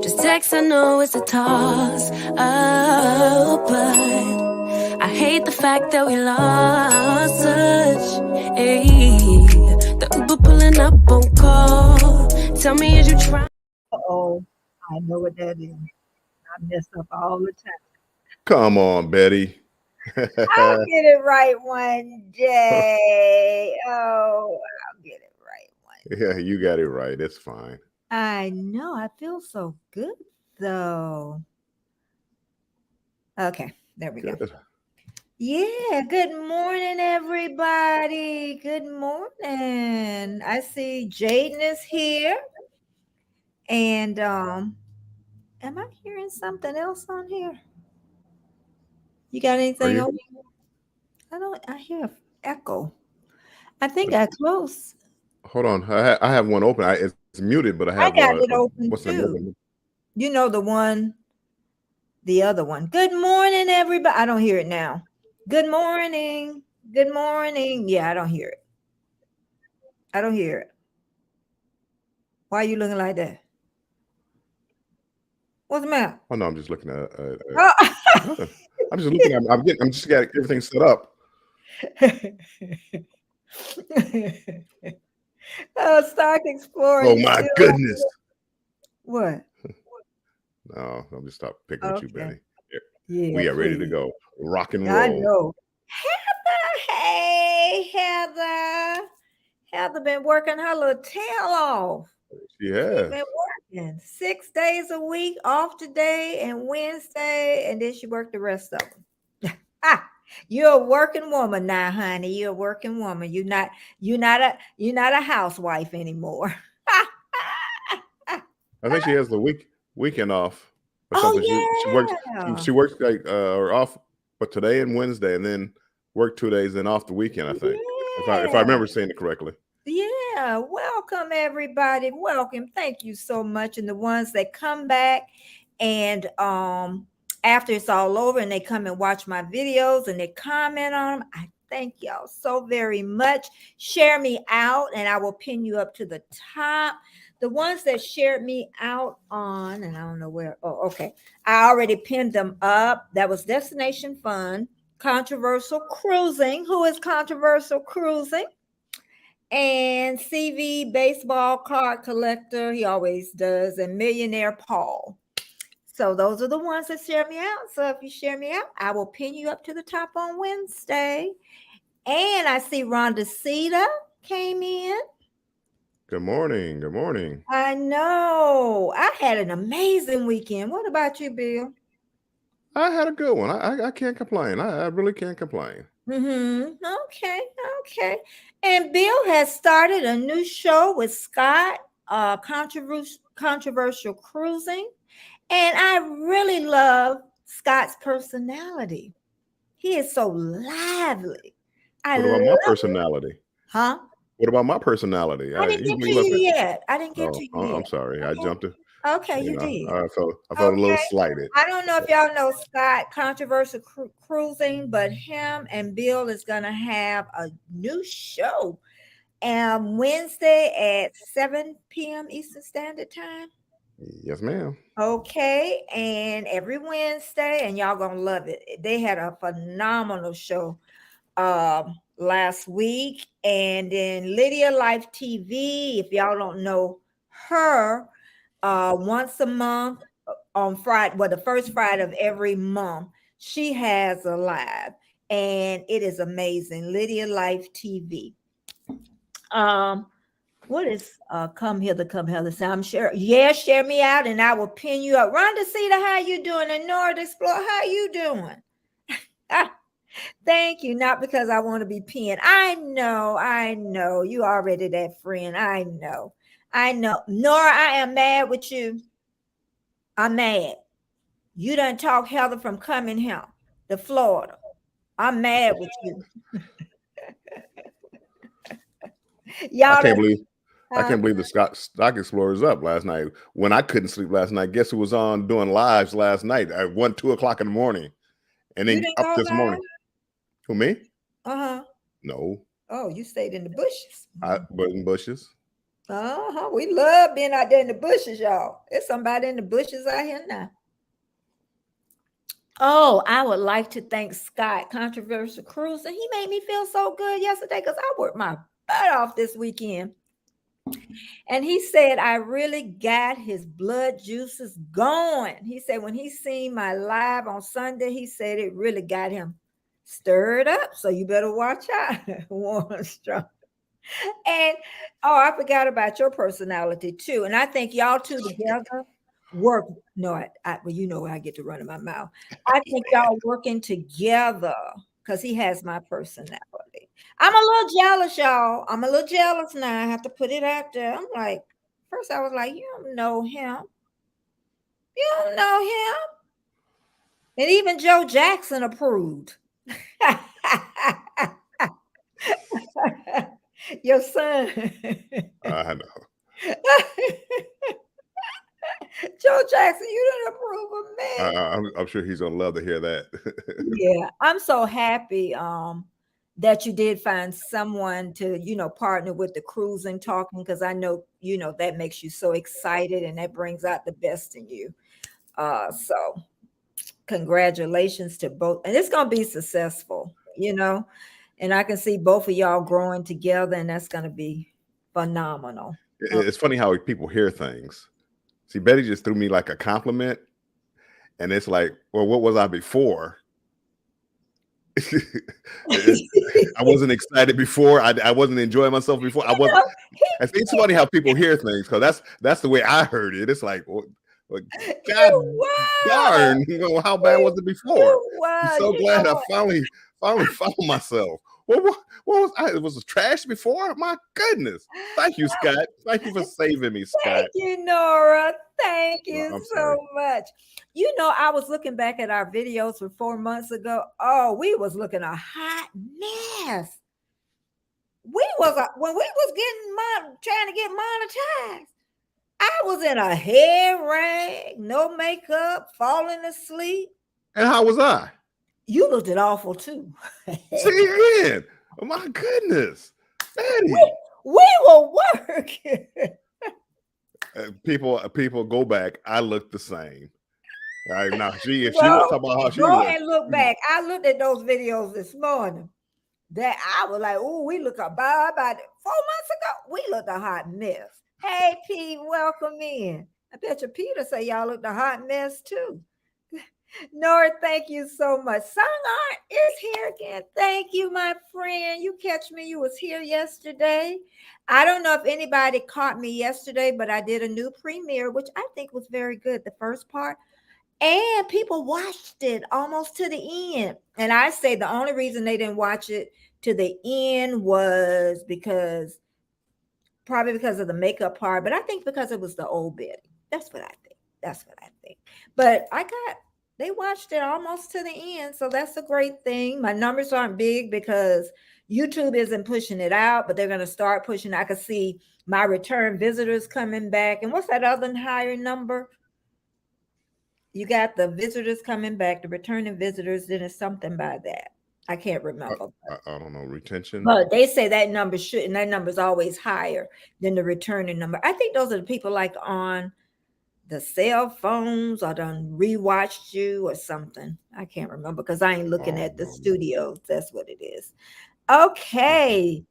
Just text, I know it's a toss up, but I hate the fact that we lost touch. Ayy, the Uber pulling up on call. Tell me, is you trying? Oh, I know what that is. I mess up all the time. Come on, Betty. I'll get it right one day. Oh, I'll get it right one. Yeah, you got it right. It's fine. I know. I feel so good though. Okay, there we go. Good. Yeah, good morning, everybody. Good morning. I see Jaden is here. And am I hearing something else on here? You got anything you? on? I hear an echo. I think I close. Hold on. I have one open. It's muted, but I I have got it open what's the too. open? You know the other one. Good morning, everybody. I don't hear it now. Good morning. Good morning. Yeah, I don't hear it. I don't hear it. Why are you looking like that? What's the matter? Oh no, I'm just looking at Oh. I'm just looking at I'm just got everything set up. Oh, Stark Explorer. Oh my goodness. What? No, I'm just stop picking with you, Betty. Yeah, we are ready to go. Rock and roll. I know. Heather, hey, Heather. Heather been working her little tail off. Yeah. She's been working 6 days a week, off today and Wednesday, and then she worked the rest of them. You're a working woman now, honey. You're a working woman. You're not a housewife anymore. I think she has the weekend off or Oh, something. yeah. She works like or off, but today and Wednesday, and then work 2 days and off the weekend. I think if I remember saying it correctly. Yeah, welcome everybody. Welcome. Thank you so much. And the ones that come back and after it's all over and they come and watch my videos and they comment on them, I thank y'all so very much. Share me out and I will pin you up to the top. The ones that shared me out on, and I don't know where. Oh, okay. I already pinned them up. That was Destination Fun, Controversial Cruising. Who is Controversial Cruising? And CV Baseball Card Collector, he always does, and Millionaire Paul. So those are the ones that share me out. So if you share me out, I will pin you up to the top on Wednesday. And I see Rhonda Cedar came in. Good morning. Good morning. I know. I had an amazing weekend. What about you, Bill? I had a good one. I can't complain. I really can't complain. Okay. And Bill has started a new show with Scott, Controversial Cruising. And I really love Scott's personality. He is so lively. What about my personality? Huh? What about my personality? I didn't get to you yet. I didn't get to you yet. I'm sorry. I jumped it. Okay, you did. I felt a little slighted. I don't know if y'all know Scott, Controversial Cruising, but him and Bill is going to have a new show Wednesday at 7 p.m. Eastern Standard Time. Yes, ma'am. Okay, and every Wednesday, and y'all gonna love it. They had a phenomenal show last week, and then Lydia Life TV. If y'all don't know her, once a month on Friday, well, the first Friday of every month, she has a live, and it is amazing. Lydia Life TV. What is come hither, so I'm sure. Yeah, share me out and I will pin you up. Rhonda Cedar, how you doing? And Nord Explore, how you doing? Thank you. Not because I want to be pinned. I know. You already that friend. I know. Nora, I am mad with you. I'm mad. You done talk Heather from coming here to Florida. I'm mad with you. Y'all I can't believe the Stock Explorer is up last night. When I couldn't sleep last night, guess who was on doing lives last night at 1, 2 o'clock in the morning? And then up this morning. Who, me? Uh-huh. No. Oh, you stayed in the bushes. I was in bushes. We love being out there in the bushes, y'all. There's somebody in the bushes out here now. Oh, I would like to thank Scott, Controversial Cruise, and he made me feel so good yesterday because I worked my butt off this weekend. And he said, I really got his blood juices going. He said, when he seen my live on Sunday, he said it really got him stirred up. So you better watch out, Warren Strong. And I forgot about your personality too. And I think y'all two together work. No, well, you know, I get to run in my mouth. I think y'all working together because he has my personality. I'm a little jealous, y'all. I'm a little jealous now. I have to put it out there. I'm like, first I was like, you don't know him. You don't know him. And even Joe Jackson approved. Your son. I know. Joe Jackson, you didn't approve of me. I'm sure he's gonna love to hear that. Yeah, I'm so happy that you did find someone to, partner with the cruising talking, because I know, that makes you so excited and that brings out the best in you. So congratulations to both. And it's gonna be successful, and I can see both of y'all growing together, and that's gonna be phenomenal. It's funny how people hear things. See, Betty just threw me like a compliment, and it's like, well, what was I before? I wasn't excited before. I wasn't enjoying myself before. I wasn't. I think it's funny how people hear things, because that's the way I heard it. It's like, well, God darn, how bad was it before? I'm so glad I finally found myself. What was I? It was trash before? My goodness. Thank you, Scott. Thank you for saving me, Scott. Thank you, Nora. Thank you so much. I was looking back at our videos from 4 months ago. Oh, we was looking a hot mess. When we was trying to get monetized, I was in a hair rag, no makeup, falling asleep. And how was I? You looked it awful too. See again. Oh my goodness. Betty. We were working. People go back. I look the same. Right now, if she was talking about how she looked. And look back. I looked at those videos this morning. That I was like, oh, we look about it. 4 months ago, we looked a hot mess. Hey, Pete, welcome in. I bet you Peter say y'all looked a hot mess too. Nora, thank you so much. Song Art is here again. Thank you, my friend. You catch me. You was here yesterday. I don't know if anybody caught me yesterday, but I did a new premiere, which I think was very good, the first part. And people watched it almost to the end. And I say the only reason they didn't watch it to the end was probably because of the makeup part, but I think because it was the old Betty. That's what I think. But they watched it almost to the end. So that's a great thing. My numbers aren't big because YouTube isn't pushing it out, but they're going to start pushing. I can see my return visitors coming back. And what's that other higher number? You got the visitors coming back, the returning visitors. Then it's something by that. I can't remember. I don't know, retention. But they say that number and that number is always higher than the returning number. I think those are the people like on the cell phones or done rewatched you or something. I can't remember because I ain't looking at the studios. That's what it is. Okay.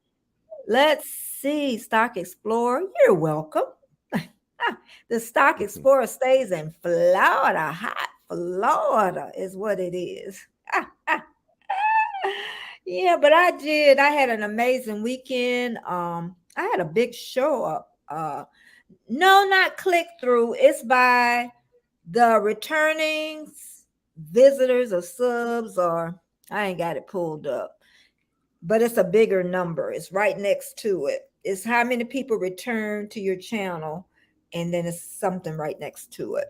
Let's see. Stock Explorer, you're welcome. The Stock Explorer stays in Florida. Hot Florida is what it is. Yeah, but I had an amazing weekend. I had a big show up. No, not click through. It's by the returning visitors or subs, or I ain't got it pulled up, but it's a bigger number. It's right next to it. It's how many people return to your channel, and then it's something right next to it.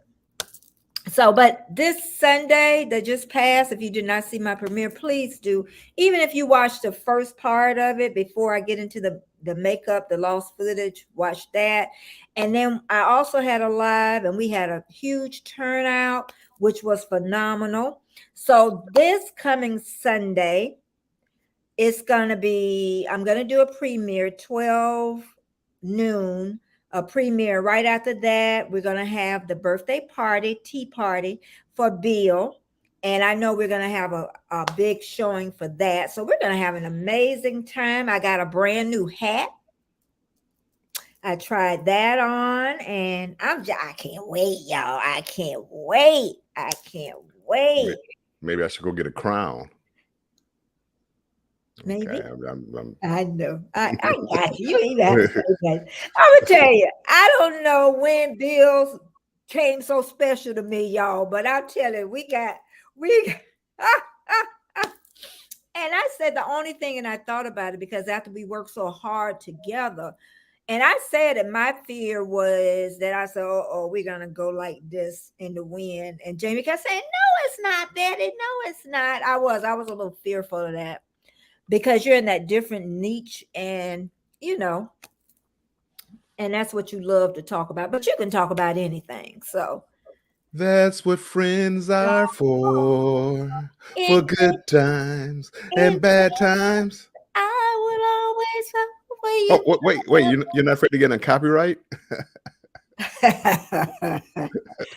So, but this Sunday that just passed, if you did not see my premiere, please do. Even if you watch the first part of it before I get into the makeup, the lost footage, watch that. And then I also had a live and we had a huge turnout, which was phenomenal. So this coming Sunday, I'm going to do a premiere 12 noon, a premiere. Right after that, we're going to have the birthday party, tea party for Bill. And I know we're going to have a big showing for that. So we're going to have an amazing time. I got a brand new hat. I tried that on, and I can't wait, y'all. I can't wait. I can't wait. Maybe I should go get a crown. Maybe. Okay, I know. I got you. You ain't have to say that. I'm gonna tell you, I don't know when Bills came so special to me, y'all, but I'll tell you, we and I said the only thing, and I thought about it because after we worked so hard together, and I said that my fear was that I said, oh, we're gonna go like this in the wind. And Jamie kept saying, no, it's not, Betty. No, it's not. I was a little fearful of that. Because you're in that different niche, and and that's what you love to talk about, but you can talk about anything. So that's what friends are for good times and bad times. I would always for you. Wait, you're not afraid to get a copyright?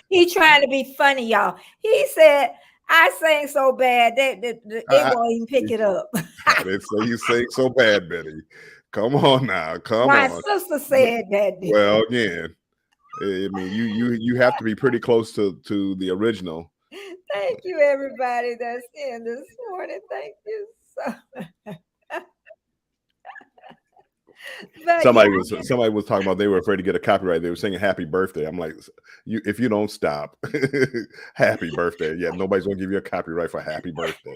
He trying to be funny, y'all. He said I sang so bad that they won't even pick it up. I didn't say you sang so bad, Betty. Come on now, My sister said that. Well, again, I mean, you have to be pretty close to the original. Thank you, everybody that's in this morning. Thank you so much. Somebody was talking about they were afraid to get a copyright. They were singing "Happy Birthday." I'm like, if you don't stop, happy birthday. Yeah, nobody's gonna give you a copyright for "Happy Birthday."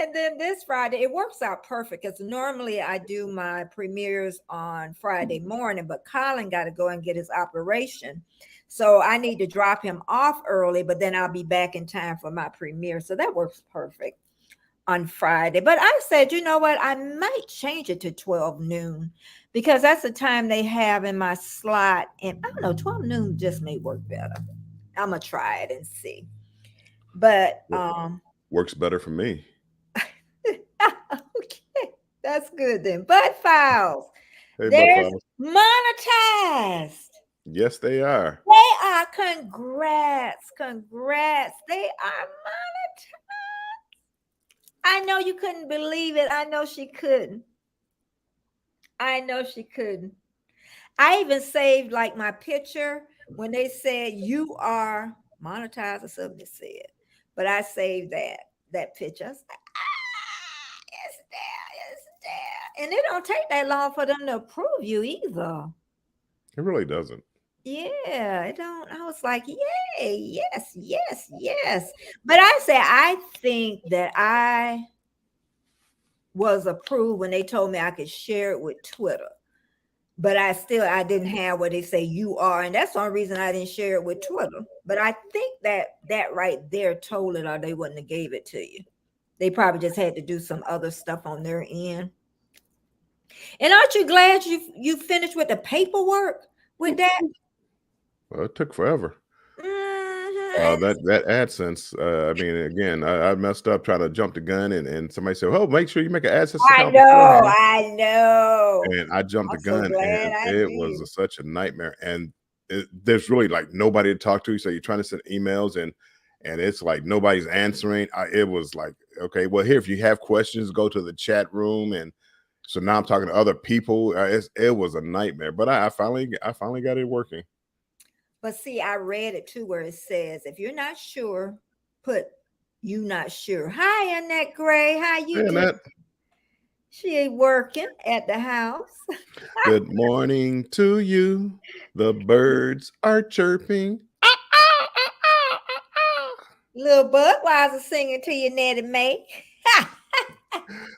And then this Friday, it works out perfect because normally I do my premieres on Friday morning, but Colin got to go and get his operation. So I need to drop him off early, but then I'll be back in time for my premiere. So that works perfect on Friday. But I said, you know what? I might change it to 12 noon because that's the time they have in my slot. And I don't know, 12 noon just may work better. I'm going to try it and see. But works better for me. Okay, that's good then. Butt Files. Hey, they're Butt Files. monetized. Yes, they are. They are. Congrats. They are monetized. I know you couldn't believe it. I know she couldn't. I even saved like my picture when they said you are monetized or something they said. But I saved that picture. I was like, it's there. And it don't take that long for them to approve you either. It really doesn't. Yeah, it don't. I was like, yay, yes. But I think that I was approved when they told me I could share it with Twitter. But I didn't have what they say you are. And that's the only reason I didn't share it with Twitter. But I think that right there told it, or they wouldn't have gave it to you. They probably just had to do some other stuff on their end. And aren't you glad you finished with the paperwork with that? Well, it took forever. That AdSense. I mean, again, I messed up trying to jump the gun, and somebody said, "Oh, make sure you make an AdSense account." I know. And I jumped the gun, and it was such a nightmare. And there's really like nobody to talk to. So you're trying to send emails, and it's like nobody's answering. It was like, okay, well, here, if you have questions, go to the chat room. And so now I'm talking to other people. It was a nightmare, but I finally got it working. But see, I read it too, where it says, if you're not sure, put you not sure. Hi, Annette Gray. How you doing? She ain't working at the house. Good morning to you. The birds are chirping. Little Budweiser singing to you, Nettie Mae.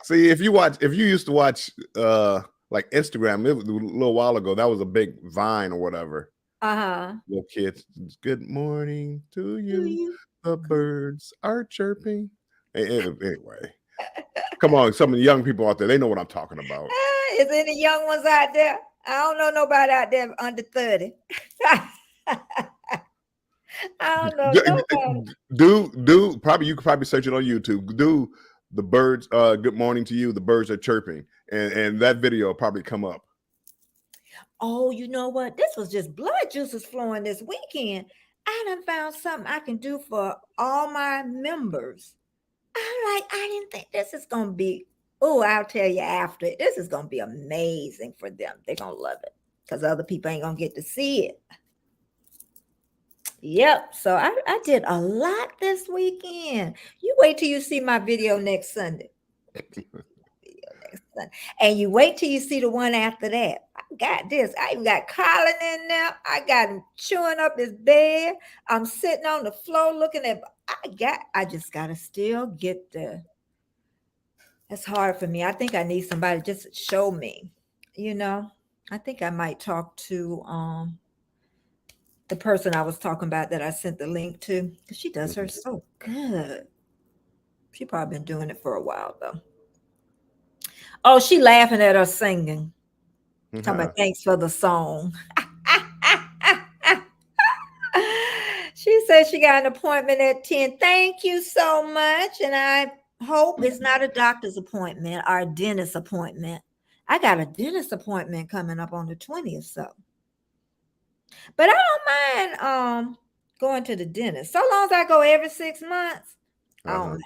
See, if you used to watch like Instagram, it was a little while ago, that was a big Vine or whatever. Little kids, good morning to you. The birds are chirping. Anyway, come on, some of the young people out there, they know what I'm talking about. Is any young ones out there? I don't know nobody out there under 30. I don't know. Probably you could probably search it on YouTube. Do the birds good morning to you, the birds are chirping, and that video will probably come up. Oh, you know what? This was just blood juices flowing this weekend. I done found something I can do for all my members. I'm like, I didn't think this is gonna be. Oh, I'll tell you after. This is gonna be amazing for them. They're gonna love it because other people ain't gonna get to see it. Yep. So I did a lot this weekend. You wait till you see my video next Sunday. And you wait till you see the one after that. I got this. I even got Colin in there. I got him chewing up his bed. I'm sitting on the floor looking at. I just gotta still get the. It's hard for me. I think I need somebody just to show me. You know, I think I might talk to the person I was talking about that I sent the link to, because she does her so good. She probably been doing it for a while though. Oh, she laughing at us singing. Talking about thanks for the song. She said she got an appointment at 10. Thank you so much. And I hope it's not a doctor's appointment or a dentist appointment. I got a dentist appointment coming up on the 20th. So, but I don't mind going to the dentist. So long as I go every 6 months, I don't mind.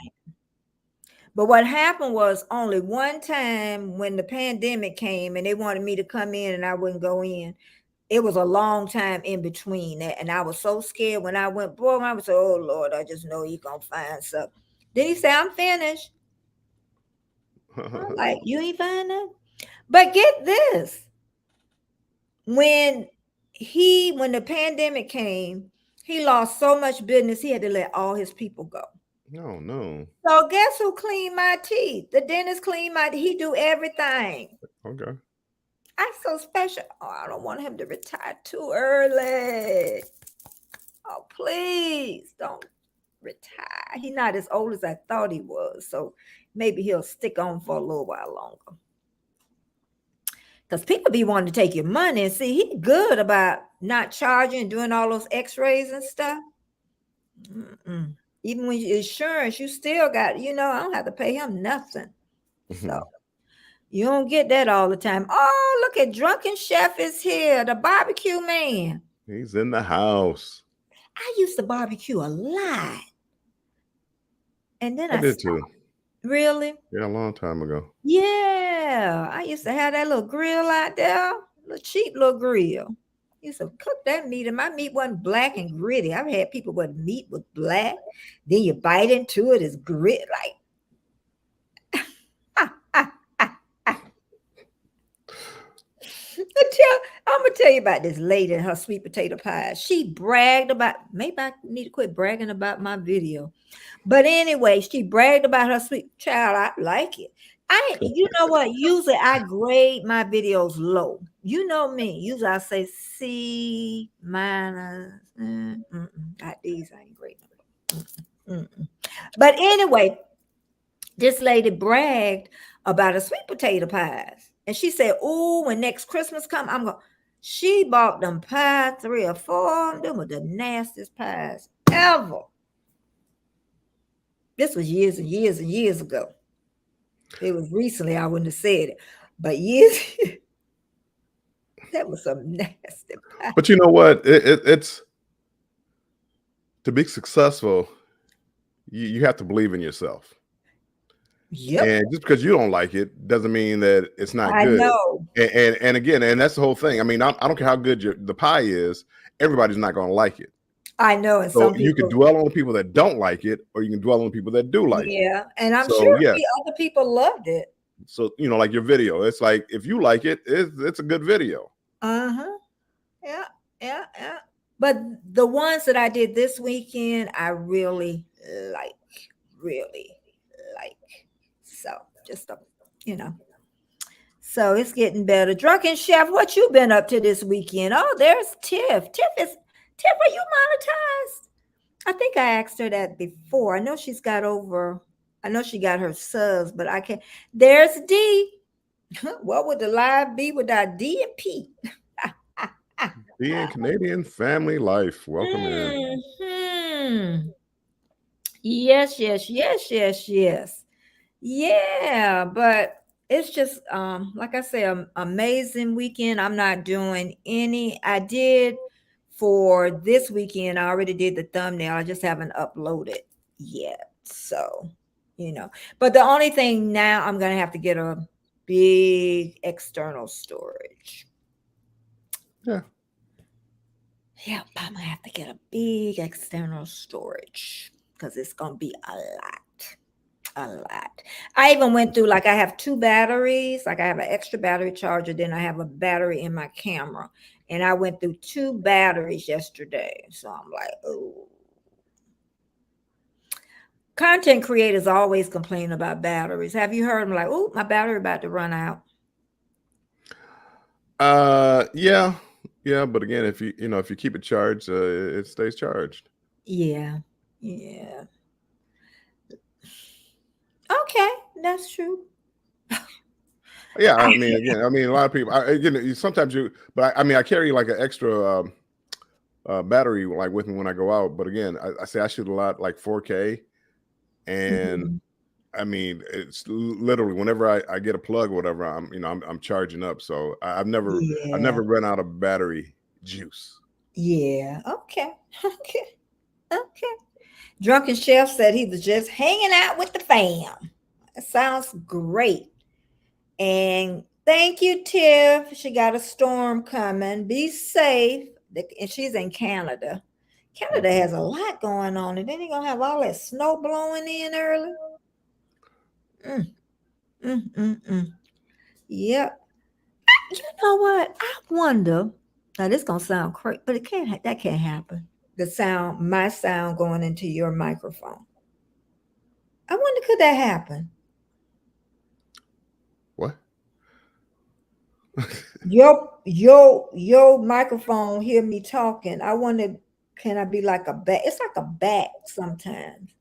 But what happened was only one time when the pandemic came and they wanted me to come in and I wouldn't go in. It was a long time in between that. And I was so scared when I went, boy, I was like, oh, Lord, I just know you're going to find something. Then he said, I'm finished. I'm like, you ain't find nothing? But get this. When the pandemic came, he lost so much business, he had to let all his people go. No. So guess who cleaned my teeth? The dentist cleaned my teeth. He do everything. Okay. I'm so special. Oh, I don't want him to retire too early. Oh, please don't retire. He's not as old as I thought he was. So maybe he'll stick on for a little while longer. Because people be wanting to take your money. And see, he's good about not charging and doing all those x-rays and stuff. Even when you insurance, you still got, I don't have to pay him nothing. So you don't get that all the time. Oh, look at Drunken Chef is here, the barbecue man. He's in the house. I used to barbecue a lot. And then I did too. Really? Yeah, a long time ago. Yeah. I used to have that little grill out there, little cheap little grill. Used to cook that meat, and my meat wasn't black and gritty. I've had people where meat was black, then you bite into it, it's grit like. I'm gonna tell you about this lady and her sweet potato pie. She bragged about. Maybe I need to quit bragging about my video, but anyway, she bragged about her sweet child. I like it. You know what? Usually I grade my videos low. You know me. Usually I say C minus. Got these. I ain't grading. But anyway, this lady bragged about her sweet potato pies, and she said, "Oh, when next Christmas come, I'm going." She bought them pies, 3 or 4 of them. Them were the nastiest pies ever. This was years and years and years ago. It was recently, I wouldn't have said it, but years. That was some nasty pie. But you know what? It's to be successful, you have to believe in yourself. Yep. And just because you don't like it doesn't mean that it's not good. I know. And again, and that's the whole thing. I mean, I don't care how good the pie is. Everybody's not going to like it. I know. And so you can dwell on the people that don't like it, or you can dwell on the people that do like it. Yeah. And I'm sure other people loved it. So, like your video, it's like, if you like it, it's a good video. Yeah. But the ones that I did this weekend, I really like. So just, so it's getting better. Drunken Chef, what you been up to this weekend? Oh, there's Tiff. Tiff, are you monetized? I think I asked her that before. I know she got her subs, but I can't. There's D. What would the live be without D and P? D and Canadian Family Life. Welcome in. Yes. Yeah, but it's just like I said, amazing weekend. I'm not doing any. I did for this weekend. I already did the thumbnail. I just haven't uploaded yet. So, but the only thing now, I'm gonna have to get a big external storage. Yeah. Yep, I'm gonna have to get a big external storage because it's gonna be a lot. I even went through, like, I have 2 batteries, like I have an extra battery charger, then I have a battery in my camera, and I went through 2 batteries yesterday. So I'm like, oh. Content creators always complain about batteries. Have you heard them like, oh, my battery about to run out? Yeah, but again, if you keep it charged, it stays charged. Yeah. Okay, that's true. Yeah, I mean, again, a lot of people. Sometimes but I carry like an extra battery like with me when I go out. But again, I say I shoot a lot like 4K, and I mean, it's literally whenever I get a plug or whatever, I'm charging up. So I've never run out of battery juice. Yeah. Okay. Drunken Chef said he was just hanging out with the fam. That sounds great. And thank you, Tiff. She got a storm coming. Be safe. And she's in Canada. Canada has a lot going on. And then you're going to have all that snow blowing in early. Yep. You know what? I wonder. Now, this going to sound crazy, but that can't happen. My sound going into your microphone. I wonder, could that happen? What? Your microphone hear me talking. I wonder, can I be like a bat? It's like a bat sometimes.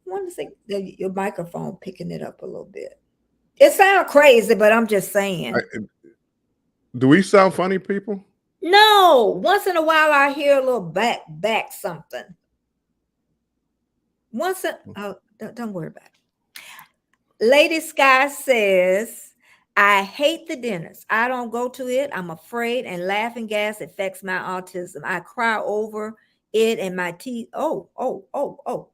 I wonder if your microphone picking it up a little bit. It sounds crazy, but I'm just saying. Do we sound funny, people? No. Once in a while, I hear a little back something. Don't worry about it. Lady Sky says, I hate the dentist. I don't go to it. I'm afraid, and laughing gas affects my autism. I cry over it and my teeth. Oh,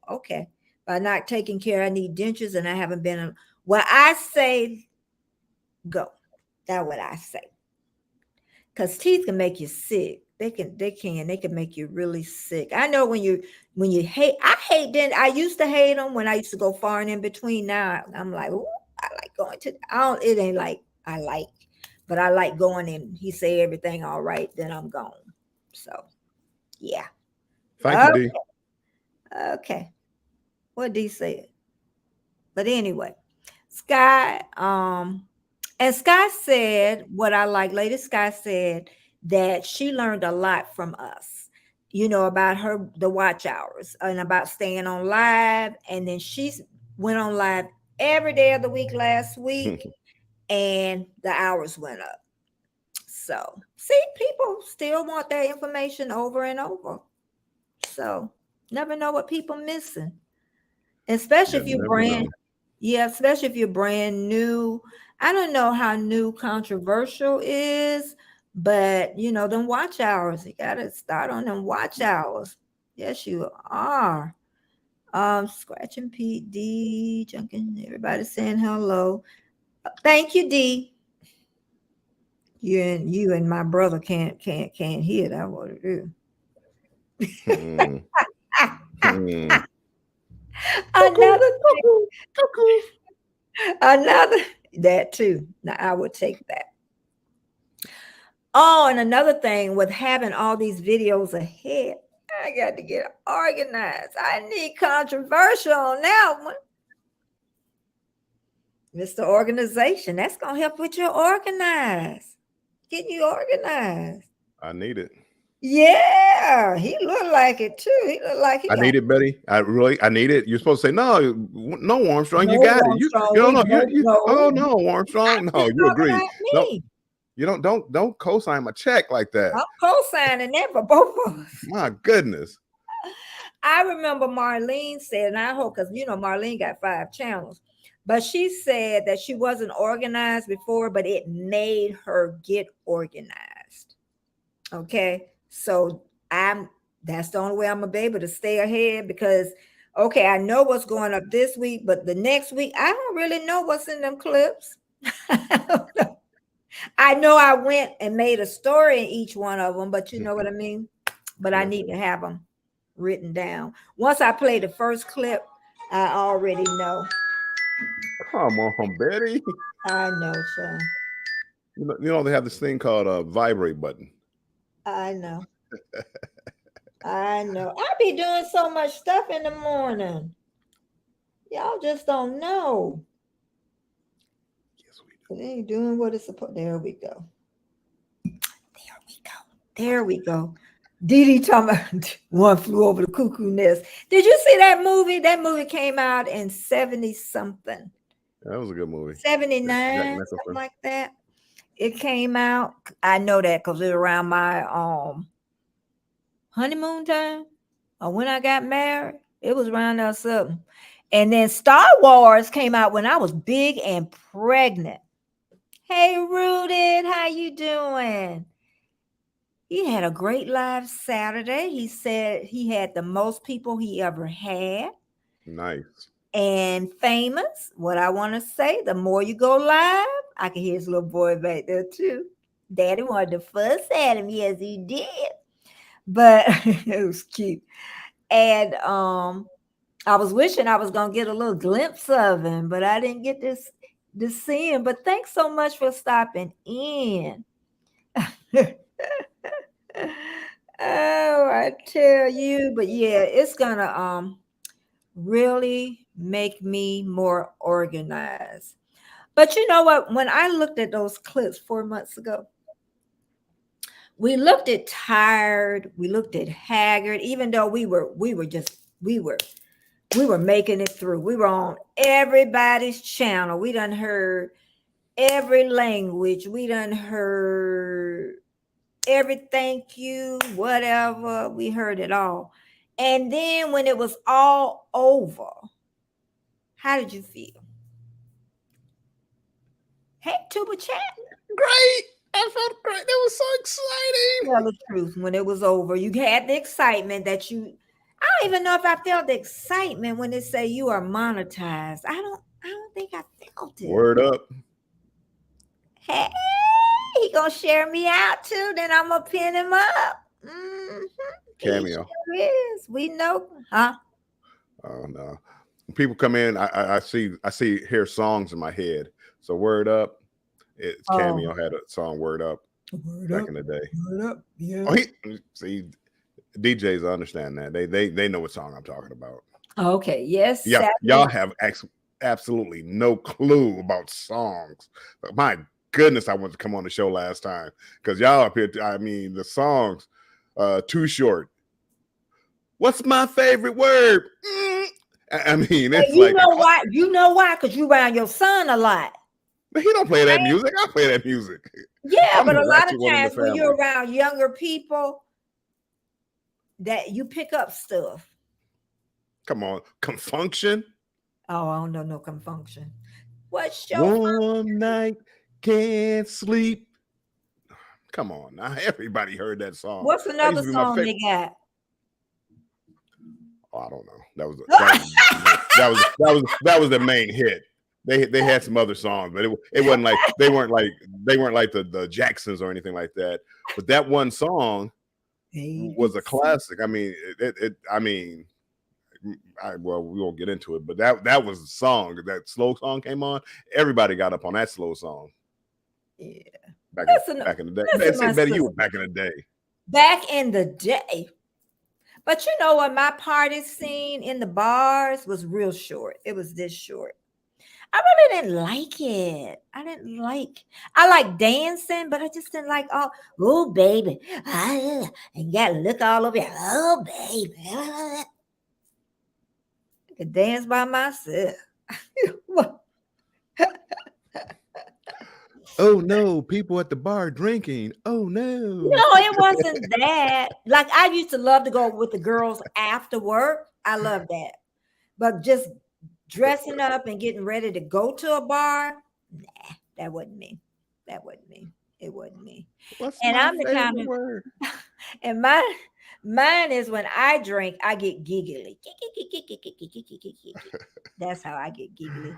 okay. By not taking care, I need dentures, and I haven't been. Well, I say go. That's what I say. Because teeth can make you sick. They can make you really sick. I know when you I hate dentists. I used to hate them when I used to go far and in between. Now I'm like, ooh, I like going to. It ain't like I like, but I like going in. He say everything all right, then I'm gone. So, yeah. Thank you, D. Okay. What D said. But anyway, Sky. And Sky said what I like. Lady Sky said that she learned a lot from us, about the watch hours and about staying on live. And then she went on live every day of the week last week, and the hours went up. So, see, people still want that information over and over. So, never know what people missing, especially if you're brand. Yeah, especially if you're brand new. I don't know how new controversial is, but them watch hours. You gotta start on them watch hours. Yes, you are. Scratching Pete, D, Junkin, everybody saying hello. Thank you, D. You and my brother can't hear that. What it is. Another that too. Now I would take that. Oh, and another thing with having all these videos ahead, I got to get organized. I need controversial on that one. Mr. Organization, that's gonna help with your organized. Getting you organized. I need it. Yeah, he looked like it too. He looked like he. I need it, Betty. I need it. You're supposed to say no, Armstrong. You got it. You oh no, Armstrong. No, you agree. Don't co-sign my check like that. I'm co-signing that for both of us. My goodness. I remember Marlene said, and I hope because Marlene got 5 channels. But she said that she wasn't organized before, but it made her get organized. Okay. So that's the only way I'm gonna be able to stay ahead because okay, I know what's going up this week, but the next week I don't really know what's in them clips. I know I went and made a story in each one of them, but you know what I mean? But I need to have them written down. Once I play the first clip, I already know. Come on, Betty. I know, son. You know they have this thing called a vibrate button. I know. I know. I be doing so much stuff in the morning. Y'all just don't know. Yes, we do. It ain't doing what it's supposed. There we go. There we go. Dee Dee talking about One Flew Over the Cuckoo Nest. Did you see that movie? That movie came out in 70 something. That was a good movie. 79, something like that. It came out. I know that because it was around my honeymoon time or when I got married. It was around there something. And then Star Wars came out when I was big and pregnant. Hey, Rooted, how you doing? He had a great live Saturday. He said he had the most people he ever had. Nice. And famous. What I want to say, the more you go live, I can hear his little boy back there too. Daddy wanted to fuss at him. Yes, he did. But it was cute. And I was wishing I was going to get a little glimpse of him, but I didn't get this see him. But thanks so much for stopping in. Oh, I tell you, but yeah, it's gonna really make me more organized. But you know what? When I looked at those clips 4 months ago, we looked at tired, we looked at haggard, even though we were making it through. We were on everybody's channel. We done heard every language. We done heard every thank you, whatever. We heard it all. And then when it was all over, how did you feel? Hey, Tuba Chat. Great. I felt great. That was so exciting. Tell the truth. When it was over, you had the excitement that you. I don't even know if I felt the excitement when they say you are monetized. I don't think I felt it. Word up. Hey, he gonna share me out too. Then I'm gonna pin him up. Mm-hmm. Cameo. He sure is. We know, huh? Oh no. When people come in, I hear songs in my head. So word up. It's Cameo had a song Word Up back in the day. Word up. Yeah. Oh, see, DJs understand that. They know what song I'm talking about. Okay. Yes. Yeah. Y'all have absolutely no clue about songs. My goodness, I wanted to come on the show last time because y'all up here. I mean, the songs, Too Short. What's my favorite word? I mean, it's you know why? You know why? Because you around your son a lot. But he don't play that music. I play that music. Yeah, but a lot of times when you're around younger people, that you pick up stuff. Come on, Confunction. Oh, I don't know no Confunction. What's your One night can't sleep? Come on, now everybody heard that song. What's another song they got? Oh, I don't know. That was the main hit. They had some other songs, but it wasn't like they weren't like the Jacksons or anything like that. But that one song was a classic. I mean, well, we won't get into it, but that was the song. That slow song came on. Everybody got up on that slow song. Yeah, back in the day. Betty, you were back in the day. Back in the day. But you know what? My party scene in the bars was real short. It was this short. I really didn't like it. I like dancing, but I just didn't like oh baby. And you gotta look all over you. Oh baby. I could dance by myself. Oh no, people at the bar drinking. Oh no. No, it wasn't that. Like I used to love to go with the girls after work. I love that. But just dressing up and getting ready to go to a bar. Nah, that wasn't me. That wasn't me. It wasn't me. What's And my I'm the kind favorite of, word? and mine is when I drink, I get giggly. That's how I get giggly.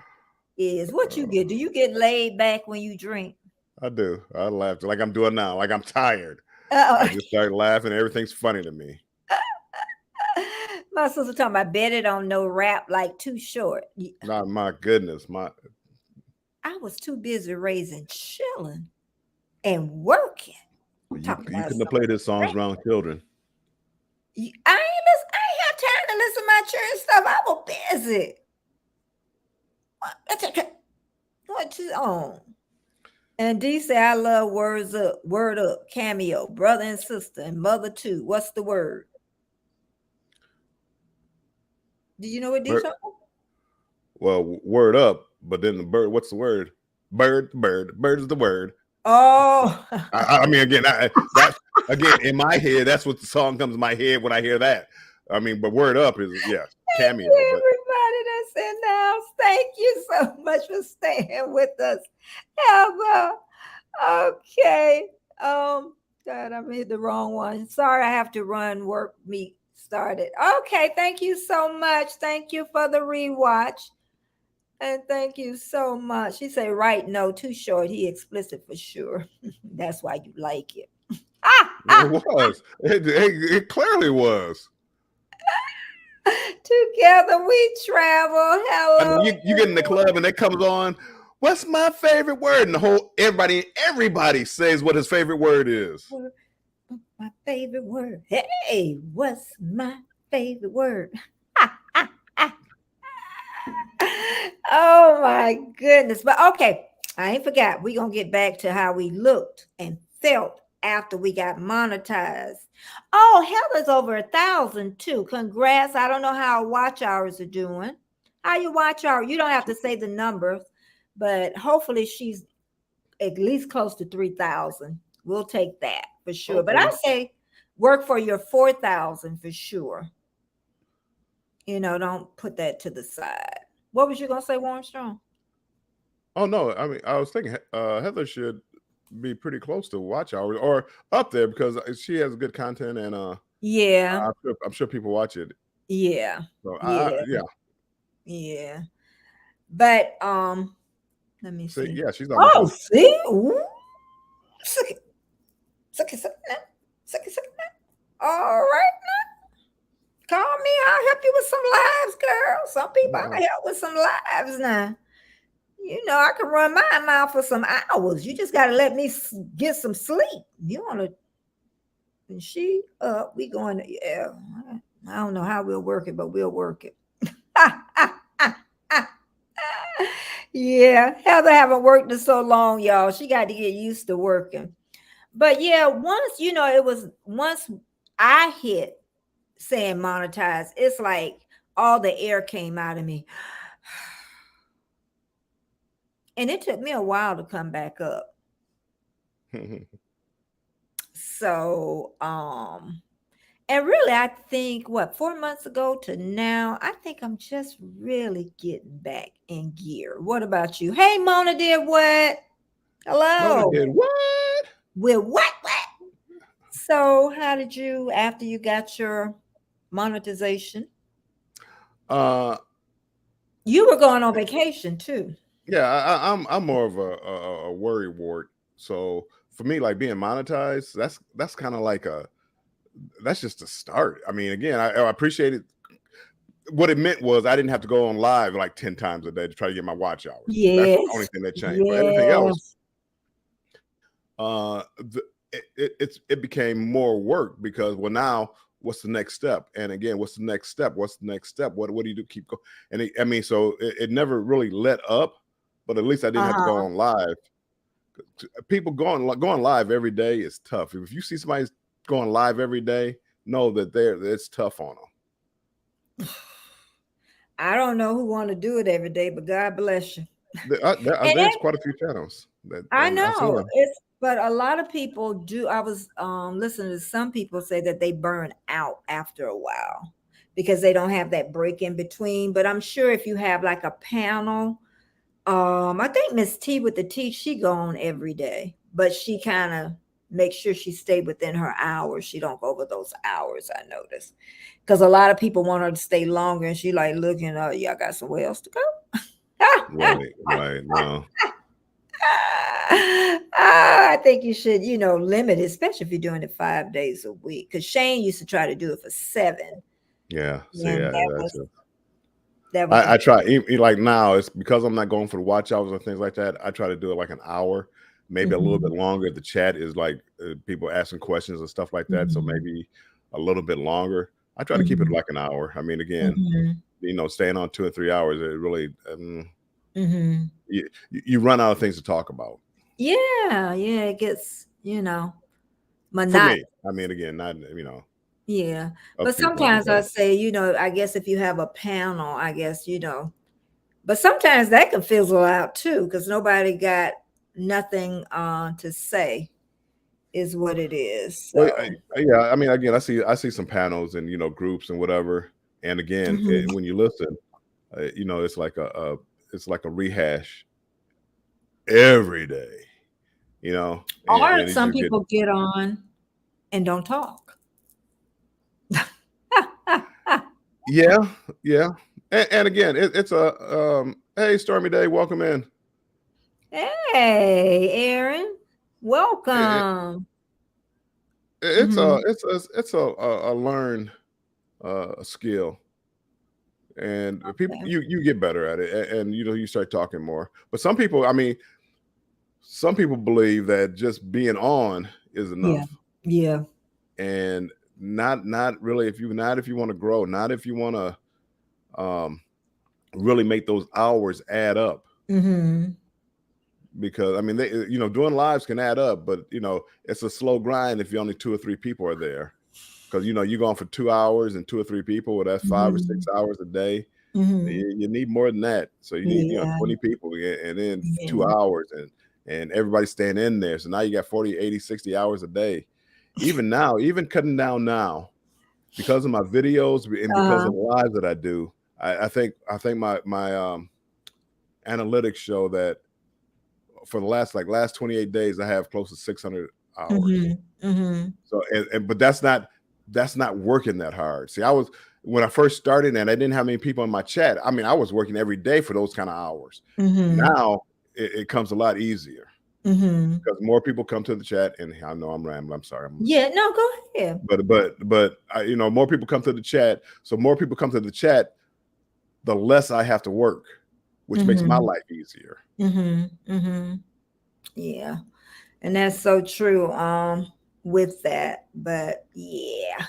Is what you get. Do you get laid back when you drink? I do. I laugh like I'm doing now. Like I'm tired. Uh-oh. I just start laughing. Everything's funny to me. My sister talking about Betty don't know rap like Too Short. Not my goodness. I was too busy raising children and working. You Talking couldn't about have played his songs around children. I ain't had time to listen to my church stuff. I was busy. What you on? And D say I love words up, word up, cameo, brother and sister, and mother too. What's the word? Do you know what D talking about? Well, word up, but then the bird. What's the word? Bird is the word. Oh, I mean, again, that's again in my head. That's what the song comes in my head when I hear that. I mean, but word up is cameo. Everybody that's in the house, thank you so much for staying with us. Okay. God, I made the wrong one. Sorry, I have to run. Work meet started. Okay, thank you so much. Thank you for the rewatch. And thank you so much. He said, right, no, Too Short. He explicit for sure. That's why you like it. It was. It clearly was. Together we travel. Hello. I mean, you get in the club and it comes on. What's my favorite word? And the whole everybody says what his favorite word is. My favorite word. Hey, what's my favorite word? Oh my goodness. But okay, I ain't forgot. We're gonna get back to how we looked and felt after we got monetized. Oh, Heather's over 1,000 too. Congrats. I don't know how watch hours are doing. How you watch hour? You don't have to say the numbers, but hopefully she's at least close to 3,000. We'll take that for sure. Okay. But I say work for your 4,000 for sure. You know, don't put that to the side. What was you gonna say, Warren Strong? Oh no, I mean I was thinking Heather should be pretty close to watch hours or up there because she has good content and yeah, I'm sure people watch it. Yeah, so yeah. But let me see. Yeah, she's on. See, all right now. Call me. I'll help you with some lives, girl. Some people I can help with some lives now. You know, I can run my mouth for some hours. You just got to let me get some sleep. You want to? And she up. We going to, yeah. I don't know how we'll work it, but we'll work it. Yeah, Heather haven't worked in so long, y'all. She got to get used to working. But yeah, once I hit saying monetize, it's like all the air came out of me. And it took me a while to come back up. So, and really, I think 4 months ago to now, I think I'm just really getting back in gear. What about you? Hey, Mona did what? Hello. Mona did what? With what? So, how did you, after you got your monetization? You were going on vacation too. Yeah, I'm more of a worry wart. So for me, like being monetized, that's kind of like that's just a start. I mean, again, I appreciate it. What it meant was I didn't have to go on live like 10 times a day to try to get my watch hours. Yes. That's the only thing that changed. But everything else, it became more work because now what's the next step? And again, what's the next step? What's the next step? What do you do? Keep going. And so it never really let up, but at least I didn't have to go on live. People going live every day is tough. If you see somebody going live every day, know that it's tough on them. I don't know who want to do it every day, but God bless you. There's quite a few channels that I know but a lot of people do. I was listening to some people say that they burn out after a while because they don't have that break in between. But I'm sure if you have like a panel, I think Miss T with the T, she go on every day, but she kind of makes sure she stay within her hours. She don't go over those hours, I noticed. Because a lot of people want her to stay longer, and she like looking, y'all got somewhere else to go. Right. No. I think you should, limit it, especially if you're doing it 5 days a week. Because Shane used to try to do it for 7. Yeah. See, And yeah, that was I try like now it's because I'm not going for the watch hours and things like that. I try to do it like an hour, maybe a little bit longer. If the chat is like people asking questions and stuff like that, so maybe a little bit longer. I try to keep it like an hour. I mean, again, staying on 2 or 3 hours, it really you run out of things to talk about. Yeah, it gets monotonous. For me, I mean, again, not Yeah, but sometimes I say, I guess if you have a panel, I guess but sometimes that can fizzle out too, because nobody got nothing to say, is what it is. So. Well, yeah, I mean, again, I see some panels and groups and whatever, and again, when you listen, it's like a rehash every day, Or some people get on and don't talk. Yeah, and again, it's a hey, Stormy Day, welcome in. Hey, Aaron, welcome. It's a learned skill, and people you get better at it, and you start talking more. But some people, some people believe that just being on is enough. Yeah. And not really if you want to grow, not if you want to really make those hours add up. Because they, doing lives can add up, but it's a slow grind if you only 2 or 3 people are there. Because you're going for 2 hours and 2 or 3 people, well, that's 5 or 6 hours a day. You need more than that. So you need 20 people and then 2 hours and everybody staying in there. So now you got 40, 80, 60 hours a day. Even now, even cutting down now, because of my videos and because of the lives that I do, I think my analytics show that for the last 28 days I have close to 600 hours. So but that's not working that hard. See, when I first started and I didn't have many people in my chat, I was working every day for those kind of hours. Now it comes a lot easier. Because more people come to the chat, and I know I'm rambling. I'm sorry. No, go ahead. But more people come to the chat. So more people come to the chat, the less I have to work, which makes my life easier. Yeah, and that's so true. With that, but yeah,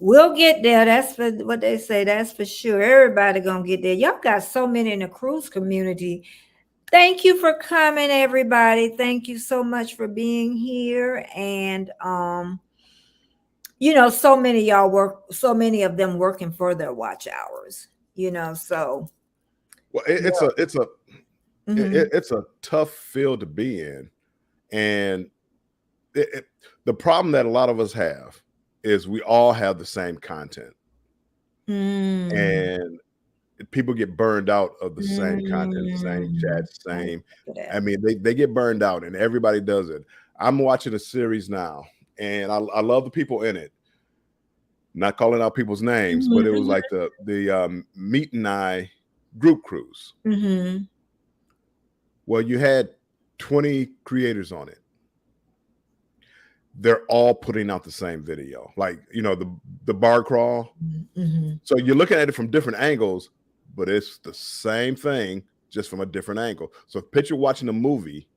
we'll get there. That's for what they say. That's for sure. Everybody gonna get there. Y'all got so many in the cruise community. Thank you for coming, everybody. Thank you so much for being here. And so many of them working for their watch hours, so well, it's a tough field to be in. And the problem that a lot of us have is we all have the same content. And people get burned out of the same content, same chat, same. They get burned out, and everybody does it. I'm watching a series now, and I love the people in it. Not calling out people's names, but it was like the Meet and I group cruise. Well, you had 20 creators on it. They're all putting out the same video, like the bar crawl. So you're looking at it from different angles, but it's the same thing, just from a different angle. So picture watching a movie,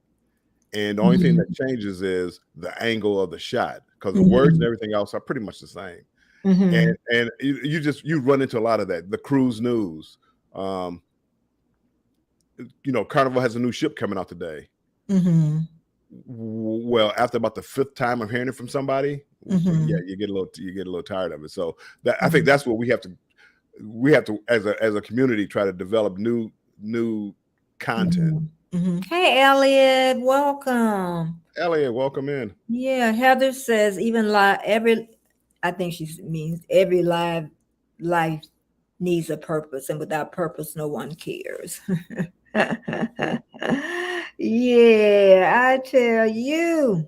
and the only thing that changes is the angle of the shot, because the words and everything else are pretty much the same. And you run into a lot of that. The cruise news, Carnival has a new ship coming out today. Well, after about the 5th time of hearing it from somebody, you get a little tired of it. So I think that's what we have to as a community try to develop new content. Hey, Elliot, welcome. Elliot, welcome in. Yeah, Heather says even I think she means every live life needs a purpose, and without purpose, no one cares. Yeah, I tell you.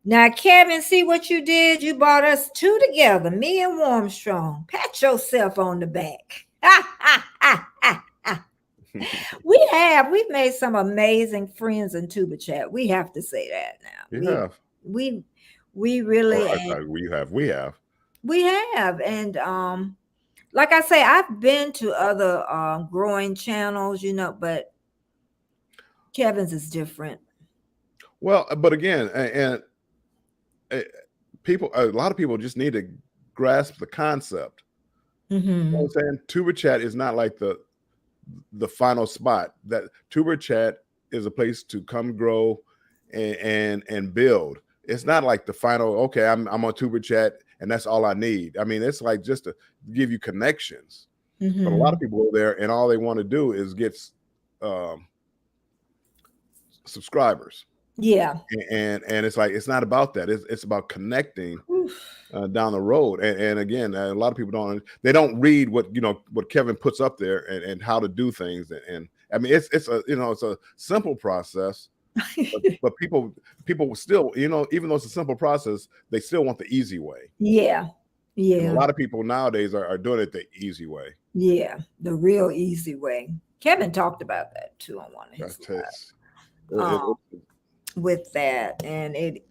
Now, Kevin, see what you did? You brought us two together, me and Warmstrong. Pat yourself on the back. We've made some amazing friends in Tuba Chat. We have to say that now. You have. We really We have. And like I say, I've been to other growing channels, but Kevin's is different. Well, but again, and a lot of people just need to grasp the concept. Mm-hmm. You know what I'm saying? Tuber Chat is not like the final spot. That Tuber Chat is a place to come grow and build. It's not like the final, okay, I'm on Tuber Chat and that's all I need. I mean, it's like just to give you connections. Mm-hmm. But a lot of people go there and all they want to do is get subscribers. Yeah. And it's like, it's not about that. It's about connecting down the road. And again, a lot of people don't read what Kevin puts up there and how to do things. And I mean, it's a simple process, but people still, even though it's a simple process, they still want the easy way. Yeah. Yeah. And a lot of people nowadays are doing it the easy way. Yeah. The real easy way. Kevin talked about that too on one of his lives. With that, and it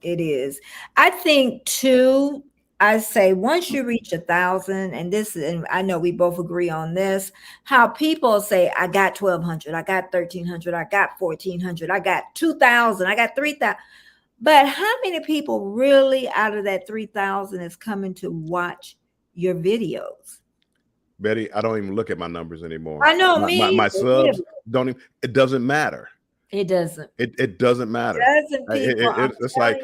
is. I think too. I say once you reach 1,000, and I know we both agree on this. How people say, "I got 1,200, I got 1,300, I got 1,400, I got 2,000, I got 3,000." But how many people really out of that 3,000 is coming to watch your videos? Betty, I don't even look at my numbers anymore. I know my subs don't even. It doesn't matter. It doesn't. It doesn't matter. It's like,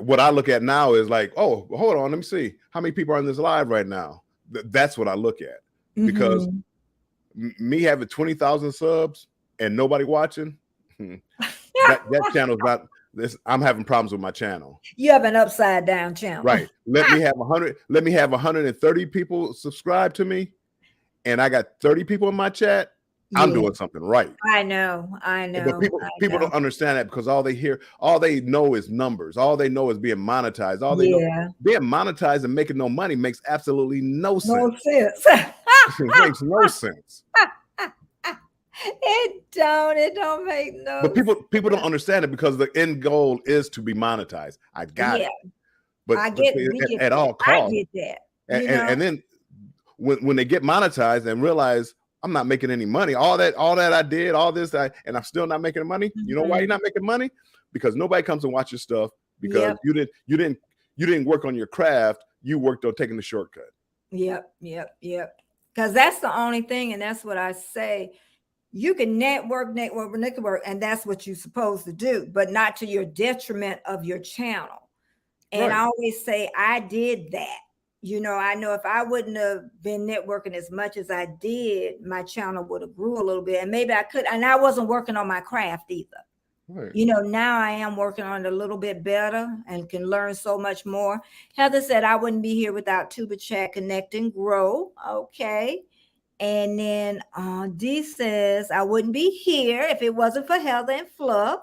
what I look at now is like, oh, hold on, let me see how many people are in this live right now. That's what I look at, because me having 20,000 subs and nobody watching, that channel's not this. I'm having problems with my channel. You have an upside down channel, right? Let me have 100. Let me have 130 people subscribe to me, and I got 30 people in my chat. I'm doing something right. I know. But people don't understand that, because all they know is numbers. All they know is being monetized. All they know being monetized and making no money makes absolutely no sense. No sense. It makes no sense. It don't make no But people don't understand it, because the end goal is to be monetized. I got it. But I get at all costs. I get that. And then when they get monetized and realize I'm not making any money, all that I did, all this, and I'm still not making money. You know why you're not making money? Because nobody comes and watch your stuff, because you didn't work on your craft. You worked on taking the shortcut. Yep. Because that's the only thing, and that's what I say. You can network, and that's what you're supposed to do, but not to your detriment of your channel. And I always say I did that. I know if I wouldn't have been networking as much as I did, my channel would have grew a little bit, and maybe I could. And I wasn't working on my craft either. Right. Now I am working on it a little bit better and can learn so much more. Heather said I wouldn't be here without Tuba Chat, Connect and Grow. Okay. And then D says I wouldn't be here if it wasn't for Heather and Fluff.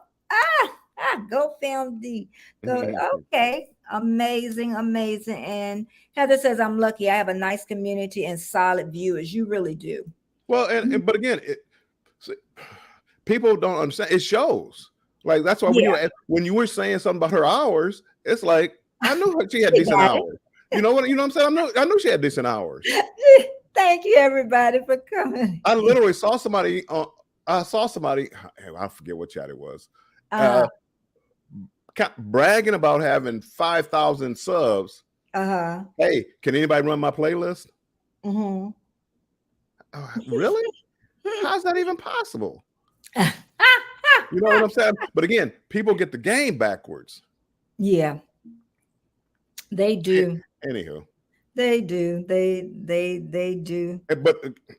Go film D. Okay. Amazing. And Heather says, I'm lucky. I have a nice community and solid viewers. You really do. Well, but again, people don't understand. It shows. Like, that's why when you were saying something about her hours, it's like, I knew she had decent hours. You know what I'm saying? I knew she had decent hours. Thank you, everybody, for coming. I literally saw somebody. I forget what chat it was. Bragging about having 5,000 subs. Hey, can anybody run my playlist? Really? How's that even possible? You know what I'm saying? But again, people get the game backwards. Yeah, they do. Anywho, they do. They do. But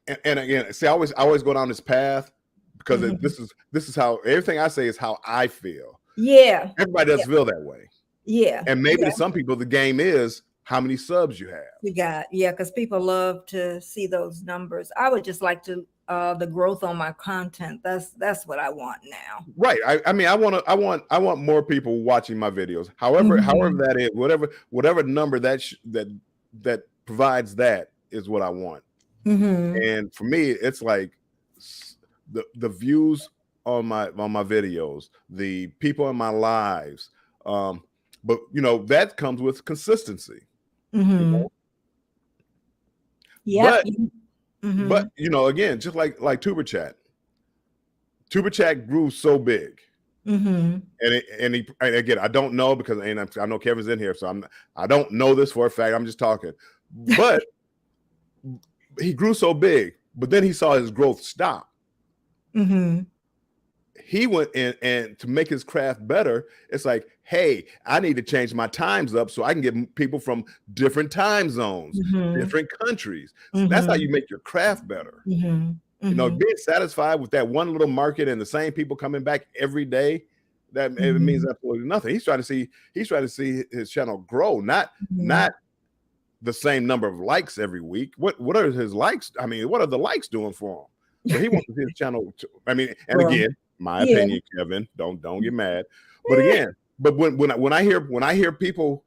again, see, I always go down this path, because this is how everything I say is how I feel. Yeah. Everybody doesn't feel that way. Yeah. And maybe to some people, the game is how many subs you have. You got, yeah, because people love to see those numbers. I would just like to the growth on my content. That's what I want now. Right. I mean, I want more people watching my videos. However that is, whatever number that provides, that is what I want. And for me, it's like the views on my videos, the people in my lives. But that comes with consistency. Yeah. But again, just like Tuber Chat grew so big. And again, I don't know, because I know Kevin's in here, so I don't know this for a fact. I'm just talking. But he grew so big, but then he saw his growth stop. He went in, and to make his craft better, it's like, hey, I need to change my times up so I can get people from different time zones, different countries. So that's how you make your craft better. Being satisfied with that one little market and the same people coming back every day, that it means absolutely nothing. He's trying to see his channel grow, not the same number of likes every week. What are his likes? I mean, what are the likes doing for him? So he wants to see his channel. Again, my opinion, Kevin, don't get mad. But again, when I hear people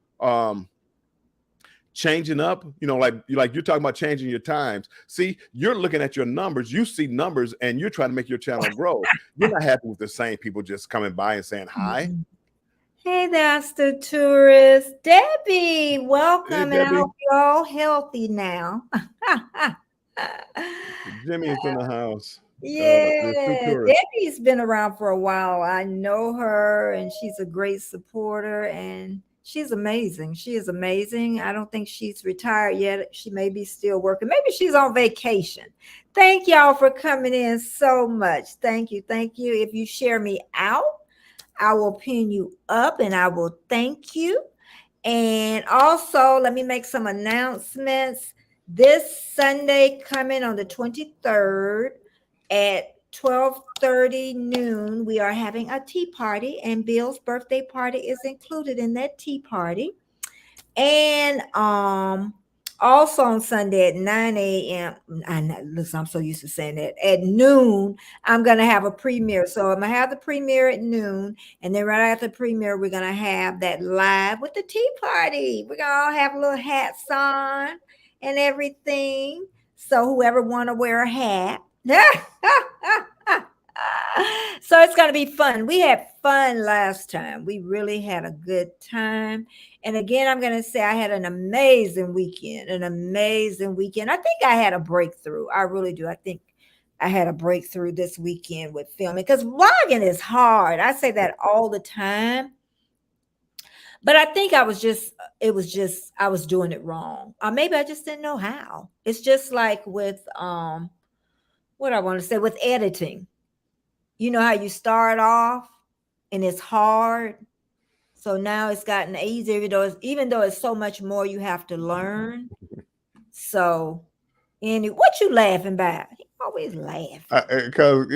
changing up, like you're talking about changing your times. See, you're looking at your numbers, you see numbers, and you're trying to make your channel grow. You're not happy with the same people just coming by and saying hi. Hey, that's the tourist. Debbie, welcome. Hey, and Debbie. I hope you're all healthy now. Jimmy's in the house. Yeah, Debbie's been around for a while. I know her, and she's a great supporter, and she's amazing. She is amazing. I don't think she's retired yet. She may be still working. Maybe she's on vacation. Thank y'all for coming in so much. Thank you. Thank you. If you share me out, I will pin you up, and I will thank you. And also, let me make some announcements. This Sunday coming on the 23rd at 12:30 noon, we are having a tea party, and Bill's birthday party is included in that tea party. And also on Sunday at 9 a.m. Listen, I'm so used to saying that. At noon, I'm going to have a premiere. So I'm going to have the premiere at noon. And then right after the premiere, we're going to have that live with the tea party. We're going to all have little hats on and everything. So whoever want to wear a hat. So it's going to be fun. We had fun last time. We really had a good time. And again, I'm going to say I had an amazing weekend, I think I had a breakthrough. I really do. I think I had a breakthrough this weekend with filming, because vlogging is hard. I say that all the time. But I think I was doing it wrong. Or maybe I just didn't know how. It's just like with, what I want to say, with editing. You know how you start off and it's hard. So now it's gotten easier, even though it's so much more you have to learn. So, what you laughing about? You always laugh. Because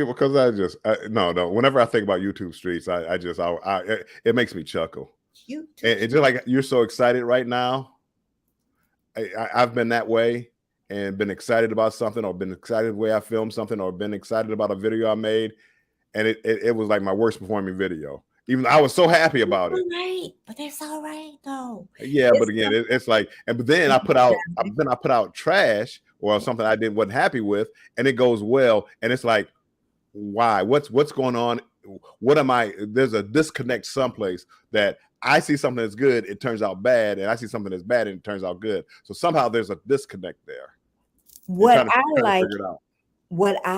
no. Whenever I think about YouTube Streets, it makes me chuckle. It's just like you're so excited right now. I've been that way, and been excited about something, or been excited the way I filmed something, or been excited about a video I made, and it was like my worst performing video. Even though I was so happy about it. Right, but that's all right though. Yeah, but again, it's like, but then I put out trash or something I wasn't happy with, and it goes well, and it's like, why? What's going on? What am I? There's a disconnect someplace that I see something that's good, it turns out bad, and I see something that's bad, and it turns out good. So somehow there's a disconnect there. What I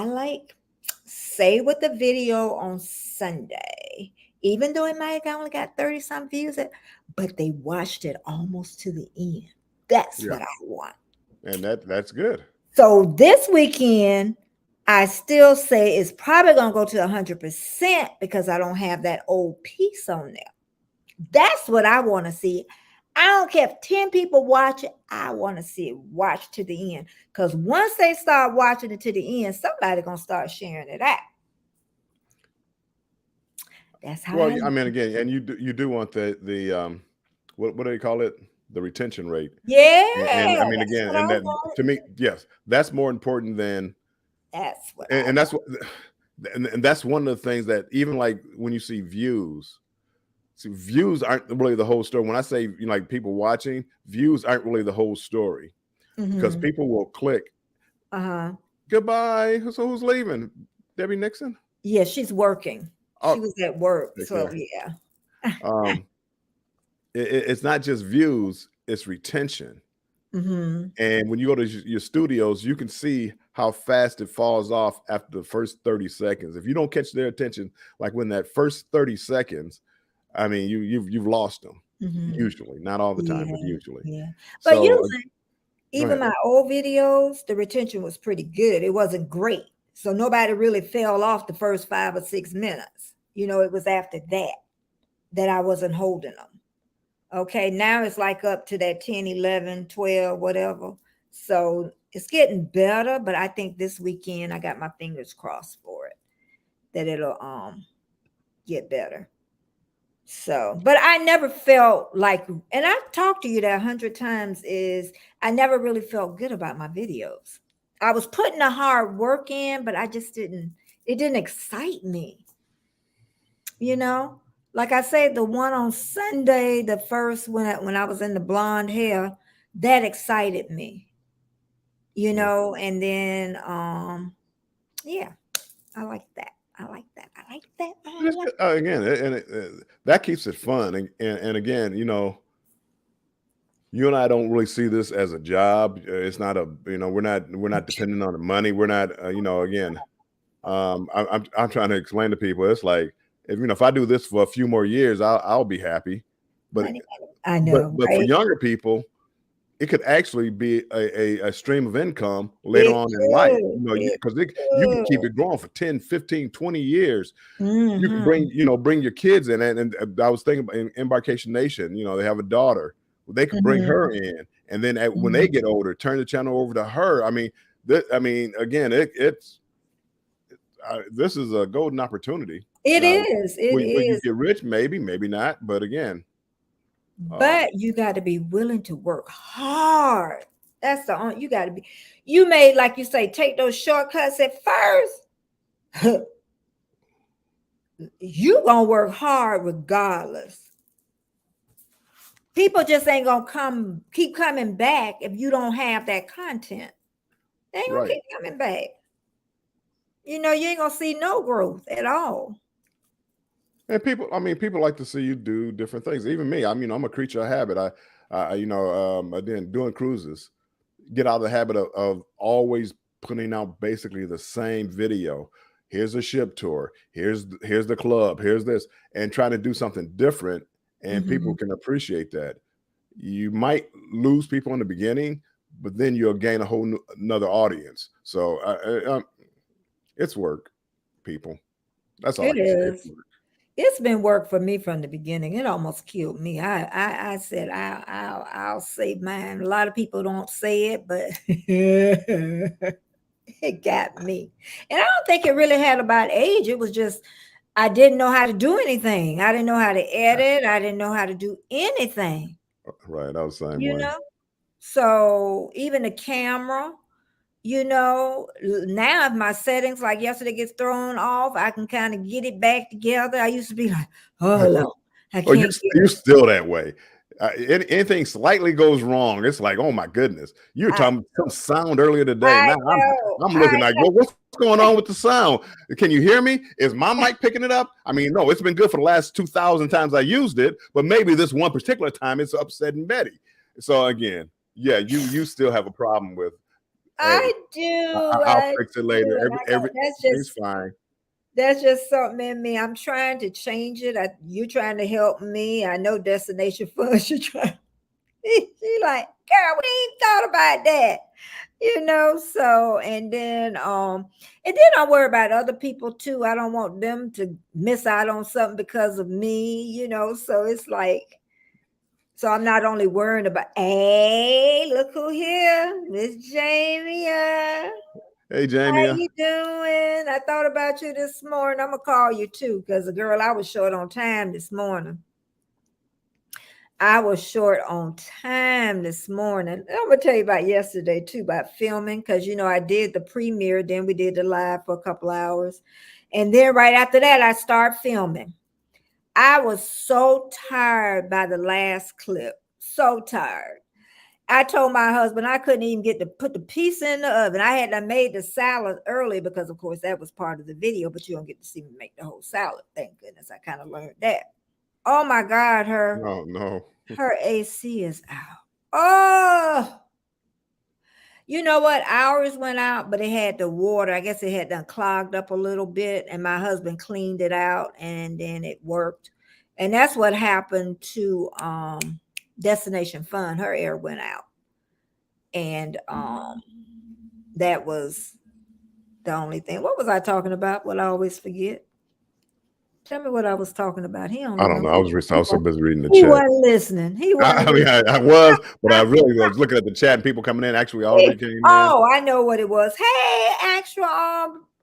like, say with the video on Sunday, even though it might have only got 30-some views, but they watched it almost to the end. That's what I want. And that's good. So this weekend, I still say it's probably going to go to 100% because I don't have that old piece on there. That's what I want to see. I don't care if 10 people watch it. I want to see it watch to the end. Because once they start watching it to the end, somebody's going to start sharing it out. That's how. Well, I mean, again, and you do want the what do they call it? the retention rate. Yeah, And I mean, that's again, what and I that want. to me, yes, that's more important than, That's what and that's what, and that's one of the things that even like when you see views aren't really the whole story. When I say, like people watching, views aren't really the whole story, because people will click. Goodbye. So who's leaving? Debbie Nixon? Yeah, she's working. Oh, She was at work. take So care. yeah. It's not just views, it's retention. And when you go to your studios, you can see how fast it falls off after the first 30 seconds. If you don't catch their attention, like when that first 30 seconds, I mean, you've lost them. Usually, not all the time, but usually. Yeah. But So usually, even my old videos, the retention was pretty good. It wasn't great. So nobody really fell off the first 5 or 6 minutes. It was after that I wasn't holding them. Okay, now it's like up to that 10, 11, 12, whatever. So it's getting better, but I think this weekend I got my fingers crossed for it, that it'll get better. So, but I never felt like, and I've talked to you that 100 times, is I never really felt good about my videos. I was putting the hard work in, but it didn't excite me. Like I said, the one on Sunday, the first when I was in the blonde hair, that excited me. And then yeah, I like that. I like that. I like that. again, that keeps it fun. And again, you and I don't really see this as a job. It's not we're not dependent on the money. We're not, again, I'm trying to explain to people. It's like, if I do this for a few more years, I'll be happy. But I know, but right? for younger people, it could actually be a stream of income later on in life, because you can keep it going for 10, 15, 20 years. You can bring your kids in. And I was thinking about in Embarkation Nation, they have a daughter. They could bring her in, and then when they get older, turn the channel over to her. I mean, again, this is a golden opportunity. It is. It will you is. get rich? Maybe not. But again, but you got to be willing to work hard. That's you got to be. You may, like you say, take those shortcuts at first. You gonna work hard regardless. People just ain't gonna keep coming back if you don't have that content. They ain't gonna keep coming back. You ain't gonna see no growth at all. And people like to see you do different things. Even me, I'm a creature of habit. Again, doing cruises, get out of the habit of always putting out basically the same video. Here's a ship tour. Here's the club. Here's this, and trying to do something different. And people can appreciate that. You might lose people in the beginning, but then you'll gain a whole another audience. So it's work, people. That's all I can say. It's work. It's been work for me from the beginning. It almost killed me. I said I'll save mine. A lot of people don't say it, but it got me. And I don't think it really had about age. It was just I didn't know how to do anything. I didn't know how to edit. I didn't know how to do anything. Right, I was the same way. So even the camera, now if my settings like yesterday gets thrown off, I can kind of get it back together. I used to be like, oh no, I can't. You're still that way. Anything slightly goes wrong, it's like, oh my goodness. You were talking some sound earlier today. Now I'm looking like, well, what's going on with the sound? Can you hear me? Is my mic picking it up? No, it's been good for the last 2,000 times I used it, but maybe this one particular time it's upsetting Betty. So again, yeah, you still have a problem with. I do. I'll fix it later. Everything's fine. That's just something in me. I'm trying to change it. You're trying to help me. I know Destination Funds. You're trying. She's like, girl, we ain't thought about that. So and then I worry about other people too. I don't want them to miss out on something because of me, so it's like, so I'm not only worrying about, hey, look who here, Miss Jamie. Hey, Jamie. How you doing? I thought about you this morning. I'm gonna call you too, because the girl, I was short on time this morning. I was short on time this morning. I'm gonna tell you about yesterday too, about filming, because I did the premiere, then we did the live for a couple hours, and then right after that, I start filming. I was so tired by the last clip, so tired. I told my husband I couldn't even get to put the pizza in the oven. I had made the salad early because, of course, that was part of the video, but you don't get to see me make the whole salad. Thank goodness I kind of learned that. Oh my God, No. her AC is out. Oh, you know what? Ours went out, but it had the water. I guess it had done clogged up a little bit, and my husband cleaned it out, and then it worked. And that's what happened to Destination Fun. Her air went out, and that was the only thing. What was I talking about? What I always forget. Tell me what I was talking about. He don't I don't remember. know. I was so busy reading the He chat. wasn't listening. He wasn't. I was, but I really was looking at the chat and people coming in. Actually, Aubrey came in. Oh, I know what it was. Hey, actual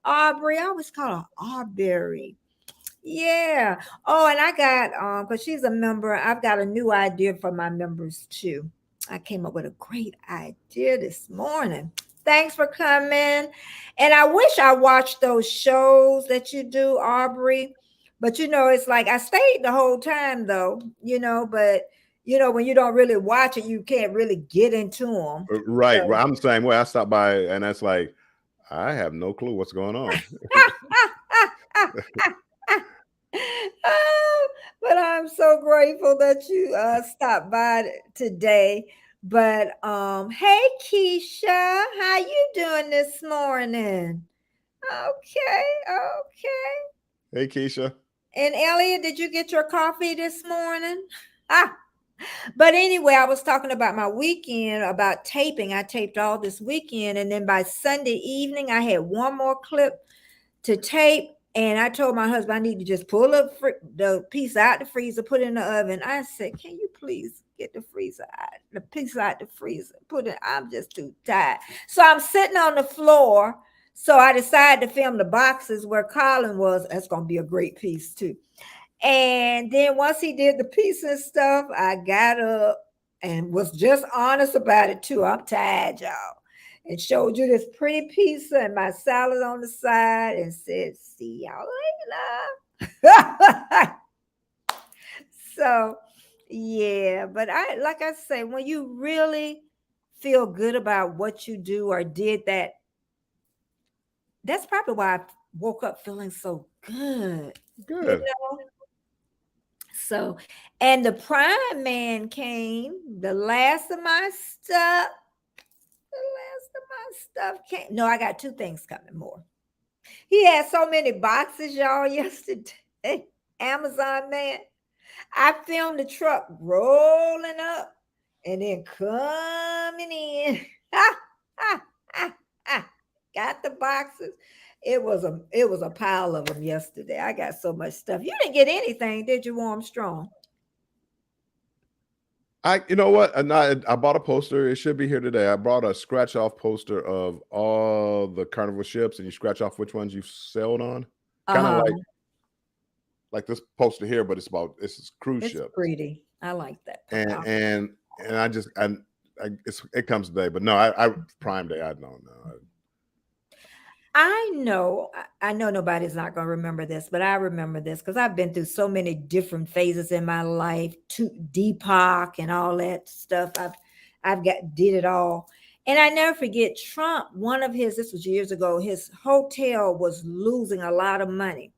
Aubrey. I always call her Aubrey. Yeah. Oh, and I got because she's a member. I've got a new idea for my members too. I came up with a great idea this morning. Thanks for coming. And I wish I watched those shows that you do, Aubrey. But it's like I stayed the whole time though, but when you don't really watch it, you can't really get into them. Right. So. I'm the same way. I stopped by and that's like, I have no clue what's going on. But I'm so grateful that you stopped by today. But hey Keisha, how you doing this morning? Okay. Hey Keisha. And Elliot, did you get your coffee this morning? But anyway, I was talking about my weekend, about taping. I taped all this weekend, and then by Sunday evening, I had one more clip to tape. And I told my husband I need to just pull up the piece out the freezer, put it in the oven. I said, "Can you please get the piece out the freezer? Put it." I'm just too tired. So I'm sitting on the floor. So I decided to film the boxes where Colin was. That's gonna be a great piece too. And then once he did the piece and stuff, I got up and was just honest about it too. I'm tired, y'all. And showed you this pretty pizza and my salad on the side and said, "See y'all later." So, yeah, but like I say, when you really feel good about what you do or did that, that's probably why I woke up feeling so good. Good. So, and the Prime Man came, the last of my stuff. Came. No, I got two things coming more. He had so many boxes, y'all, yesterday. Amazon man. I filmed the truck rolling up and then coming in. Got the boxes. It was a pile of them yesterday. I got so much stuff. You didn't get anything, did you, Armstrong? You know what? I bought a poster. It should be here today. I brought a scratch off poster of all the Carnival ships, and you scratch off which ones you've sailed on. Kind of like this poster here, but it's cruise ships. It's pretty. I like that. And it comes today, but no, I Prime Day. I don't know. I know nobody's not going to remember this, but I remember this because I've been through so many different phases in my life, to Deepak and all that stuff. I've did it all. And I never forget Trump, this was years ago, his hotel was losing a lot of money.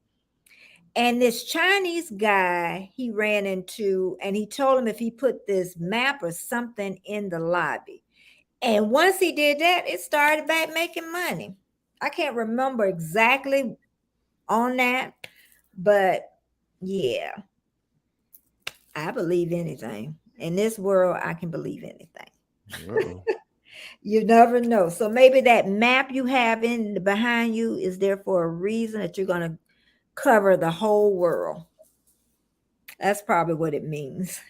And this Chinese guy he ran into, and he told him if he put this map or something in the lobby. And once he did that, it started back making money. I can't remember exactly on that, but yeah, I believe anything. In this world, I can believe anything. You never know. So maybe that map you have behind you is there for a reason, that you're going to cover the whole world. That's probably what it means.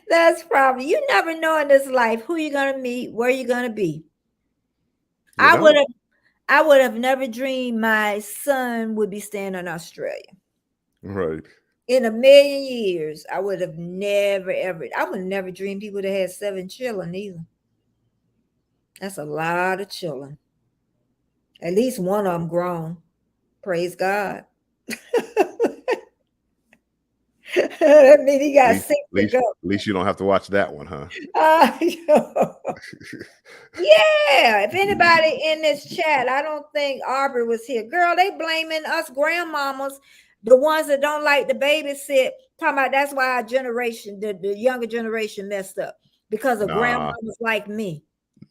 That's probably, you never know in this life who you're going to meet, where you're going to be. I would have never dreamed my son would be staying in Australia. Right. In a million years, I would have never, ever, I would have never dreamed he would have had 7 children either. That's a lot of children. At least one of them grown. Praise God. That means he got 6 to go. At least you don't have to watch that one, huh? Yeah. If anybody in this chat, I don't think Aubrey was here. Girl, they blaming us grandmamas, the ones that don't like to babysit. Talking about that's why our generation, the younger generation messed up because of grandmamas like me.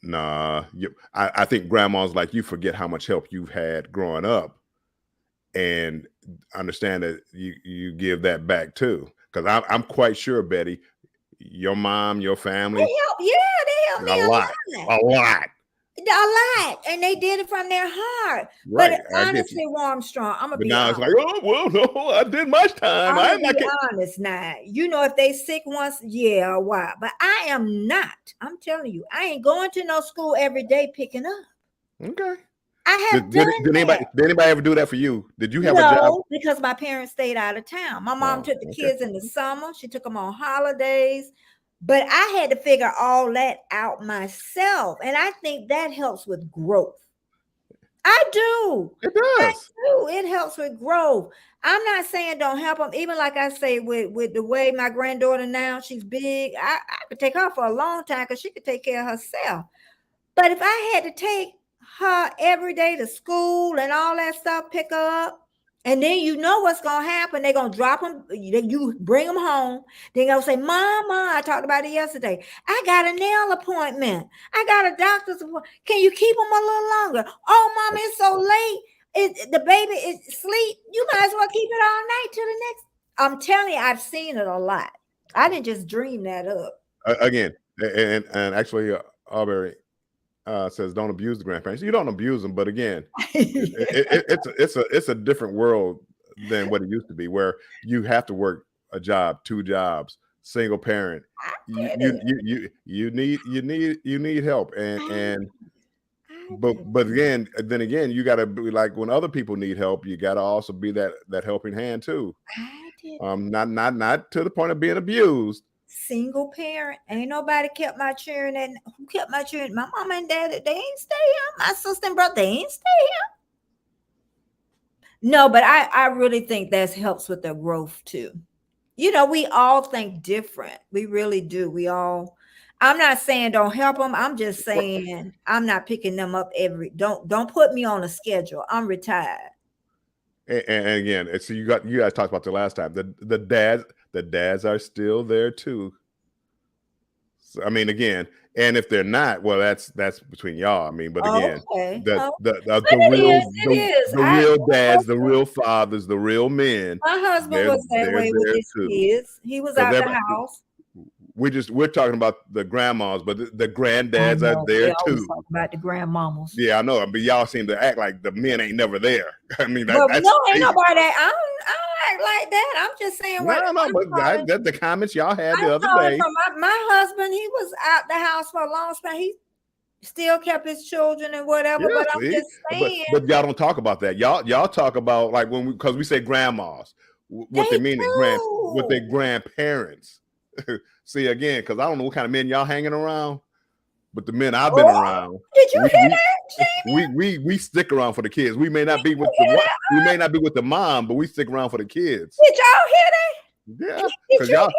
Nah, I think grandmas like you forget how much help you've had growing up, and understand that you give that back too. Because I'm quite sure, Betty, your mom, your family, they helped me a lot. And they did it from their heart. Right. But honestly, Armstrong, I'm gonna be now honest. It's like, oh well, no, I did much time. I'm gonna be honest now. You know, if they sick once, yeah, why? But I am not. I'm telling you, I ain't going to no school every day picking up. Okay. I have did anybody ever do that for you? Did you have a job? Because my parents stayed out of town. My mom took the kids in the summer. She took them on holidays. But I had to figure all that out myself. And I think that helps with growth. I do. It does. It helps with growth. I'm not saying don't help them. Even like I say, with the way my granddaughter now, she's big. I could take her for a long time because she could take care of herself. But if I had to take her every day to school and all that stuff, pick her up, and then you know what's going to happen. They're going to drop them. You bring them home. They're going to say, Mama, I talked about it yesterday. I got a nail appointment. I got a doctor's appointment. Can you keep them a little longer? Oh, Mama, it's so late. The baby is asleep. You might as well keep it all night till the next. I'm telling you, I've seen it a lot. I didn't just dream that up. Again, and actually, Aubrey says don't abuse the grandparents. You don't abuse them, but again, it's a different world than what it used to be, where you have to work a job, 2 jobs, single parent. You need help, but then again, you got to be like when other people need help, you got to also be that helping hand too. Not to the point of being abused. Single parent, ain't nobody kept my children. And who kept my children? My mom and dad, they ain't stay here. My sister and brother, they ain't stay here. No, but I really think that helps with their growth too. You know, we all think different. We really do. I'm not saying don't help them. I'm just saying I'm not picking them up don't put me on a schedule. I'm retired. And again, so you guys talked about the last time. The dads are still there too. So, I mean, again, and if they're not, well, that's between y'all. I mean, but again, the real dads, the real fathers, the real men. My husband was that way with his kids. He was out the house. We're talking about the grandmas, but the granddads are there too. Talk about the grandmamas. Yeah, I know, but y'all seem to act like the men ain't never there. I mean, ain't nobody. I don't act like that. I'm just saying but that's the comments y'all had the other day. My husband, he was out the house for a long time. He still kept his children and whatever. Yeah, but I'm just saying. But y'all don't talk about that. Y'all talk about like because we say grandmas, what they mean with their grandparents. See, again, because I don't know what kind of men y'all hanging around, but the men I've been around. Did you hear that, Jamie? We stick around for the kids. We may not be with the mom, but we stick around for the kids. Did y'all hear that? Yeah, because y'all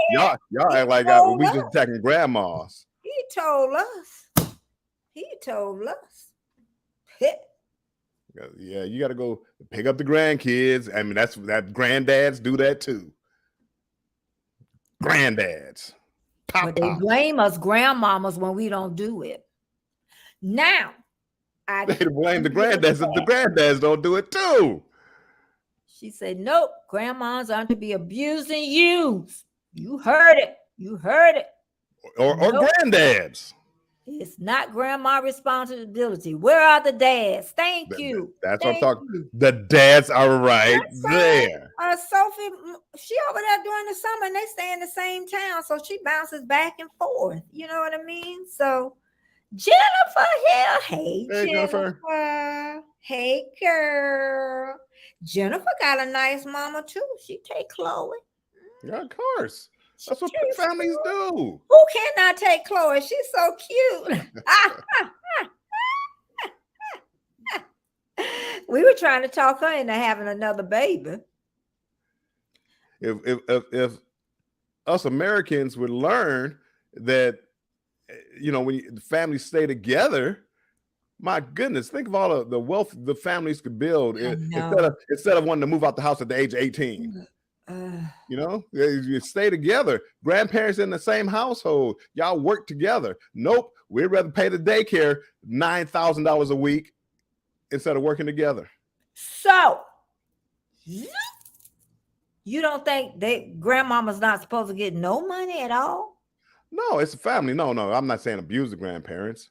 act like we just attacking grandmas. He told us. Yeah, you got to go pick up the grandkids. I mean, that granddads do that too. Granddads. But they blame us grandmamas when we don't do it. Now, they blame the granddads if the granddads don't do it too. She said, nope, grandmas aren't to be abused and used. You heard it. Or granddads. It's not grandma responsibility. Where are the dads? Thank you. That's what I'm talking. The dads are right there. Sophie, she over there during the summer and they stay in the same town. So she bounces back and forth. You know what I mean? So Jennifer here. Hey, Jennifer. Hey, girl. Jennifer got a nice mama too. She take Chloe. Yeah, of course. That's what families do. Who cannot take Chloe? She's so cute. We were trying to talk her into having another baby. If us Americans would learn that, when the families stay together, my goodness, think of all of the wealth the families could build instead of wanting to move out the house at the age of 18. You stay together. Grandparents in the same household. Y'all work together. Nope. We'd rather pay the daycare $9,000 a week instead of working together. So you don't think grandmama's not supposed to get no money at all? No, it's a family. No, I'm not saying abuse the grandparents.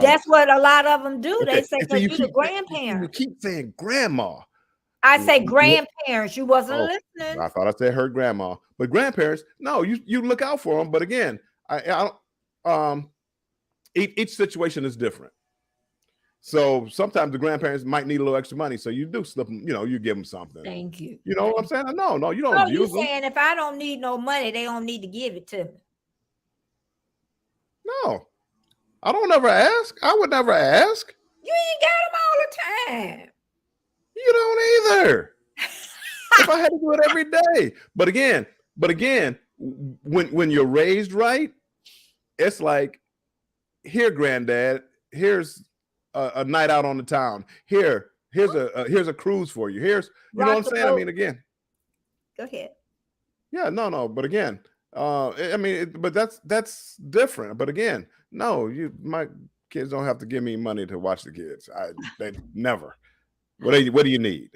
That's what a lot of them do. Okay. They say because you're the grandparent. You keep saying grandma. I say grandparents. You wasn't listening. I thought I said her grandma, but grandparents. No, you look out for them. But again, each situation is different. So sometimes the grandparents might need a little extra money, so you do slip them. You give them something. Thank you. You know what I'm saying? No, you don't. You're saying if I don't need no money, they don't need to give it to me. No, I don't ever ask. I would never ask. You ain't got them all the time. You don't either. If I had to do it every day. But again, when you're raised right, it's like, here, granddad, here's a night out on the town. Here's a cruise for you. Here's, you know what I'm saying? I mean, again. Go ahead. Yeah, no. But again, but that's different. But again, no, my kids don't have to give me money to watch the kids. They never. What do you need?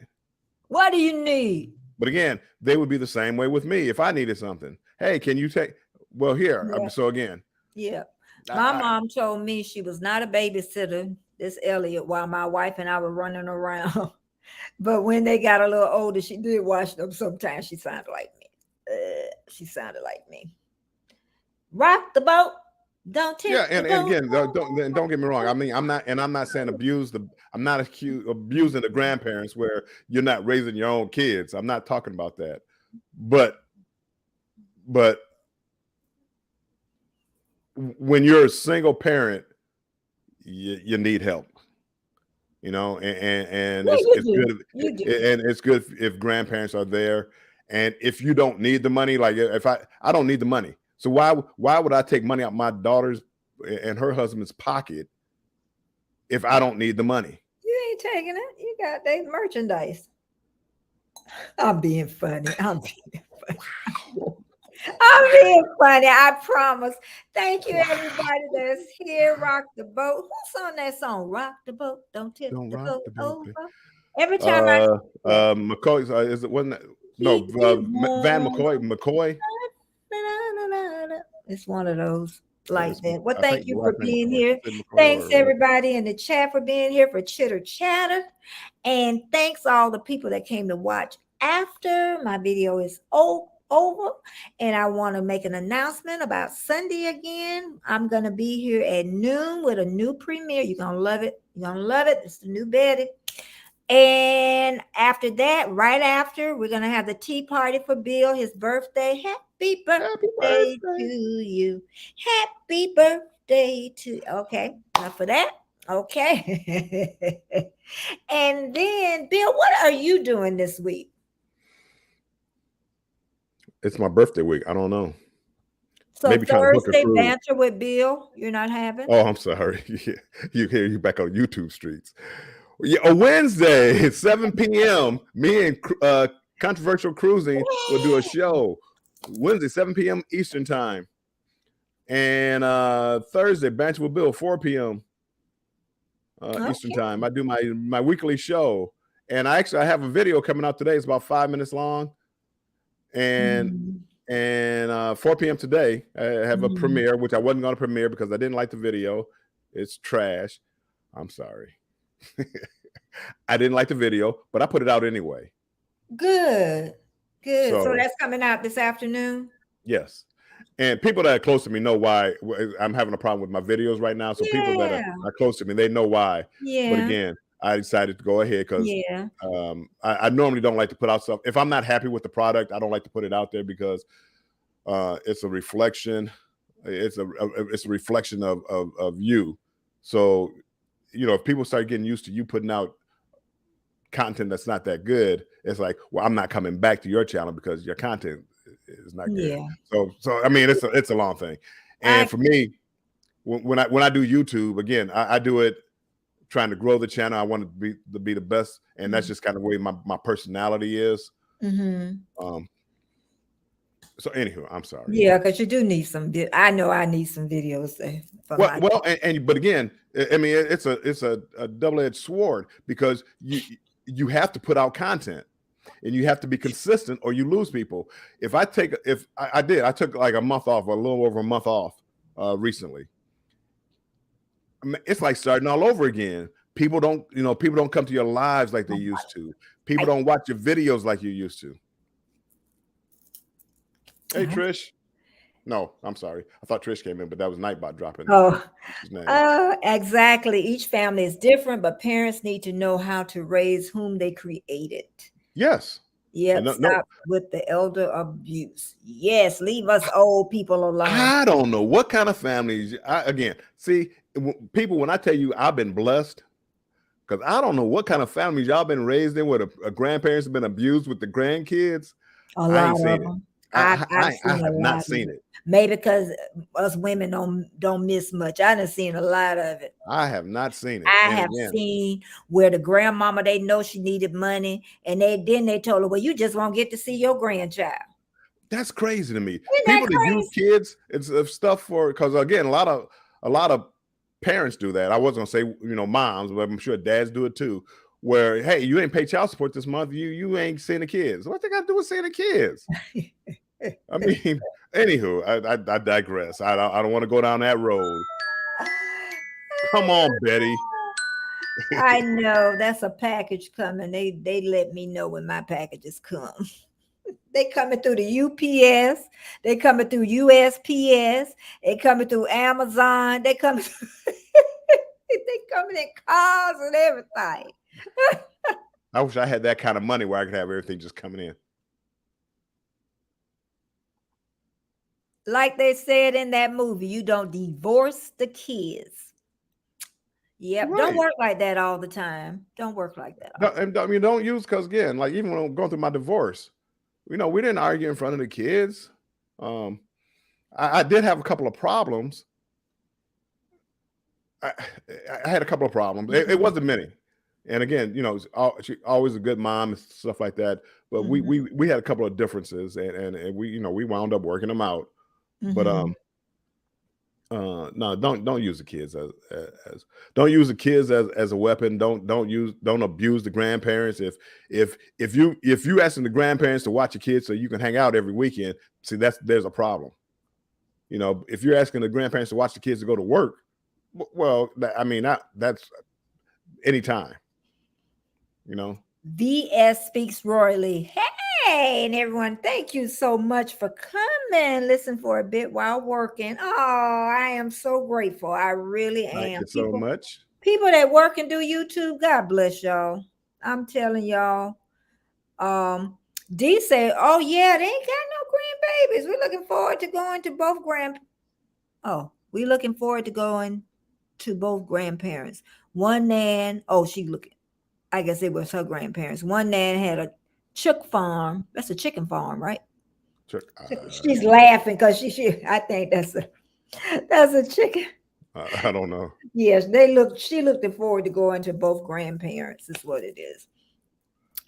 What do you need? But again, they would be the same way with me if I needed something. Hey, can you take? Well, here. Yeah. So again. Yeah. My mom told me she was not a babysitter, this Elliot, while my wife and I were running around. But when they got a little older, she did watch them. Sometimes she sounded like me. Rock the boat. Don't tip. Yeah, and again, don't get me wrong. I mean, I'm not saying I'm not abusing the grandparents where you're not raising your own kids. I'm not talking about that. But when you're a single parent, you need help. And it's good. And it's good if grandparents are there. And if you don't need the money, like if I don't need the money. So why would I take money out my daughter's and her husband's pocket if I don't need the money? You ain't taking it. You got their merchandise. I'm being funny. I'm being funny. I promise. Thank you, everybody that's here. Rock the boat. Who's on that song? Rock the boat. Don't tip the boat over. Every time McCoy is it wasn't that? No, Van McCoy. It's one of those like that. Well, thank you for being here. Thanks everybody in the chat for being here for Chitter Chatter. And thanks all the people that came to watch after my video is over. And I want to make an announcement about Sunday again. I'm going to be here at noon with a new premiere. You're going to love it. It's the new Betty. And after that, right after, we're going to have the tea party for Bill, his birthday. Happy birthday to you. Happy birthday to, okay, enough for that. Okay. And then, Bill, what are you doing this week? It's my birthday week. I don't know. So maybe Thursday banter with Bill, you're not having? Oh, I'm sorry. You back on YouTube streets. Yeah, Wednesday at 7 p.m. Me and Controversial Cruising will do a show. Wednesday, 7 p.m. Eastern time. And Thursday, Banter with Bill, 4 p.m. Eastern time. I do my weekly show. And I have a video coming out today. It's about 5 minutes long. And 4 p.m. today, I have a premiere, which I wasn't going to premiere because I didn't like the video. It's trash. I'm sorry. I didn't like the video, but I put it out anyway. Good. So that's coming out this afternoon? Yes. And people that are close to me know why I'm having a problem with my videos right now. So people that are close to me, they know why. Yeah. But again, I decided to go ahead because Yeah. I normally don't like to put out stuff. If I'm not happy with the product, I don't like to put it out there because it's a reflection. It's a reflection of you. So, you know, if people start getting used to you putting out content that's not that good, it's like, well, I'm not coming back to your channel because your content is not good. Yeah. So I mean, it's a long thing. And for me, when I do YouTube, again, I do it trying to grow the channel. I want to be the best, and that's just kind of the way my personality is. So anywho, I'm sorry. Yeah, because you do need some. I know I need some videos for Well, my. well, but again, I mean, it's a double-edged sword because you have to put out content and you have to be consistent or you lose people. If I took like a month off, or a little over a month off recently. I mean, it's like starting all over again. People don't come to your lives like they used to. People don't watch your videos like you used to. Hey, Trish. No, I'm sorry. I thought Trish came in, but that was Nightbot dropping. Exactly. Each family is different, but parents need to know how to raise whom they created. Yes. Yep. Stop with the elder abuse. Yes. Leave us old people alone. I don't know what kind of families. People, when I tell you I've been blessed, because I don't know what kind of families y'all been raised in where a grandparents have been abused with the grandkids. A lot of them. I have not seen it. Maybe because us women don't miss much. I done seen a lot of it. I have not seen it. I have seen where the grandmama, they know she needed money, and they told her, well, you just won't get to see your grandchild. That's crazy to me. People that use kids and stuff because again, a lot of parents do that. I wasn't gonna say moms, but I'm sure dads do it too. Where, hey, you ain't pay child support this month, you ain't seeing the kids. What they got to do with seeing the kids? I mean, anywho, I digress. I don't want to go down that road. Come on, Betty. I know that's a package coming. They let me know when my packages come. They coming through the UPS. They coming through USPS. They coming through Amazon. They coming in cars and everything. I wish I had that kind of money where I could have everything just coming in. Like they said in that movie, you don't divorce the kids. Yep. Right. Don't work like that all the time. Don't work like that. Don't use, because again, like even when I'm going through my divorce, we didn't argue in front of the kids. I did have a couple of problems. I had a couple of problems. It wasn't many. And again, she's always a good mom and stuff like that. But we had a couple of differences, and we wound up working them out. But no, don't use the kids as a weapon. Don't abuse the grandparents. If you asking the grandparents to watch your kids so you can hang out every weekend, see, there's a problem. If you're asking the grandparents to watch the kids to go to work, well, that's anytime. VS speaks royally. Hey, and everyone, thank you so much for coming. Listen for a bit while working. Oh, I am so grateful. I really am. Thank you so much. People that work and do YouTube, God bless y'all. I'm telling y'all. D said, oh yeah, they ain't got no grandbabies. We're looking forward to going to both we're looking forward to going to both grandparents. One nan, I guess it was her grandparents. One nan had a chick farm. That's a chicken farm, right? She's laughing because she I think that's a chicken. I don't know. Yes, she looked forward to going to both grandparents, is what it is.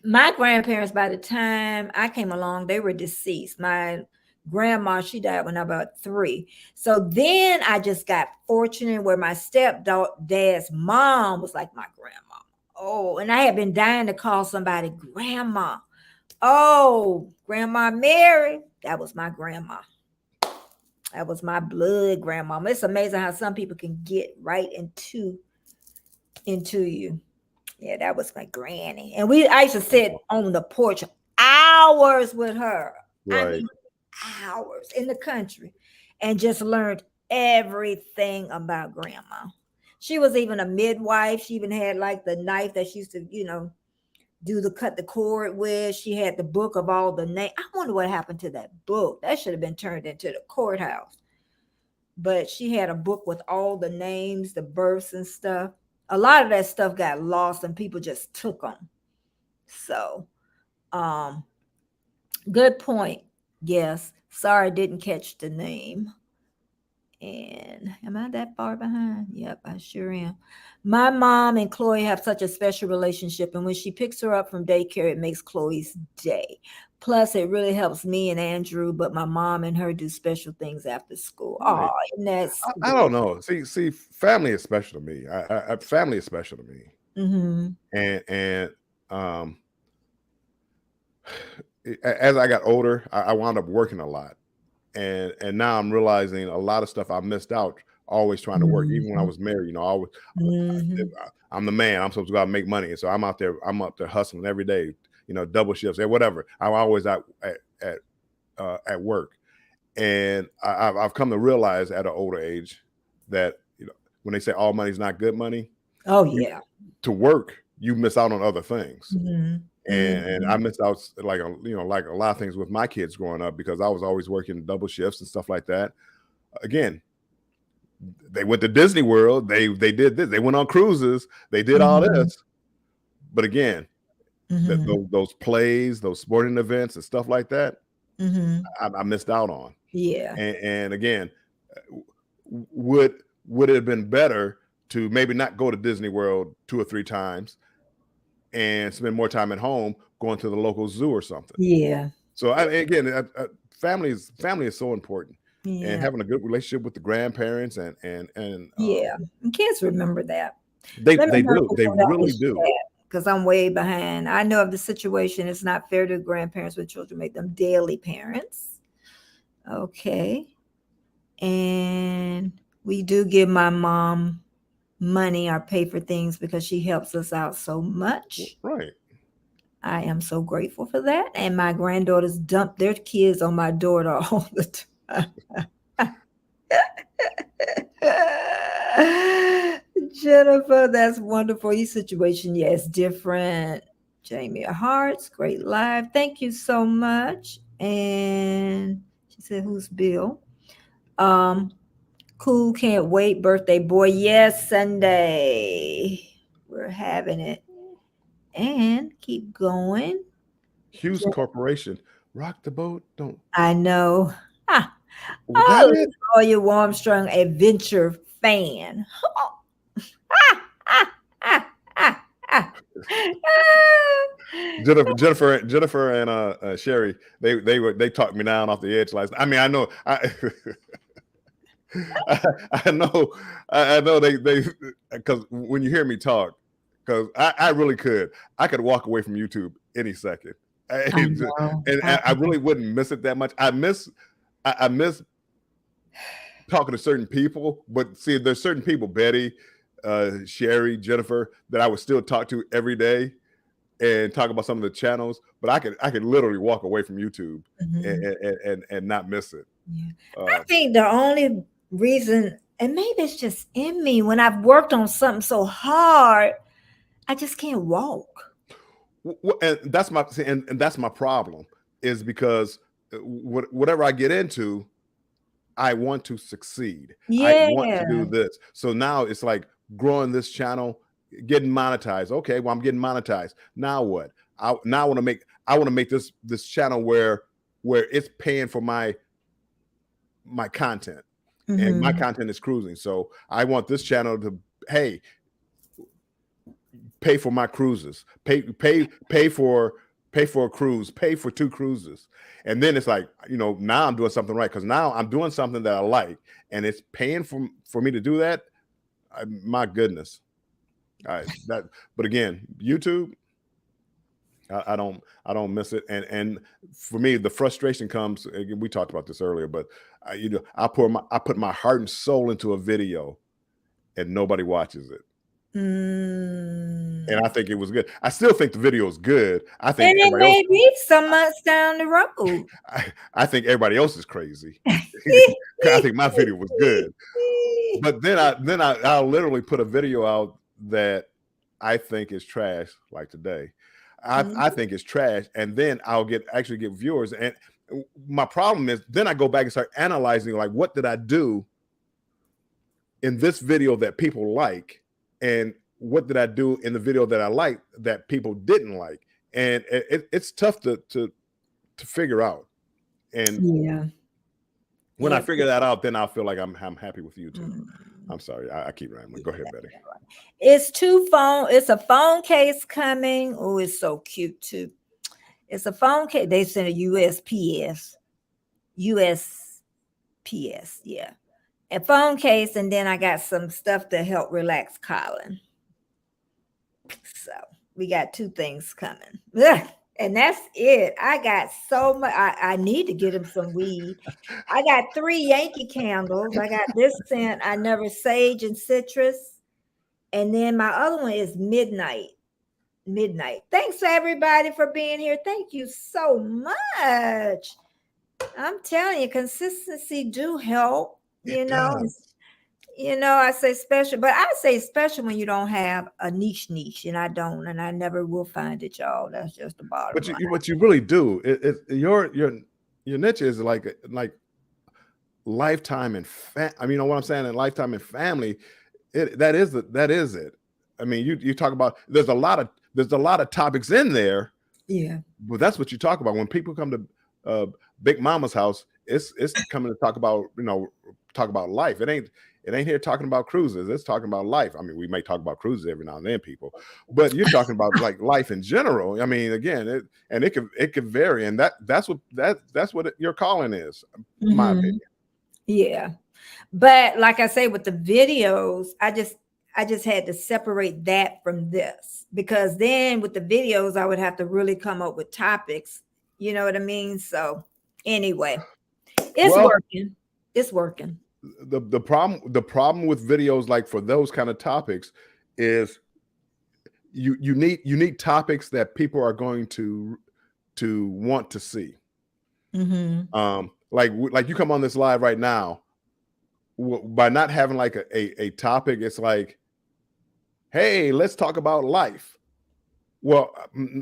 My grandparents, by the time I came along, they were deceased. My grandma, she died when I was about 3. So then I just got fortunate where my stepdad's mom was like my grandma. Oh, and I had been dying to call somebody grandma. Oh, Grandma Mary, that was my grandma. That was my blood grandmama. It's amazing how some people can get right into you. Yeah, that was my granny. And I used to sit on the porch hours with her. Right. I mean, hours in the country, and just learned everything about grandma. She was even a midwife. She even had like the knife that she used to, cut the cord with. She had the book of all the names. I wonder what happened to that book. That should have been turned into the courthouse. But she had a book with all the names, the births and stuff. A lot of that stuff got lost and people just took them. So, good point. Yes. Sorry, I didn't catch the name. And am I that far behind? Yep, I sure am. My mom and Chloe have such a special relationship, and when she picks her up from daycare, it makes Chloe's day. Plus, it really helps me and Andrew, but my mom and her do special things after school. Right. Oh, and that's I don't know. See, family is special to me. Family is special to me. And as I got older, I wound up working a lot, and now I'm realizing a lot of stuff I missed out. Always trying to work, even when I was married. I'm the man. I'm supposed to go out and make money, and so I'm out there hustling every day. Double shifts or whatever. I'm always out at work, and I've come to realize at an older age that when they say all money is not good money, to work you miss out on other things. And I missed out like a lot of things with my kids growing up because I was always working double shifts and stuff like that. Again, they went to Disney World. They did this. They went on cruises. They did all this. But again, those plays, those sporting events and stuff like that, I missed out on. Yeah. And again, would it have been better to maybe not go to Disney World 2 or 3 times and spend more time at home going to the local zoo or something? Yeah. So family is so important. Yeah. And having a good relationship with the grandparents and and kids remember that. They do. They really do. Because I'm way behind. I know of the situation. It's not fair to grandparents with children, make them daily parents. Okay. And we do give my mom money or pay for things because she helps us out so much. Right. I am so grateful for that. And my granddaughters dump their kids on my daughter all the time. Jennifer, that's wonderful. Your situation, yes, different. Jamie Hearts, great live. Thank you so much. And she said, who's Bill? Cool, can't wait. Birthday boy. Yes, Sunday. We're having it. And keep going. Hughes Corporation. Rock the boat. Don't. I know. You Armstrong adventure fan. Jennifer and Sherry, they talked me down off the edge last. I mean, I know I know they because when you hear me talk, because I really could walk away from YouTube any second, and I really wouldn't miss it that much. I miss talking to certain people, but see, there's certain people, Betty, Sherry, Jennifer, that I would still talk to every day and talk about some of the channels, but I could literally walk away from YouTube and not miss it. Yeah. I think the only reason, and maybe it's just in me, when I've worked on something so hard, I just can't walk. And that's my problem, is because whatever I get into, I want to succeed. Yeah. I want to do this. So now it's like growing this channel, getting monetized. Okay, well, I'm getting monetized. Now what? I want to make this channel where it's paying for my content, and my content is cruising. So I want this channel to, hey, pay for my cruises, pay for a cruise, pay for 2 cruises. And then it's like, now I'm doing something right, because now I'm doing something that I like, and it's paying for me to do that. My goodness. But again, YouTube, I don't miss it. And for me, the frustration comes, we talked about this earlier, but I put my heart and soul into a video and nobody watches it. And I think it was good. I still think the video is good. I think it may be some months down the road. I think everybody else is crazy. I think my video was good. but then I'll literally put a video out that I think is trash, like today. I think it's trash, and then I'll actually get viewers. And my problem is then I go back and start analyzing, like, what did I do in this video that people like, and what did I do in the video that I like that people didn't like? And it's tough to figure out. And when I figure that out, then I'll feel like I'm happy with you too. I'm sorry, I keep rambling. Go ahead, Betty. It's a phone case coming. Oh, it's so cute too. It's a phone case. They sent a USPS, yeah, a phone case, and then I got some stuff to help relax Colin. So we got 2 things coming. Ugh. And that's it. I got so much. I need to get him some weed. I got 3 Yankee candles. I got this scent, I never sage and citrus. And then my other one is midnight. Thanks everybody for being here. Thank you so much. I'm telling you, consistency do help. I say special, but I say special when you don't have a niche, and I don't, and I never will find it, y'all. That's just the bottom line. What you really do, your niche is like lifetime and I mean, you know what I'm saying? In lifetime and family, that is it. I mean, you talk about there's a lot of topics in there. Yeah, but that's what you talk about when people come to Big Mama's house. It's coming to talk about life. It ain't here talking about cruises. It's talking about life. I mean, we may talk about cruises every now and then, people, but you're talking about like life in general. I mean, again, it can vary, and that's what your calling is, in my opinion. Yeah, but like I say, with the videos, I just had to separate that from this, because then with the videos, I would have to really come up with topics. You know what I mean? So anyway, working. It's working. The problem with videos like for those kind of topics is you need topics that people are going to want to see. Like you come on this live right now, by not having like a topic, it's like, hey, let's talk about life. Well,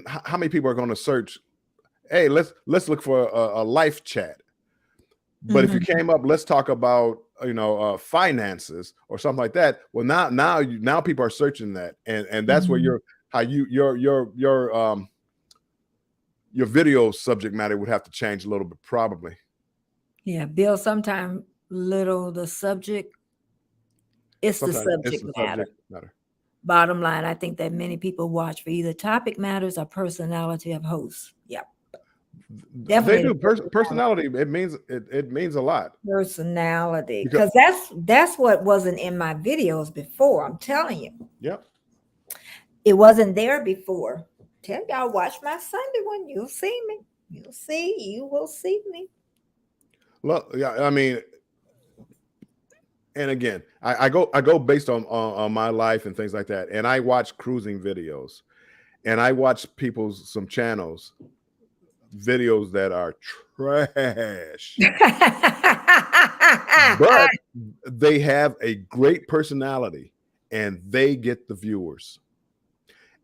how many people are going to search, hey, let's look for a life chat? But if you came up, let's talk about finances or something like that. Well, now people are searching that, and that's where your video subject matter would have to change a little bit, probably. Yeah, Bill. Sometimes the subject. It's the subject matter. Bottom line, I think that many people watch for either topic matters or personality of hosts. Yeah. Definitely. They do. Personality, it means a lot. Personality, because that's what wasn't in my videos before. I'm telling you. Yep. It wasn't there before. Tell y'all, watch my Sunday one. You'll see me. You will see me. Look, yeah, I mean, and again, I go based on my life and things like that, and I watch cruising videos, and I watch some channels. Videos that are trash, but they have a great personality and they get the viewers.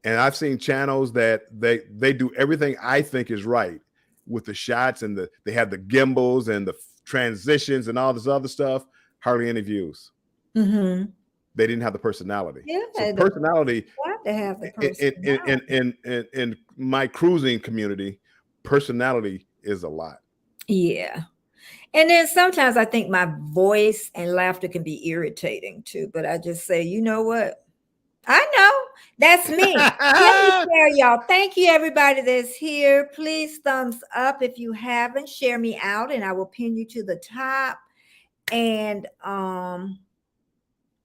And I've seen channels that they do everything I think is right with the shots, and they have the gimbals and the transitions and all this other stuff. Hardly any views. They didn't have the personality. Yeah, so personality. To have the personality. In my cruising community, personality is a lot. Yeah. And then sometimes I think my voice and laughter can be irritating too, but I just say, you know what? I know that's me. Let me share y'all. Thank you, everybody that's here. Please thumbs up if you haven't. Share me out, and I will pin you to the top. And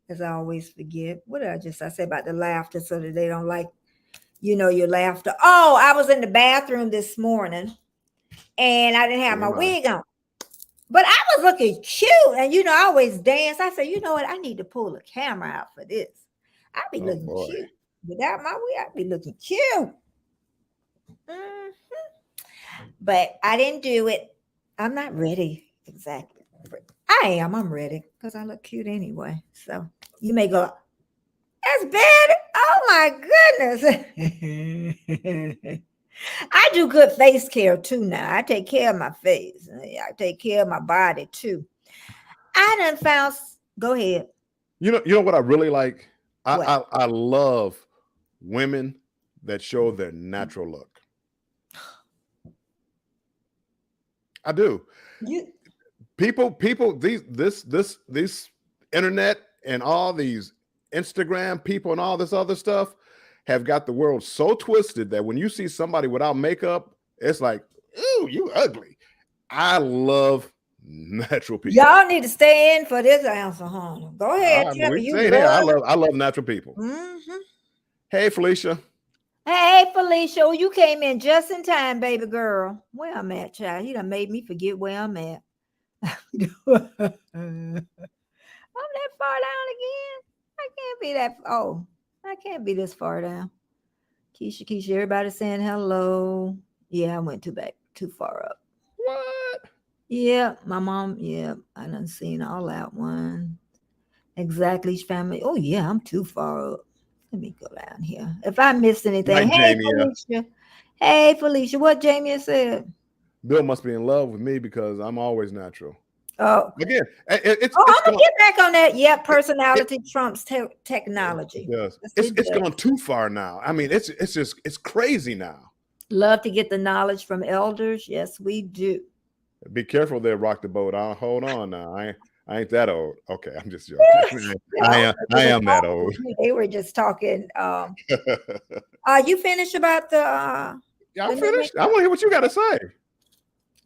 as I always forget, what did I say about the laughter, so that they don't like, your laughter. Oh, I was in the bathroom this morning and I didn't have my wig on, but I was looking cute. And, I always dance. I said, you know what? I need to pull a camera out for this. I'll be looking cute. Without my wig, I'll be looking cute. But I didn't do it. I'm not ready. Exactly. I am. I'm ready because I look cute anyway. So you may go, that's better. Oh my goodness. I do good face care too now. I take care of my face. I take care of my body too. I done found. Go ahead. You know what I really like? What? I love women that show their natural look. I do. People, these internet and all these Instagram people and all this other stuff have got the world so twisted that when you see somebody without makeup, it's like, ooh, you ugly. I love natural people. Y'all need to stay in for this answer, huh? Go ahead. Tell me you love. I love natural people. Mm-hmm. Hey, Felicia. Hey, Felicia, you came in just in time, baby girl. Where I'm at, child? You done made me forget where I'm at. I'm that far down again. I can't be that. Oh, I can't be this far down. Keisha, everybody saying hello. Yeah, I went too far up. What? Yeah, my mom. Yeah, I done seen all that one. Exactly, family. Oh yeah, I'm too far up. Let me go down here. If I missed anything, Like hey Jamie, Felicia. Hey Felicia, what Jamie said? Bill must be in love with me because I'm always natural. Oh, again, I'm gonna get back on that. Yeah, personality trumps technology. It does. It's gone too far now. I mean, it's crazy now. Love to get the knowledge from elders. Yes, we do. Be careful there, rock the boat. Hold on now. I ain't that old. Okay, I'm just joking. I am that old. They were just talking. You finished about the yeah, I'm finished. I want to hear what you got to say.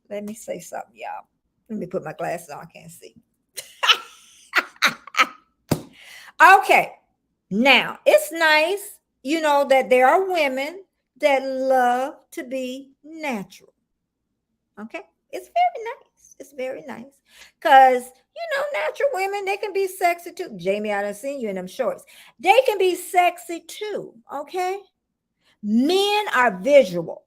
Let me say something, y'all. Let me put my glasses on. I can't see. Okay. Now, it's nice, that there are women that love to be natural. Okay. It's very nice. It's very nice. Because, natural women, they can be sexy too. Jamie, I done seen you in them shorts. They can be sexy too. Okay. Men are visual.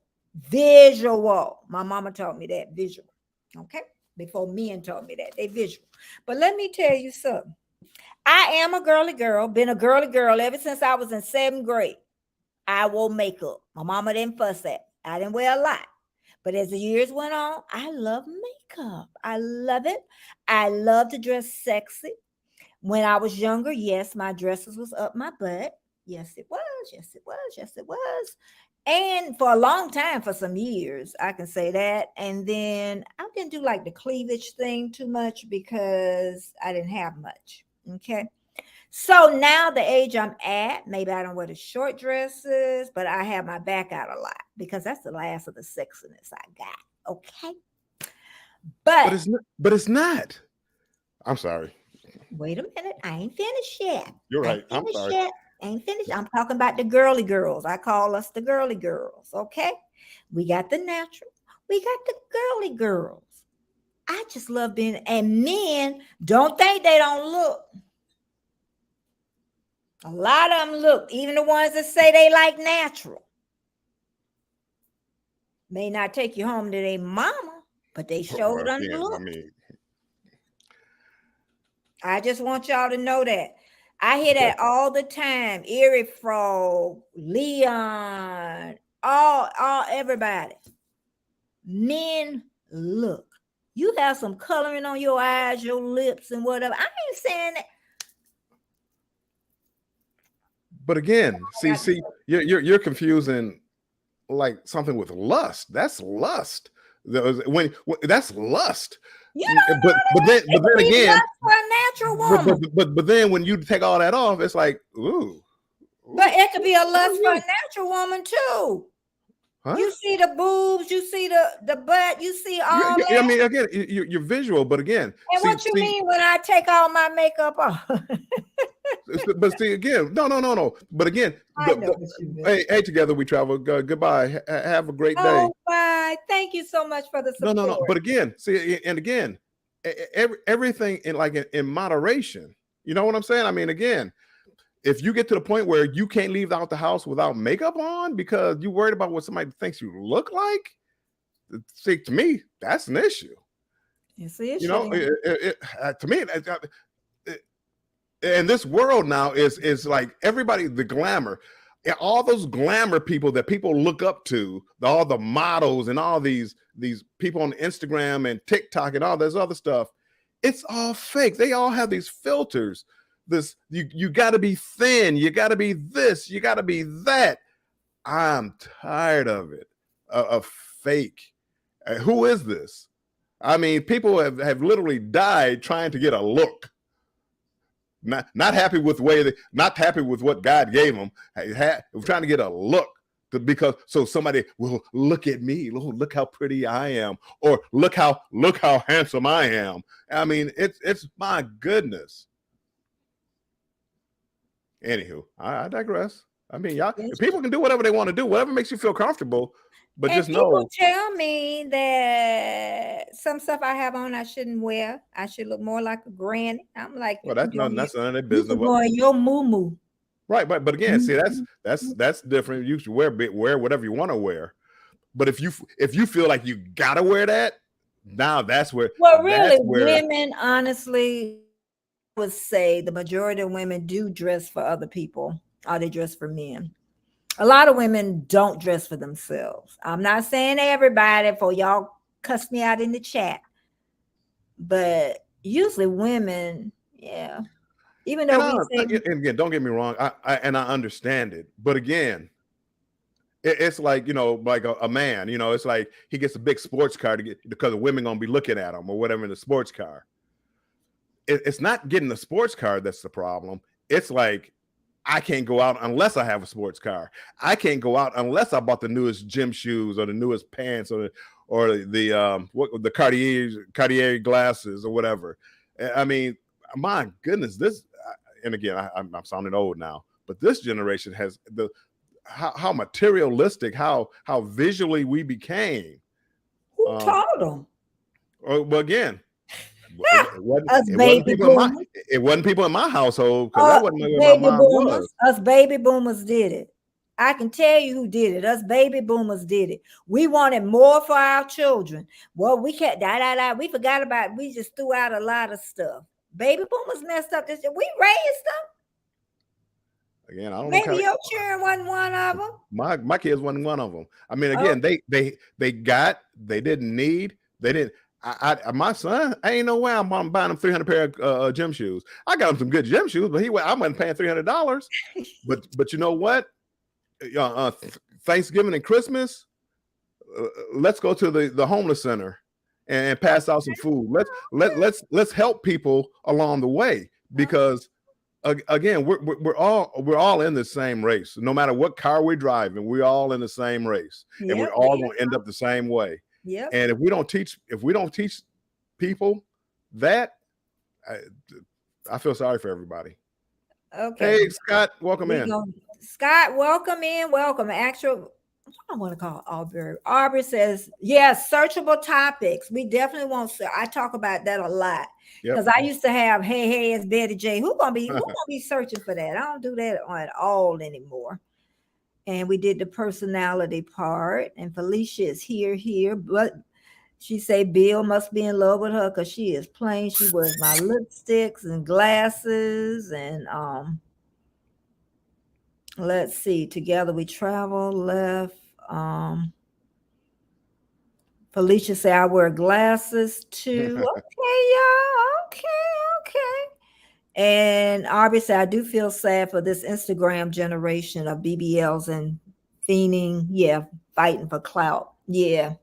Visual. My mama taught me that. Visual. Okay. Before men taught me that. They visual. But let me tell you something. I am a girly girl. Been a girly girl ever since I was in 7th grade. I wore makeup. My mama didn't fuss at. I didn't wear a lot. But as the years went on, I love makeup. I love it. I love to dress sexy. When I was younger, yes, my dresses was up my butt. Yes, it was. Yes, it was. Yes, it was. And for a long time, for some years, I can say that. And then I didn't do like the cleavage thing too much because I didn't have much. Okay. So now the age I'm at, maybe I don't wear the short dresses, but I have my back out a lot because that's the last of the sexiness I got. Okay. But it's not. I'm sorry. Wait a minute. I ain't finished yet. You're right. I'm sorry. Ain't finished. I'm talking about the girly girls. I call us the girly girls. Okay. We got the natural. We got the girly girls. I just love being, and men don't think they don't look. A lot of them look, even the ones that say they like natural. May not take you home to their mama, but they sure done look. I just want y'all to know that. I hear that all the time. Erie Frog, Leon, all everybody. Men look. You have some coloring on your eyes, your lips, and whatever. I ain't saying that. But again, see, you're confusing like something with lust. That's lust. When that's lust. But then again, for a natural woman. But then when you take all that off, it's like ooh. But it could be a lust for a natural woman too. Huh? You see the boobs, you see the butt, you see all that. I mean, again, you're visual, but again. And what you mean when I take all my makeup off? But see, again, no. But again, hey, together we travel. Goodbye. Have a great day. Oh, bye. Thank you so much for the support. No. But again, see, and again, everything in moderation. You know what I'm saying? I mean, again, if you get to the point where you can't leave out the house without makeup on because you're worried about what somebody thinks you look like, see, to me, that's an issue. It's the issue. You know, to me, and this world now is like everybody, the glamour, all those glamour people that people look up to, all the models and all these people on Instagram and TikTok and all this other stuff. It's all fake. They all have these filters. This you got to be thin. You got to be this. You got to be that. I'm tired of it. Of fake. Who is this? I mean, people have literally died trying to get a look. Not happy with the way not happy with what God gave them. We're trying to get a look because so somebody will look at me. Look how pretty I am, or look how handsome I am. I mean, it's my goodness. Anywho, I digress. I mean, y'all, people can do whatever they want to do, whatever makes you feel comfortable. But and just know, people tell me that some stuff I have on I shouldn't wear. I should look more like a granny. I'm like, well, that's none of their business. Boy, your moo. Right, but again, see, that's different. You should wear whatever you want to wear. But if you feel like you gotta wear that, now that's where. Well, really, women, honestly, would say the majority of women do dress for other people, or they dress for men. A lot of women don't dress for themselves. I'm not saying everybody, for y'all cuss me out in the chat, but usually women, yeah. Even though and again, don't get me wrong, I understand it, but again, it's like, you know, like a man, you know, it's like he gets a big sports car because the women gonna be looking at him or whatever in the sports car. It's not getting the sports car that's the problem. It's like, I can't go out unless I have a sports car. I can't go out unless I bought the newest gym shoes or the newest pants or the Cartier glasses or whatever. I mean, my goodness, this, and again, I'm sounding old now, but this generation has how materialistic, how visually we became. Who taught them? Well, again, it wasn't people in my household, because that wasn't where my mom was. Us baby boomers did it. I can tell you who did it. Us baby boomers did it. We wanted more for our children. Well, we can't we forgot about it. We just threw out a lot of stuff. Baby boomers messed up this. We raised them. Again, I don't know. Maybe your children wasn't one of them. My kids wasn't one of them. I mean, again, they didn't need. My son, I ain't no way I'm buying him 300 pair of gym shoes. I got him some good gym shoes, but I wasn't paying $300. but you know what? Thanksgiving and Christmas, let's go to the homeless center and pass out some food. Let's help people along the way, because again, we're all in the same race. No matter what car we're driving, we're all in the same race, and we're all going to end up the same way. Yeah. And if we don't teach people that, I feel sorry for everybody. Okay. Hey, Scott, welcome in. Scott, welcome in. Welcome. Actual, I want to call Aubrey. Aubrey says, yes, searchable topics. We definitely want to. I talk about that a lot, because I used to have, hey, it's Betty J. Who gonna be searching for that? I don't do that at all anymore. And we did the personality part, and Felicia is here, but she say Bill must be in love with her because she is plain. She wears my lipsticks and glasses, and let's see, together we travel, left. Felicia say I wear glasses too. Okay, y'all. Okay. And Aubrey said, I do feel sad for this Instagram generation of BBLs and fiending, fighting for clout. Yeah.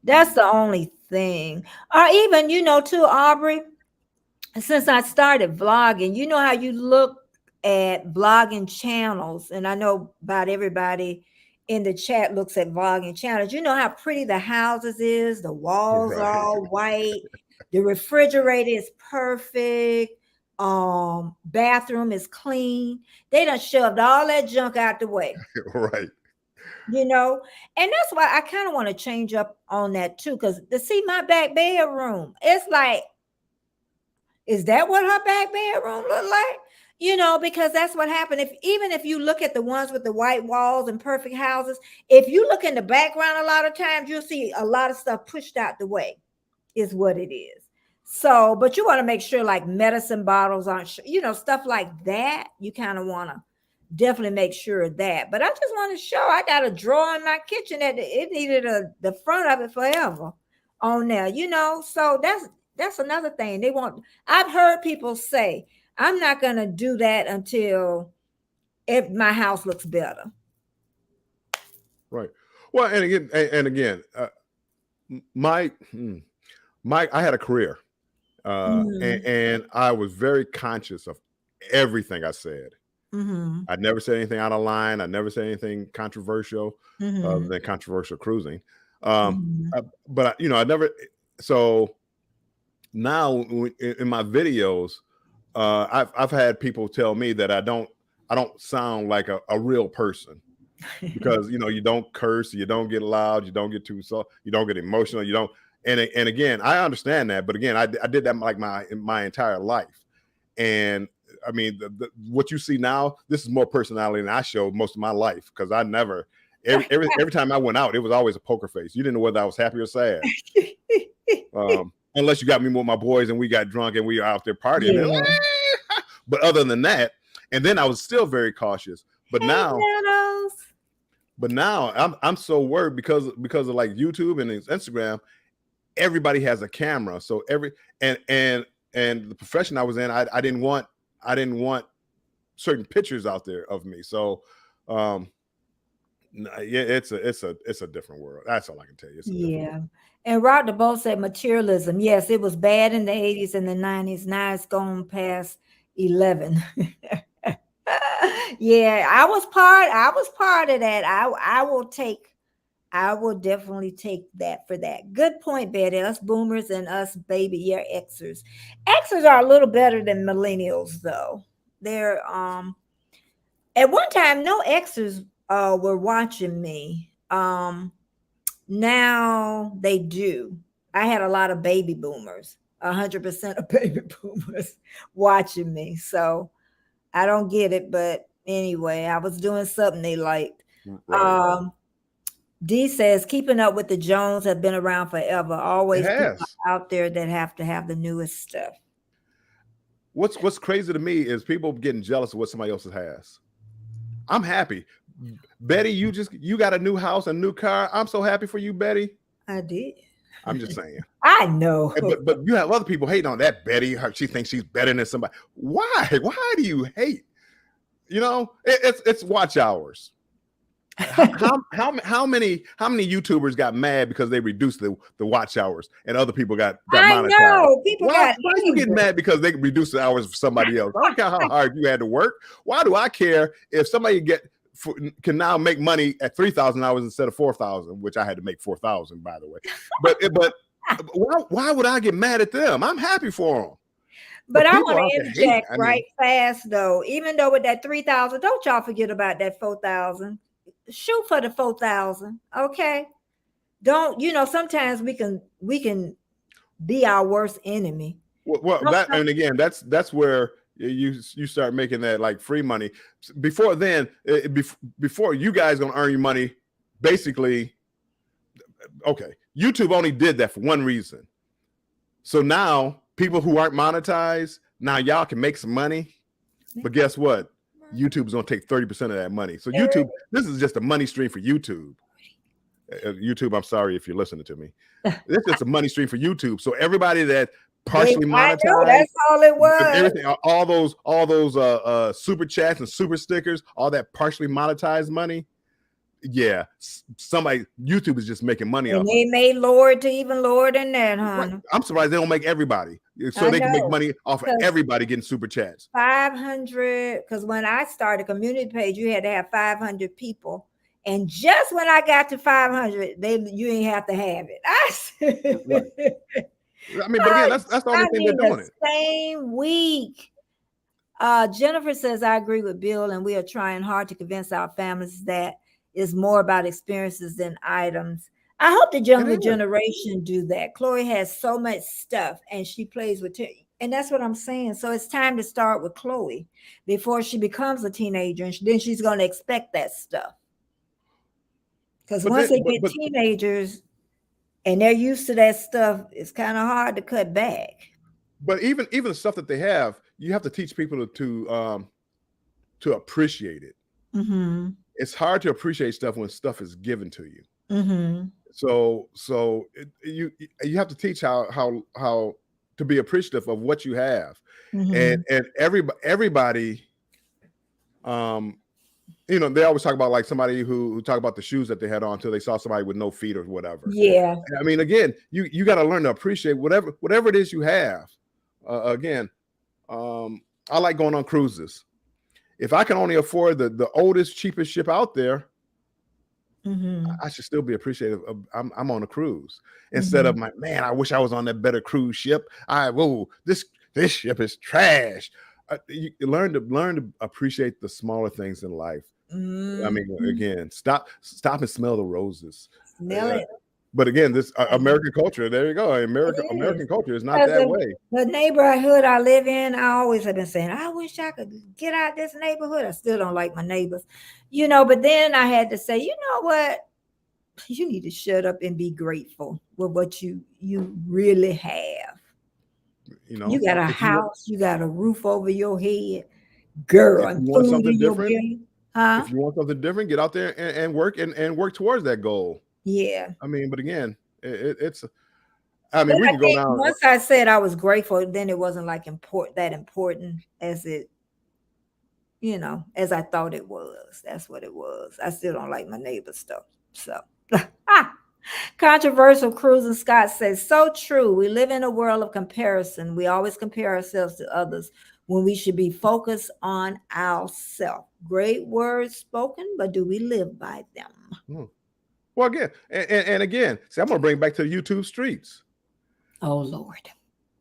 That's the only thing. Or even, too, Aubrey, since I started vlogging, you know how you look at vlogging channels, and I know about everybody in the chat looks at vlogging channels. You know how pretty the houses is, the walls are all white, the refrigerator is perfect. Bathroom is clean. They done shoved all that junk out the way. Right. And that's why I kind of want to change up on that too, because to see my back bedroom, it's like, is that what her back bedroom look like? Because that's what happened. Even if you look at the ones with the white walls and perfect houses, if you look in the background, a lot of times you'll see a lot of stuff pushed out the way. is what it is. So, but you want to make sure like medicine bottles aren't, stuff like that. You kind of want to definitely make sure of that. But I just want to show I got a drawer in my kitchen that it needed the front of it forever on there, So that's another thing they want. I've heard people say, I'm not going to do that until if my house looks better. Right. Well, and again, I had a career, and I was very conscious of everything I said. I never said anything out of line. I never said anything controversial, other than controversial cruising. But I never. So now in my videos, I've had people tell me that I don't sound like a real person. Because you don't curse, you don't get loud, you don't get too soft, you don't get emotional, you don't. And again, I understand that, but again, I did that like my entire life. And I mean, what you see now, this is more personality than I showed most of my life, because I never every time I went out, it was always a poker face. You didn't know whether I was happy or sad, unless you got me with my boys and we got drunk and we were out there partying. Yeah. But other than that, and then I was still very cautious. But now I'm so worried because of like YouTube and Instagram. Everybody has a camera, so and the profession I was in, I didn't want certain pictures out there of me. So yeah, it's a different world. That's all I can tell you. Yeah. And Rod DeBoe said materialism. Yes, it was bad in the 80s and the 90s. Now it's gone past 11. Yeah, I was part of that. I will definitely take that for that. Good point, Betty. Us boomers and us baby year Xers. Xers are a little better than millennials, though. They're at one time no Xers were watching me. Now they do. I had a lot of baby boomers, 100% of baby boomers watching me. So I don't get it, but anyway, I was doing something they liked. Right. D says, keeping up with the Jones have been around forever. Always people out there that have to have the newest stuff. What's crazy to me is people getting jealous of what somebody else has. I'm happy. Betty, you got a new house, a new car. I'm so happy for you, Betty. I did. I'm just saying. I know. But you have other people hating on that Betty. She thinks she's better than somebody. Why? Why do you hate? It's watch hours. How many YouTubers got mad because they reduced the watch hours and other people got monetized? I know. Why you get mad because they reduce the hours for somebody else? I don't care how hard you had to work. Why do I care if somebody can now make money at 3,000 hours instead of 4,000, which I had to make 4,000, by the way. But why would I get mad at them? I'm happy for them. But I want to interject fast though. Even though with that 3,000, don't y'all forget about that 4,000. Shoot for the 4,000, okay? Don't sometimes we can be our worst enemy. Well, and again, that's where you start making that like free money. Before then, before you guys gonna earn your money, basically, okay. YouTube only did that for one reason. So now people who aren't monetized, now y'all can make some money, but guess what? YouTube is going to take 30% of that money. So YouTube, this is just a money stream for YouTube. YouTube, I'm sorry if you're listening to me. It's just a money stream for YouTube. So everybody that partially monetized, that's all it was. Everything, all those super chats and super stickers, all that partially monetized money. Yeah, YouTube is just making money off. And they made lower than that, huh? Right. I'm surprised they don't make everybody, so they can make money off of everybody getting super chats. 500, because when I started a community page, you had to have 500 people, and just when I got to 500, you ain't have to have it. Right. I mean, but again, that's the only thing they're doing. Same week. Jennifer says, I agree with Bill, and we are trying hard to convince our families that is more about experiences than items. I hope the younger generation do that. Chloe has so much stuff and she plays with it. And that's what I'm saying. So it's time to start with Chloe before she becomes a teenager. And then she's going to expect that stuff. Because once they get teenagers, and they're used to that stuff. It's kind of hard to cut back. But even the stuff that they have, you have to teach people to appreciate it. Mm-hmm. It's hard to appreciate stuff when stuff is given to you. Mm-hmm. So you have to teach how to be appreciative of what you have, Mm-hmm. and everybody, they always talk about like somebody who talk about the shoes that they had on until they saw somebody with no feet or whatever. Yeah. I mean, again, you got to learn to appreciate whatever it is you have. Again, I like going on cruises. If I can only afford the oldest, cheapest ship out there, I should still be appreciative of I'm on a cruise instead of man, I wish I was on that better cruise ship. This ship is trash. You learn to appreciate the smaller things in life. I mean, again, stop and smell the roses. Smell it. But again, this American culture, there you go. American culture is not that way. The neighborhood I live in, I always have been saying, I wish I could get out this neighborhood. I still don't like my neighbors, but then I had to say, you know what? You need to shut up and be grateful with what you really have. You got a house, you got a roof over your head, girl, and food in your belly. Huh? If you want something different, get out there and work and work towards that goal. Yeah. I mean, but again, it's. I mean, we can go down. Once I said I was grateful, then it wasn't like important as it, as I thought it was. That's what it was. I still don't like my neighbor's stuff. So, controversial cruising Scott says, so true. We live in a world of comparison. We always compare ourselves to others when we should be focused on ourselves. Great words spoken, but do we live by them? Well, again, and again, see, I'm going to bring it back to the YouTube streets. Oh, Lord.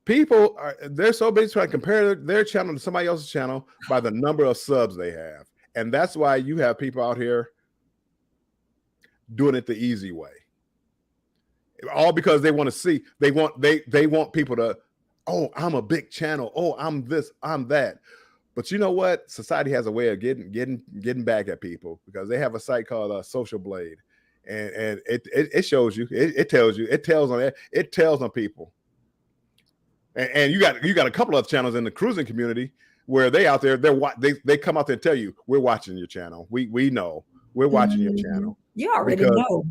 People they're so busy trying to compare their channel to somebody else's channel by the number of subs they have. And that's why you have people out here doing it the easy way. All because they want to see, they want people to, oh, I'm a big channel. Oh, I'm this, I'm that. But you know what? Society has a way of getting back at people because they have a site called Social Blade. And it shows you, it tells on people. And you got a couple of channels in the cruising community where they out there, they come out there and tell you, we're watching your channel. We know we're watching your channel. You already know.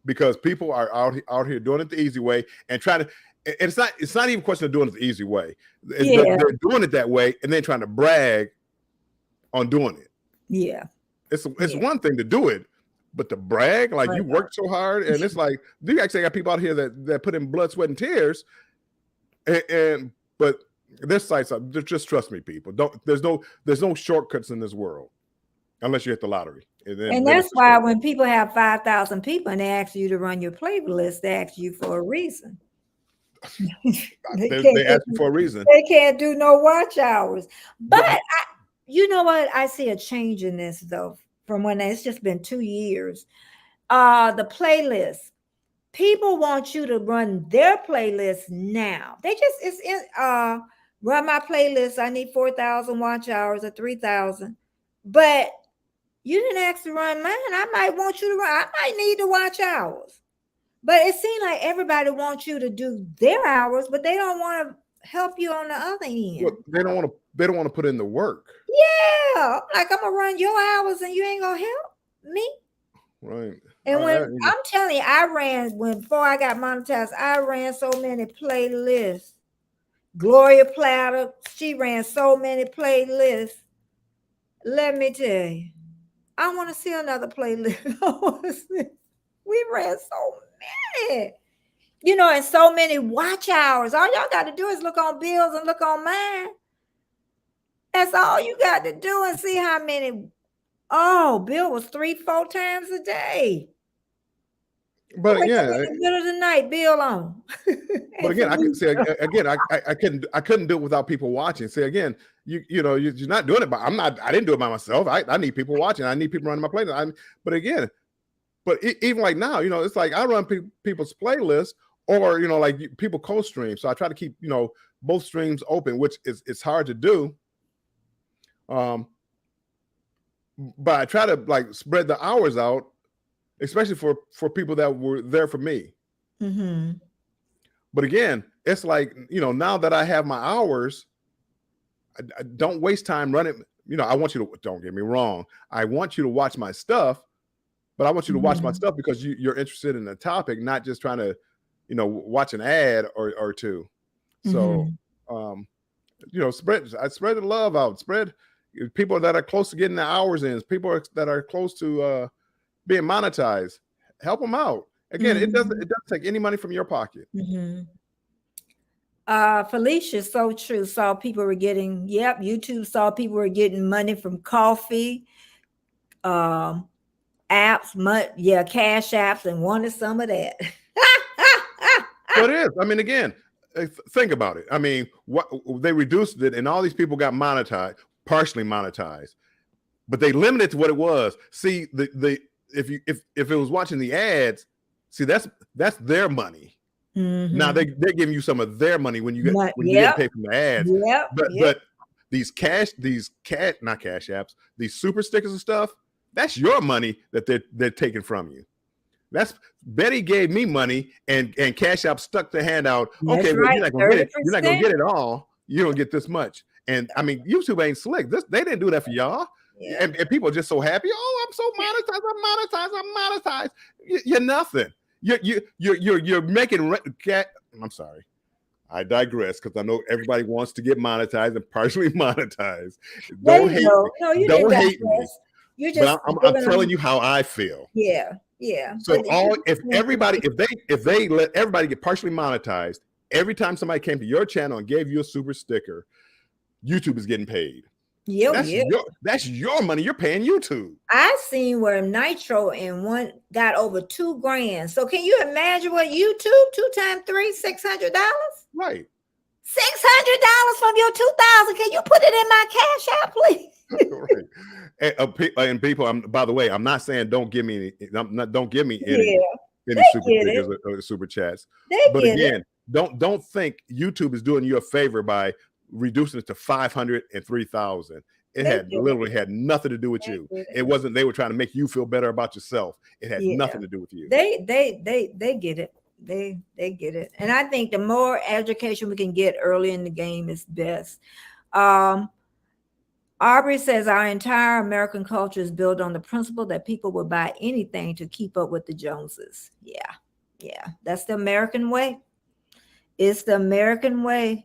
Because people are out here doing it the easy way and trying to, and it's not even a question of doing it the easy way. They're doing it that way and then trying to brag on doing it. Yeah. It's one thing to do it, but to brag, like you worked so hard, and it's like you actually got people out here that put in blood, sweat, and tears, but this sites just trust me, people. There's no shortcuts in this world unless you hit the lottery. And that's why when people have 5,000 people and they ask you to run your playlist, they ask you for a reason. they ask you for a reason. They can't do no watch hours. But you know what? I see a change in this though. From when it's just been 2 years, the playlist, people want you to run their playlist now. Run my playlist. I need 4,000 watch hours or 3,000, but you didn't ask to run mine. I might want you to run. I might need to watch hours, but it seems like everybody wants you to do their hours, but they don't want to help you on the other end. Well, they don't want to put in the work. Yeah, like I'm gonna run your hours and you ain't gonna help me. Right. And I'm telling you, before I got monetized, I ran so many playlists. Gloria Platter, she ran so many playlists. Let me tell you, I want to see another playlist. We ran so many. And so many watch hours. All y'all got to do is look on Bill's and look on mine. That's all you got to do and see how many. Oh, Bill was 3-4 times a day. But again, in the middle of the night, Bill on. But again, I can say again, I couldn't do it without people watching. Say again, you're not doing it, I didn't do it by myself. I need people watching. I need people running my playlist. But even like now, it's like I run people's playlists, or like people co-stream. So I try to keep both streams open, which it's hard to do. But I try to like spread the hours out, especially for people that were there for me. Mm-hmm. But again, it's like, now that I have my hours, I don't waste time running. I want you to, don't get me wrong, I want you to watch my stuff, but I want you to watch my stuff because you're interested in the topic, not just trying to, watch an ad or two. So, spread the love out, spread people that are close to getting the hours in, people that are close to being monetized, help them out. Again, it doesn't take any money from your pocket. Felicia, so true. Saw people were getting, YouTube saw people were getting money from coffee, apps, cash apps, and wanted some of that. What is? I mean, again, think about it. I mean, what they reduced it, and all these people got monetized, partially monetized, but they limited to what it was. See, if it was watching the ads, see, that's their money. Now they're giving you some of their money when you get paid from the ads. But these not cash apps, these super stickers and stuff, that's your money that they're taking from you. That's Betty gave me money, and Cash App stuck the hand out. That's okay, well, right, you're not gonna get it all. You don't get this much. And I mean, YouTube ain't slick. They didn't do that for y'all. Yeah. And people are just so happy. Oh, I'm so monetized. I'm monetized. You're nothing. You're making I'm sorry. I digress because I know everybody wants to get monetized and partially monetized. Don't hate me. No, you don't didn't hate me. You're just I'm telling you how I feel. Yeah. So if they let everybody get partially monetized, every time somebody came to your channel and gave you a super sticker, YouTube is getting paid. That's your money. You're paying YouTube. I seen where Nitro and one got over $2,000. So can you imagine what YouTube 2 times 3, $600? Right. $600 from your 2,000. Can you put it in my Cash App, please? Right. And people, by the way, I'm not saying don't give me any super stickers or super chats. But again, don't think YouTube is doing you a favor by reducing it to 500 and 3,000. It literally had nothing to do with you. It wasn't. They were trying to make you feel better about yourself. It had nothing to do with you. They get it. They get it. And I think the more education we can get early in the game is best. Aubrey says our entire American culture is built on the principle that people will buy anything to keep up with the Joneses. Yeah. That's the American way. It's the American way.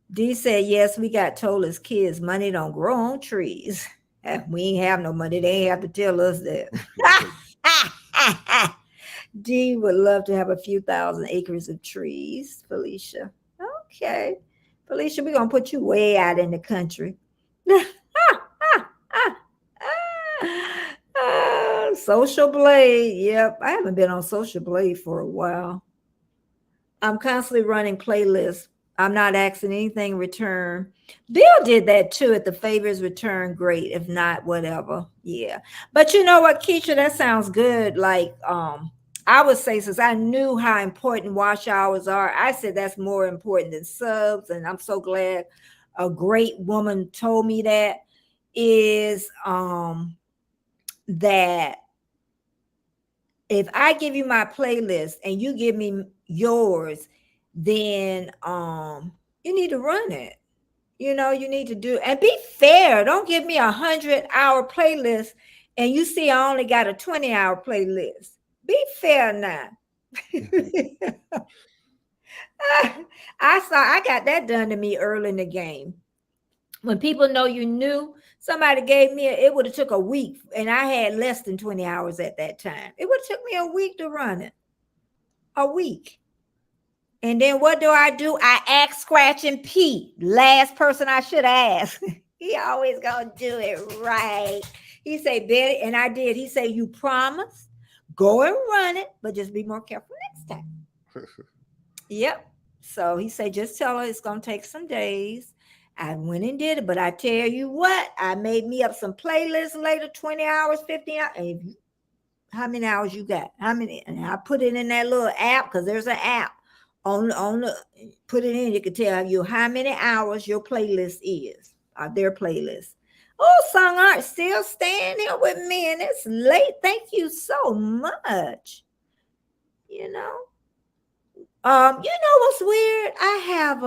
D said, yes, we got told as kids, money don't grow on trees. We ain't have no money. They ain't have to tell us that. D would love to have a few thousand acres of trees, Felicia. Okay. Felicia, we're going to put you way out in the country. Social Blade. Yep. I haven't been on Social Blade for a while. I'm constantly running playlists. I'm not asking anything in return. Bill did that too. If the favors return, great. If not, whatever. Yeah. But you know what, Keisha, that sounds good. Like, I would say, since I knew how important watch hours are, I said that's more important than subs. And I'm so glad a great woman told me that, is that if I give you my playlist and you give me yours, then you need to run it. You need to do, and be fair. Don't give me 100-hour playlist and you see I only got a 20-hour playlist. Be fair now. I got that done to me early in the game. When people know you knew, somebody gave me it would have took a week, and I had less than 20 hours at that time. It would have took me a week to run it. A week. And then what do? I ask Scratch and Pete, last person I should ask. He always gonna do it right. He say, Betty, and I did. He say, you promise, go and run it, but just be more careful next time. Yep. So he said, just tell her it's gonna take some days. I went and did it, but I tell you what, I made me up some playlists later, 20 hours, 15 hours. How many hours you got? How many? And I put it in that little app, because there's an app on the put it in. You can tell you how many hours your playlist is, their playlist. Oh, Song Art still staying here with me, and it's late. Thank you so much. You know what's weird? I have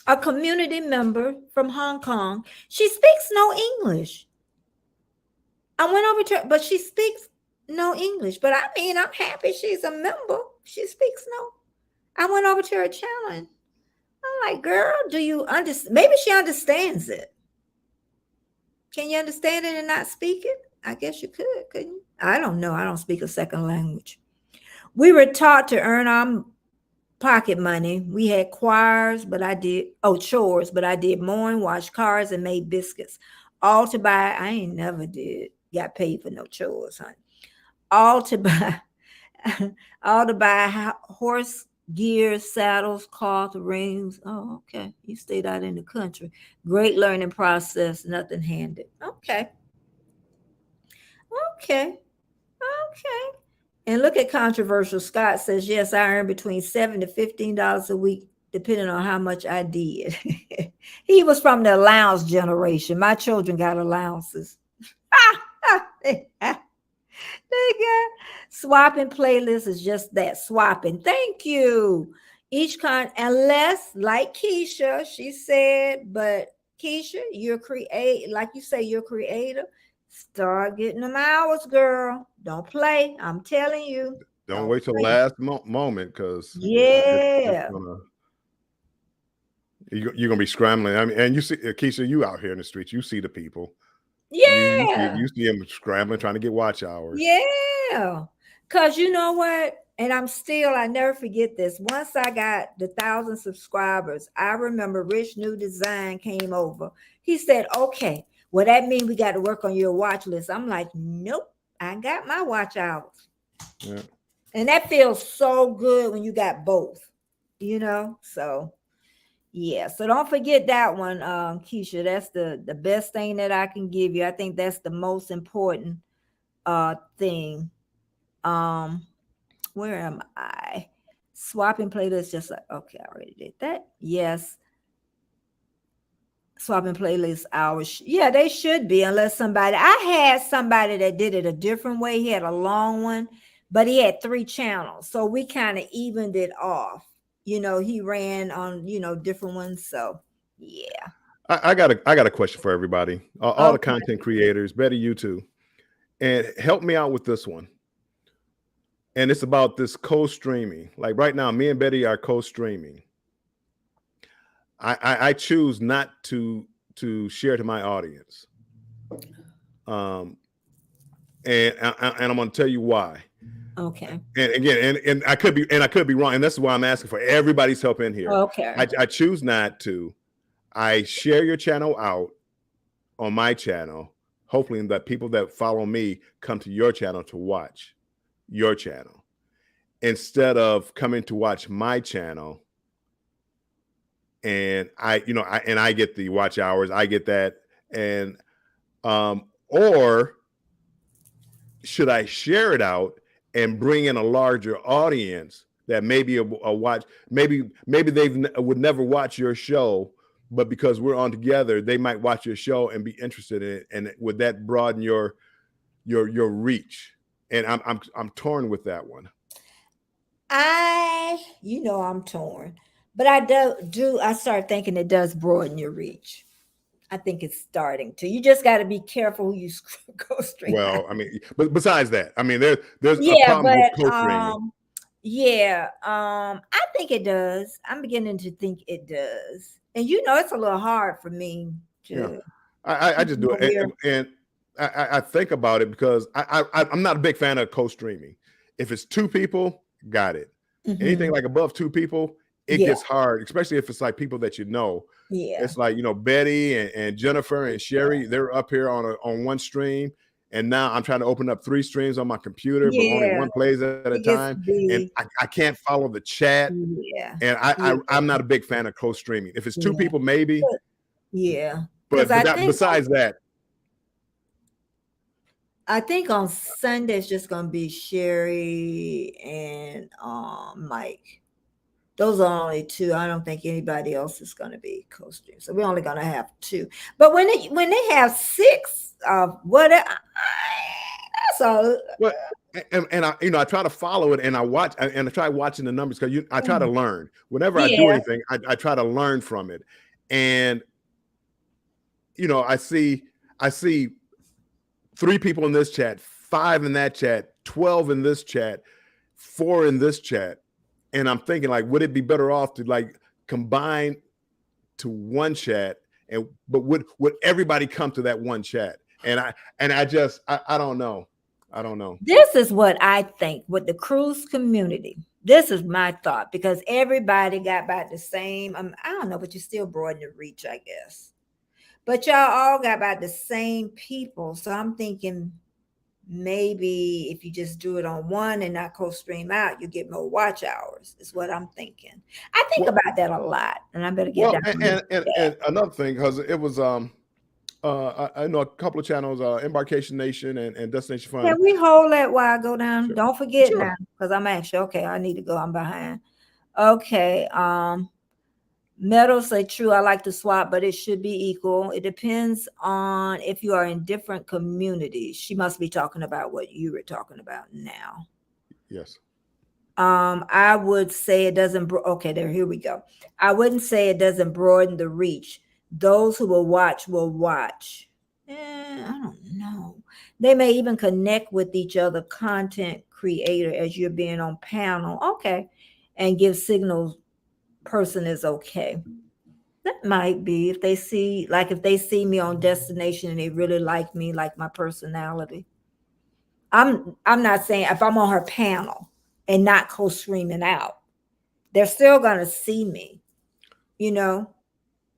a community member from Hong Kong. She speaks no English. I went over to her, but she speaks no English. But I mean, I'm happy she's a member. She speaks no. I went over to her channel and I'm like, girl, do you understand? Maybe she understands it. Can you understand it and not speak it? I guess you could, couldn't you? I don't know. I don't speak a second language. We were taught to earn our pocket money. We had chores, but I did mowing, washed cars, and made biscuits. All to buy, I ain't never got paid for no chores, honey. All to buy, all to buy horse gear, saddles, cloth, rings. Oh, okay. You stayed out in the country. Great learning process, nothing handed. Okay. Okay. Okay. And look at controversial. Scott says, yes, I earn between $7 to $15 a week, depending on how much I did. He was from the allowance generation. My children got allowances. They got swapping playlists is just that, swapping. Thank you. Unless, like Keisha, she said, but Keisha, you're like you say, you're creator. Start getting them hours, girl. Don't play. I'm telling you. Don't wait till the last moment, because yeah, you're gonna be scrambling. I mean, and you see, Keisha, you out here in the streets, you see the people. Yeah, you see them scrambling, trying to get watch hours. Yeah, because you know what? And I never forget this. Once I got the 1,000 subscribers, I remember Rich New Design came over. He said, okay, well, that means we got to work on your watch list. I'm like, nope, I got my watch hours. Yeah. And that feels so good when you got both, so yeah. So don't forget that one, Keisha. That's the best thing that I can give you. I think that's the most important thing. Where am I? Swapping playlists, just like, okay, I already did that. Yes. Swapping playlist hours. Yeah, they should be, unless I had somebody that did it a different way. He had a long one, but he had 3 channels. So we kind of evened it off. He ran on, different ones. So yeah. I got a question for everybody. All the content creators, Betty, you too. And help me out with this one. And it's about this co-streaming. Like right now, me and Betty are co-streaming. I choose not to share to my audience. And I'm going to tell you why. Okay. And again, and I could be wrong. And that's why I'm asking for everybody's help in here. Okay. I choose not to. I share your channel out on my channel, hopefully that people that follow me come to your channel to watch your channel instead of coming to watch my channel. And I get the watch hours, I get that. And or should I share it out and bring in a larger audience that maybe a watch, maybe they would never watch your show, but because we're on together, they might watch your show and be interested in it. And would that broaden your reach? And I'm torn with that one. I'm torn, but I start thinking it does broaden your reach. I think it's starting to. You just got to be careful who you go stream. Well, I mean, but besides that, I mean, there's a problem with co-streaming. I think it does. I'm beginning to think it does, and it's a little hard for me to. Yeah. I just do it, and I think about it because I'm not a big fan of co-streaming. If it's 2 people, got it. Mm-hmm. Anything like above 2 people, it gets hard, especially if it's like people that you know. Yeah, it's like Betty and Jennifer and Sherry. They're up here on one stream, and now I'm trying to open up 3 streams on my computer, but only one plays at a time, and I can't follow the chat. Yeah, and I'm not a big fan of co-streaming. If it's 2 people, maybe. Yeah, but besides that, I think on Sunday it's just gonna be Sherry and Mike. Those are only 2. I don't think anybody else is going to be co-stream. So we're only going to have 2. But when they have 6 of whatever, That's all. Well, and I, I try to follow it, and I try watching the numbers because I try to learn. Whenever I do Yeah. anything, I try to learn from it. And I see 3 people in this chat, 5 in that chat, 12 in this chat, 4 in this chat, and I'm thinking, like, would it be better off to like combine to one chat, but would everybody come to that one chat? And I just I don't know. I don't know. This is what I think with the cruise community. This is my thought, because everybody got about the same. I don't know, but you still broaden the reach, I guess. But y'all all got about the same people. So I'm thinking maybe if you just do it on one and not co-stream out, you get more watch hours, is what I'm thinking. I think about that a lot, and I better get down. And another thing, because it was I know a couple of channels, Embarkation Nation and Destination Fun. Can we hold that while I go down? Sure. Don't forget now, because I'm actually okay. I need to go. I'm behind. Okay. Metal say true. I like to swap, but it should be equal. It depends on if you are in different communities. She must be talking about what you were talking about now. Yes. I would say it doesn't. Okay, here we go. I wouldn't say it doesn't broaden the reach. Those who will watch will watch. I don't know. They may even connect with each other, content creator, as you're being on panel. Okay, and give signals. Person is okay. That might be if they see me on Destination and they really like me, like my personality. I'm not saying if I'm on her panel and not co-streaming out, they're still gonna see me, and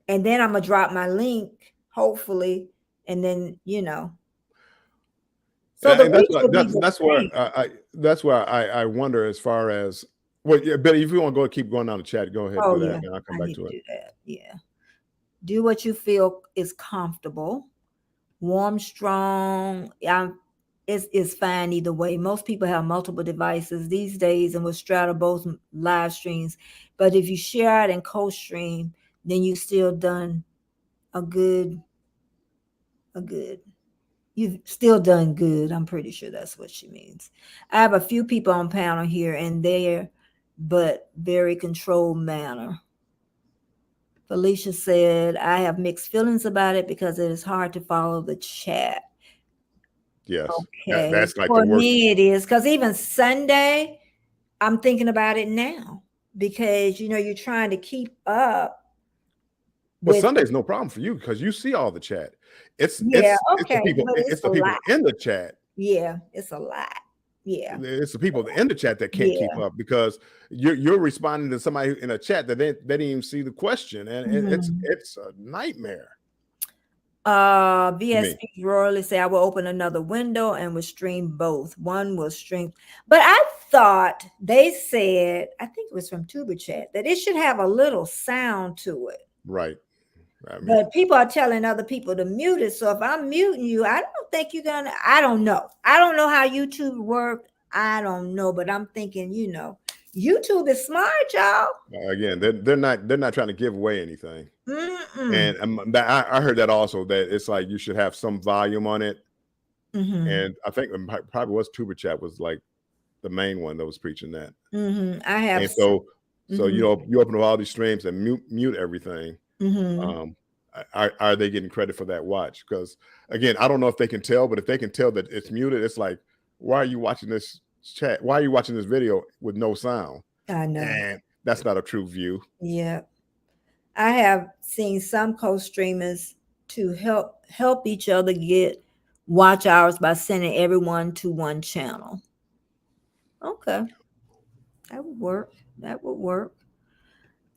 then I'm gonna drop my link, hopefully, and then So that's where I wonder, as far as, well, yeah, Betty, if you want to keep going down the chat, go ahead and do that, and I'll come back to it. Do that. Yeah. Do what you feel is comfortable. Warm, strong. It's fine either way. Most people have multiple devices these days and will straddle both live streams. But if you share it and co-stream, then you still done you've still done good. I'm pretty sure that's what she means. I have a few people on panel here, and they're but very controlled manner. Felicia said, I have mixed feelings about it because it is hard to follow the chat. Yes. Okay. That's like for the worst. Me, it is, because even Sunday, I'm thinking about it now, because you're trying to keep up. Well, Sunday's no problem for you because you see all the chat. It's the people in the chat. Yeah, it's a lot. Yeah, it's the people in the chat that can't keep up, because you're responding to somebody in a chat that they didn't even see the question, and it's a nightmare. VSP royally say, I will open another window and will stream both. One will stream, but I thought they said, I think it was from Tuber Chat, that it should have a little sound to it. Right. But people are telling other people to mute it. So if I'm muting you, I don't think you're gonna. I don't know. I don't know how YouTube works. I don't know, but I'm thinking, YouTube is smart, y'all. Again, they're not trying to give away anything. And I heard that also, that it's like you should have some volume on it. And I think it probably was Tuber Chat was like the main one that was preaching that. I have. And so you open up all these streams and mute everything. Are they getting credit for that watch? Because again, I don't know if they can tell, but if they can tell that it's muted, it's like, why are you watching this chat? Why are you watching this video with no sound? I know. And that's not a true view. Yeah. I have seen some co-streamers to help each other get watch hours by sending everyone to one channel. Okay. That would work.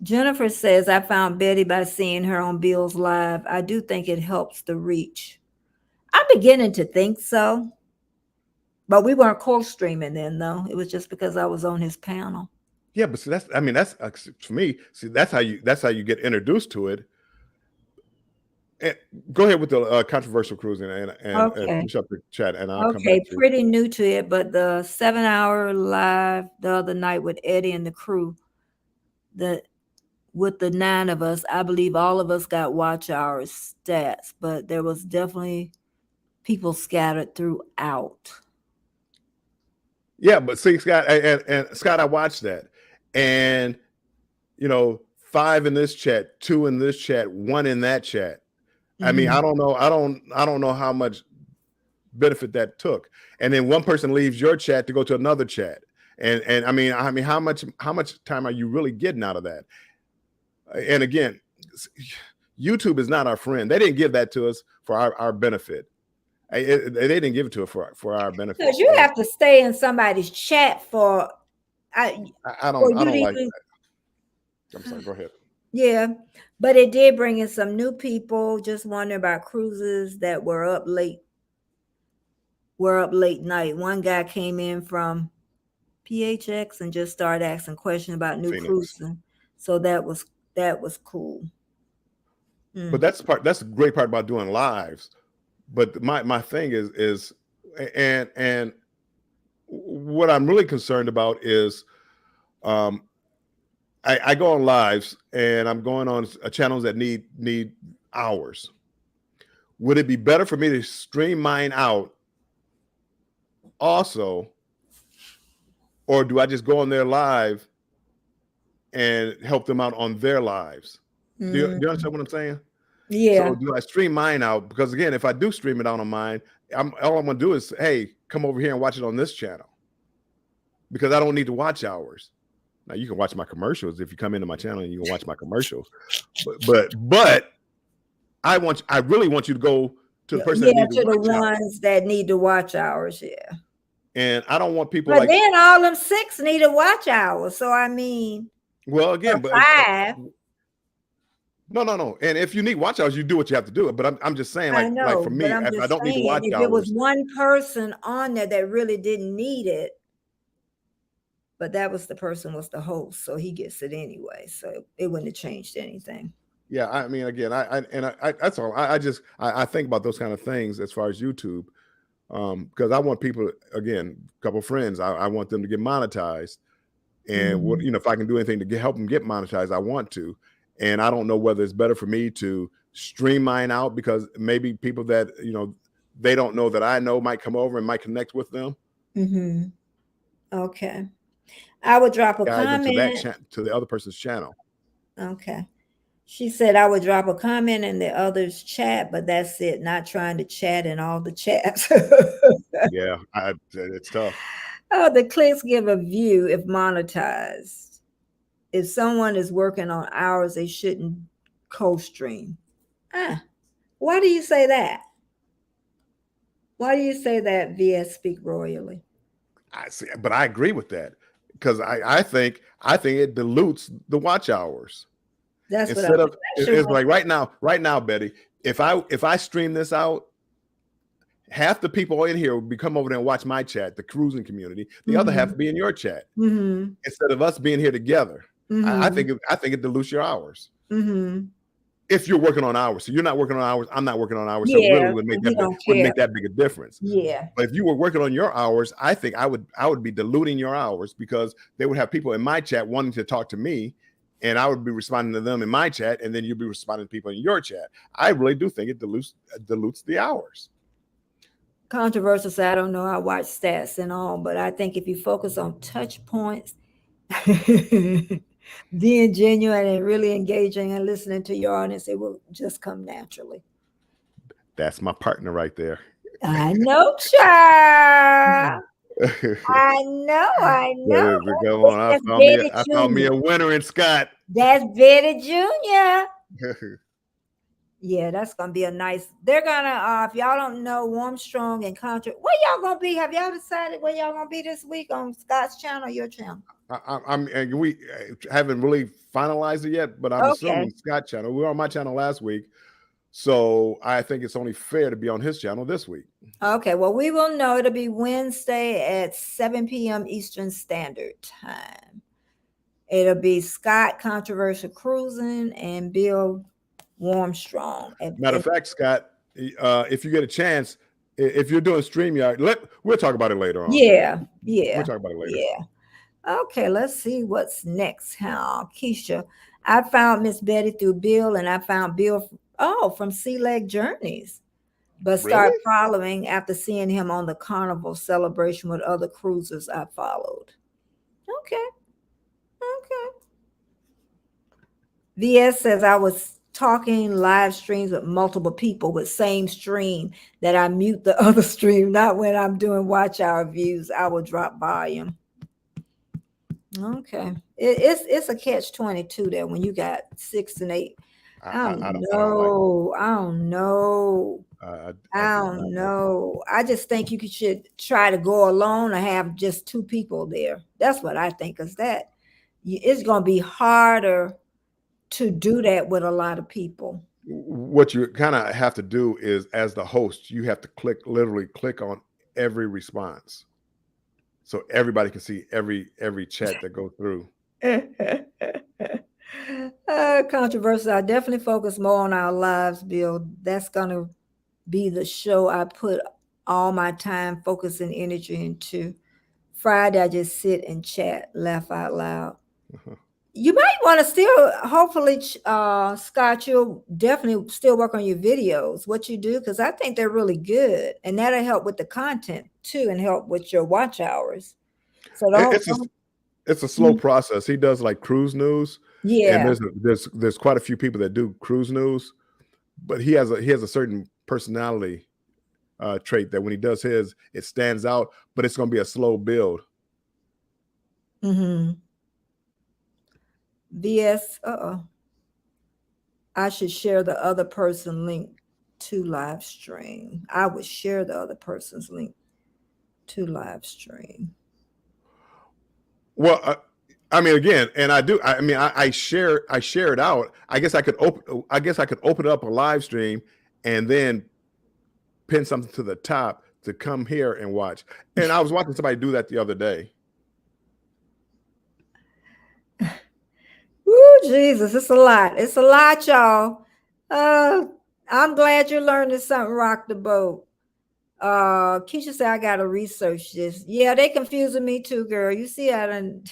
Jennifer says, I found Betty by seeing her on Bill's Live. I do think it helps the reach. I'm beginning to think so. But we weren't co-streaming then, though. It was just because I was on his panel. Yeah, but see, that's for me. See, that's how you get introduced to it. And go ahead with the controversial cruising and finish up the chat, and I'll come back to pretty new to it, but the 7-hour live the other night with Eddie and the crew, with the 9 of us, I believe all of us got watch hours stats, but there was definitely people scattered throughout. Yeah, but see, Scott, and Scott, I watched that, and 5 in this chat, 2 in this chat, 1 in that chat. I mean, I don't know. I don't know how much benefit that took. And then one person leaves your chat to go to another chat. And I mean, how much time are you really getting out of that? And again, YouTube is not our friend. They didn't give that to us for our benefit. They didn't give it to us for our benefit. Because you have to stay in somebody's chat for. I don't like that. I'm sorry. Go ahead. Yeah, but it did bring in some new people just wondering about cruises that were up late. Night. One guy came in from PHX and just started asking questions about new cruising. So that was cool. But that's the great part about doing lives. But my thing is and what I'm really concerned about is I go on lives and I'm going on channels that need hours. Would it be better for me to stream mine out also, or do I just go on their live and help them out on their lives? Do you understand what I'm saying? Yeah. So do I stream mine out? Because again, if I do stream it out on mine, all I'm gonna do is, hey, come over here and watch it on this channel, because I don't need to watch hours. Now you can watch my commercials if you come into my channel and you can watch my commercials, but I really want you to go to the person that needs to watch the ones that need to watch hours. Yeah. And I don't want people but then all them 6 need to watch hours. So I mean, well, again, but 5. No. And if you need watch hours, you do what you have to do. But I'm just saying, like for me, if I don't need to watch hours. If it was one person on there that really didn't need it, but that was the person was the host, so he gets it anyway. So it wouldn't have changed anything. Yeah, I mean, again, I that's all. I think about those kind of things as far as YouTube, because I want people, again, a couple of friends, I want them to get monetized, and what if I can do anything to help them get monetized, I want to. And I don't know whether it's better for me to stream mine out, because maybe people that they don't know that I know might come over and might connect with them. Okay, I would drop a comment to the other person's channel. Okay. She said I would drop a comment in the other's chat, but that's it. Not trying to chat in all the chats. Yeah, it's tough. Oh, the clicks give a view if monetized. If someone is working on hours, they shouldn't co-stream. Why do you say that? Why do you say that, VS Speak Royally? I see, but I agree with that, because I think it dilutes the watch hours. That's instead of it's like right now, Betty. If I stream this out, half the people in here will come over there and watch my chat, the cruising community. The other half will be in your chat instead of us being here together. I think it dilutes your hours. If you're working on hours, so you're not working on hours, I'm not working on hours, so it really wouldn't make that big a difference. Yeah. But if you were working on your hours, I think I would be diluting your hours, because they would have people in my chat wanting to talk to me, and I would be responding to them in my chat, and then you'd be responding to people in your chat. I really do think it dilutes the hours. Controversial, so I don't know. I watch stats and all, but I think if you focus on touch points, being genuine and really engaging and listening to your audience, it will just come naturally. That's my partner right there. I know, child. I know. Come on, I found me a winner in Scott. That's Betty Jr. Yeah, that's gonna be a nice. They're gonna if y'all don't know, Warm, Strong, and Contra. Where y'all gonna be? Have y'all decided where y'all gonna be this week on Scott's channel or your channel? We haven't really finalized it yet, but I'm assuming Scott's channel. We were on my channel last week, so I think it's only fair to be on his channel this week. Okay, well, we will know. It'll be Wednesday at 7 p.m. Eastern Standard Time. It'll be Scott Controversial Cruising and Bill Warm, Strong. Matter of fact, Scott, if you get a chance, if you're doing StreamYard, we'll talk about it later on. Yeah. We'll talk about it later. Yeah. Okay, let's see what's next. Keisha, I found Miss Betty through Bill, and I found Bill from Sea Leg Journeys. but Really? start following after seeing him on the carnival celebration with other cruisers I followed. Okay. Okay. VS says I was talking live streams with multiple people with same stream that I mute the other stream, not when I'm doing watch hour views. I will drop volume. Okay. It's a catch-22 there when you got 6 and 8. I don't know. I don't know. I don't know. I just think you should try to go alone or have just 2 people there. That's what I think, because that it's going to be harder to do that with a lot of people. What you kind of have to do is, as the host, you have to literally click on every response, so everybody can see every chat that goes through. Controversial. I definitely focus more on our lives, Bill. That's gonna be the show I put all my time, focus, and energy into. Friday, I just sit and chat, laugh out loud. You might want to still, hopefully, Scott, you'll definitely still work on your videos, what you do, because I think they're really good, and that'll help with the content too, and help with your watch hours. So it's a slow process. He does like cruise news, yeah, and there's quite a few people that do cruise news, but he has a certain personality trait that when he does his, it stands out, but it's going to be a slow build. VS, I should share the other person link to live stream. I would share the other person's link to live stream. Well, I mean, again, and I do. I mean, I share it out. I guess I could open up a live stream and then pin something to the top to come here and watch. And I was watching somebody do that the other day. Ooh, Jesus, it's a lot. It's a lot, y'all. I'm glad you're learning something. Rock the boat. Keisha said I gotta research this. Yeah, they confusing me too, girl. You see, I done.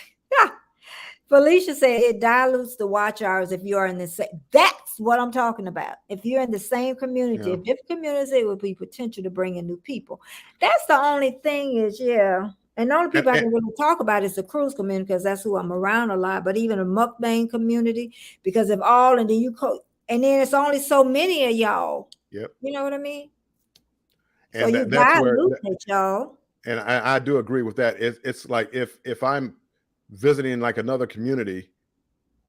Felicia said it dilutes the watch hours if you are in the same. That's what I'm talking about. If you're in the same community, if different communities, it would be potential to bring in new people. That's the only thing is, yeah. And the only people I can really talk about is the cruise community, because that's who I'm around a lot. But even the mukbang community, because if all and then and then it's only so many of y'all. Yep. You know what I mean? And so that's where y'all. And I do agree with that. It's like if I'm visiting like another community,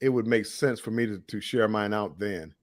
it would make sense for me to share mine out then,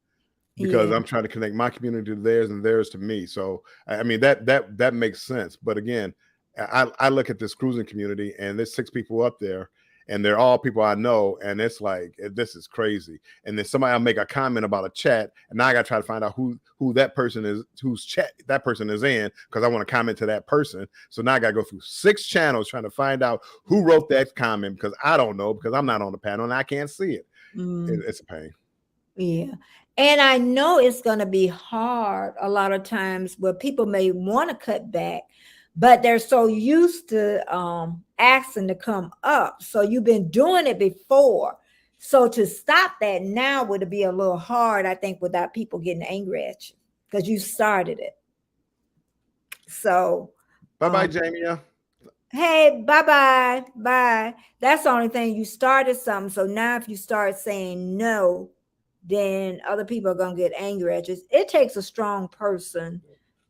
because I'm trying to connect my community to theirs and theirs to me. So I mean that makes sense. But again, I look at this cruising community and there's 6 people up there and they're all people I know, and it's like, this is crazy. And then somebody will make a comment about a chat, and now I got to try to find out who that person is, whose chat that person is in, because I want to comment to that person. So now I got to go through 6 channels trying to find out who wrote that comment, because I don't know, because I'm not on the panel and I can't see it. It's a pain. Yeah. And I know it's going to be hard a lot of times where people may want to cut back, but they're so used to asking to come up. So you've been doing it before. So to stop that now would be a little hard, I think, without people getting angry at you, because you started it. So bye-bye, Jamie. Hey, bye-bye. Bye. That's the only thing. You started something. So now if you start saying no, then other people are going to get angry at you. It takes a strong person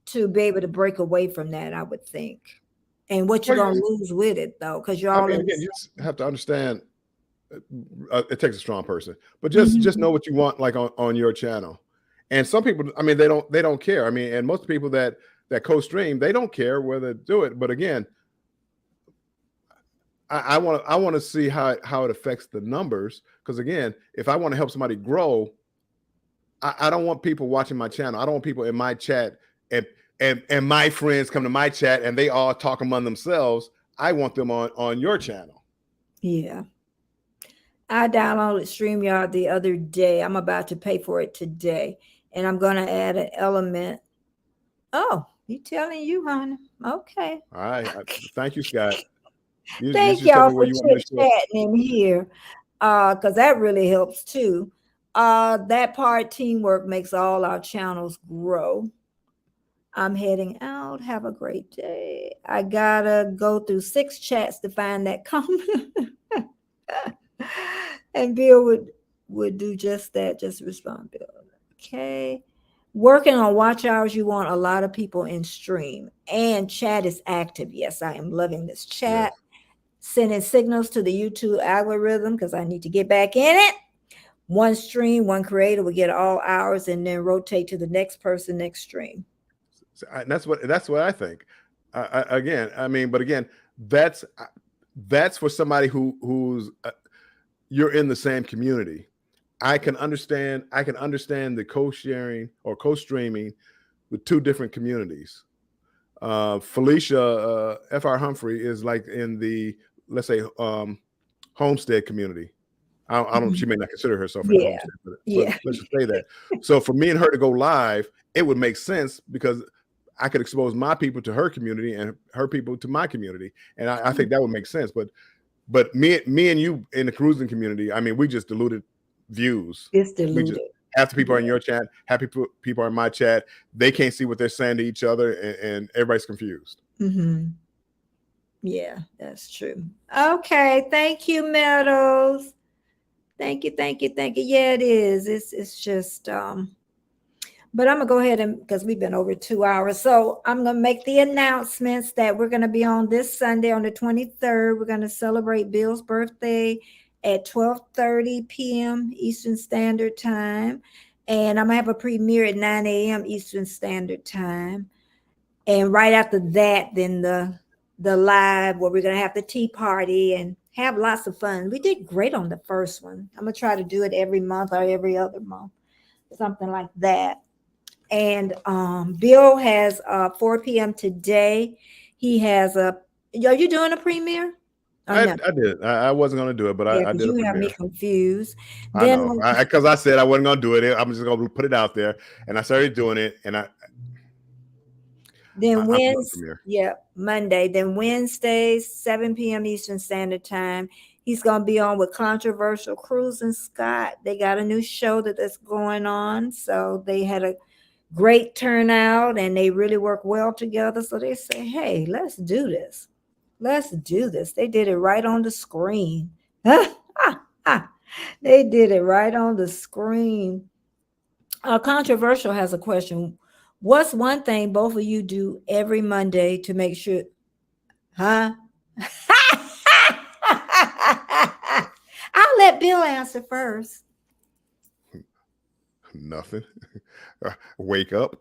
to be able to break away from that, I would think. And what you're going to lose with it, though, because you're all again, you just have to understand it takes a strong person, but just know what you want, like on your channel. And some people, I mean, they don't care. I mean, and most people that co-stream, they don't care whether to do it. But again, I want to see how it affects the numbers, because again, if I want to help somebody grow, I don't want people watching my channel. I don't want people in my chat and my friends come to my chat and they all talk among themselves. I want them on your channel. Yeah. I downloaded StreamYard the other day. I'm about to pay for it today, and I'm going to add an element. Oh, you telling you, honey? Okay. All right. Thank you, Scott. Thank y'all for chatting in here, because that really helps too. That part, teamwork, makes all our channels grow. I'm heading out. Have a great day. I gotta go through 6 chats to find that comment. And Bill would do just that, just respond, Bill. Okay. Working on watch hours, you want a lot of people in stream. And chat is active. Yes, I am loving this chat. Yes. Sending signals to the YouTube algorithm because I need to get back in it. One stream, one creator will get all hours and then rotate to the next person, next stream. So that's what I think. Again, that's for somebody who's you're in the same community. I can understand the co-sharing or co-streaming with 2 different communities. Felicia F.R. Humphrey is like in the, let's say, homestead community. I don't. She may not consider herself in homestead, but let's just say that. So for me and her to go live, it would make sense because I could expose my people to her community and her people to my community, and I think that would make sense. But me and you in the cruising community, I mean, we just diluted views. It's diluted. Half the people are in your chat, half people are in my chat. They can't see what they're saying to each other, and everybody's confused. Mm-hmm. Yeah, that's true. Okay, thank you, Meadows. Thank you. Yeah, it is. It's just but I'm gonna go ahead and because we've been over 2 hours. So I'm gonna make the announcements that we're gonna be on this Sunday on the 23rd. We're gonna celebrate Bill's birthday at 12:30 p.m. Eastern Standard Time. And I'm gonna have a premiere at 9 a.m. Eastern Standard Time. And right after that, then the live where we're gonna have the tea party and have lots of fun. We did great on the first one. I'm gonna try to do it every month or every other month, something like that. And Bill has 4 p.m. today. He has are you doing a premiere? I did. I wasn't going to do it, but I did a premiere. You have me confused. I know. Because I said I wasn't going to do it. I'm just going to put it out there. And I started doing it. And Monday. Then Wednesday, 7 p.m. Eastern Standard Time. He's going to be on with Controversial Cruising Scott. They got a new show that's going on. So they had a great turnout and they really work well together. So they say, hey, let's do this. They did it right on the screen. They did it right on the screen. Controversial has a question. What's one thing both of you do every Monday to make sure? I'll let Bill answer first. Nothing. Wake up.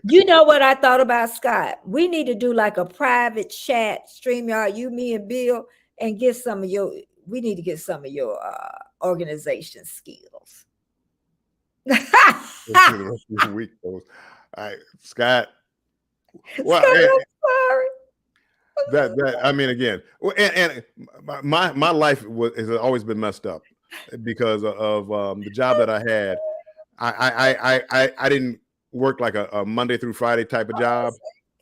You know what I thought about, Scott? We need to do like a private chat, StreamYard, you, me, and Bill, and get some of your. We need to get some of your organization skills. Week, all right, Scott. Well, Scott, I'm sorry. That I mean, again, and my life has always been messed up because of the job that I had. I didn't work like a Monday through Friday type of job.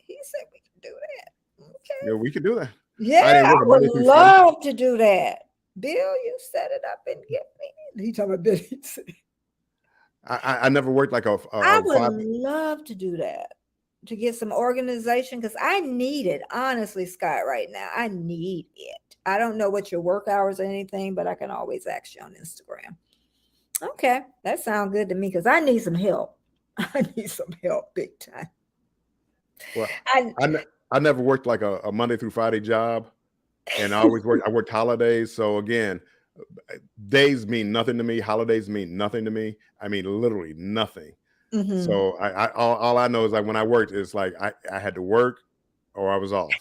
He said we can do that. Okay. Yeah, we could do that. Yeah, I would love to do that. Bill, you set it up and get me. He talking about Betty. I never worked like I would love to do that, to get some organization, because I need it, honestly, Scott, right now. I need it. I don't know what your work hours or anything, but I can always ask you on Instagram. Okay, that sounds good to me because I need some help. I need some help big time. Well, I never worked like a Monday through Friday job, and I worked holidays. So again, days mean nothing to me. Holidays mean nothing to me. I mean, literally nothing. Mm-hmm. So all I know is like when I worked, it's like I had to work or I was off.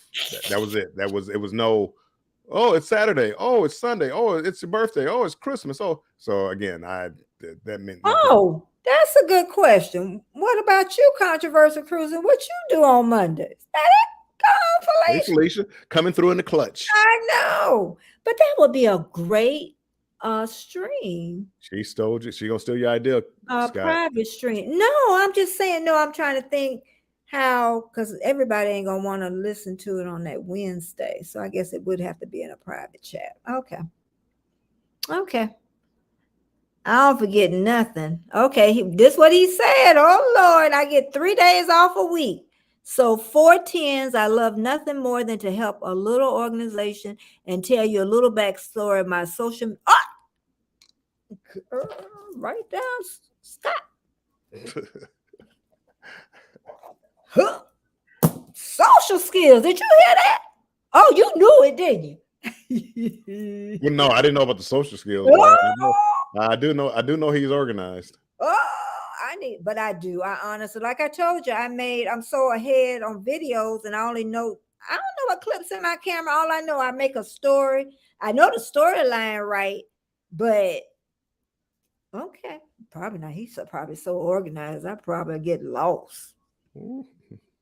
That was it. It was no, oh, it's Saturday. Oh, it's Sunday. Oh, it's your birthday. Oh, it's Christmas. Oh, so again, that meant nothing. Oh, that's a good question. What about you, Controversial Cruising? What you do on Mondays? Hey, Felicia, coming through in the clutch. I know, but that would be a great stream. She stole you. She gonna steal your idea. Private stream. No, I'm just saying. No, I'm trying to think how, because everybody ain't gonna want to listen to it on that Wednesday. So I guess it would have to be in a private chat. Okay. I don't forget nothing. Okay, this what he said. Oh Lord, I get 3 days off a week. So 4 10s, I love nothing more than to help a little organization and tell you a little backstory of my social. Write down. Stop. Huh. Social skills. Did you hear that? Oh, you knew it, didn't you? Well, no, I didn't know about the social skills. I do know he's organized. But I do. I honestly, like I told you, I'm so ahead on videos, and I don't know what clips in my camera. All I know, I make a story. I know the storyline right, but okay, probably not. He's probably so organized. I probably get lost.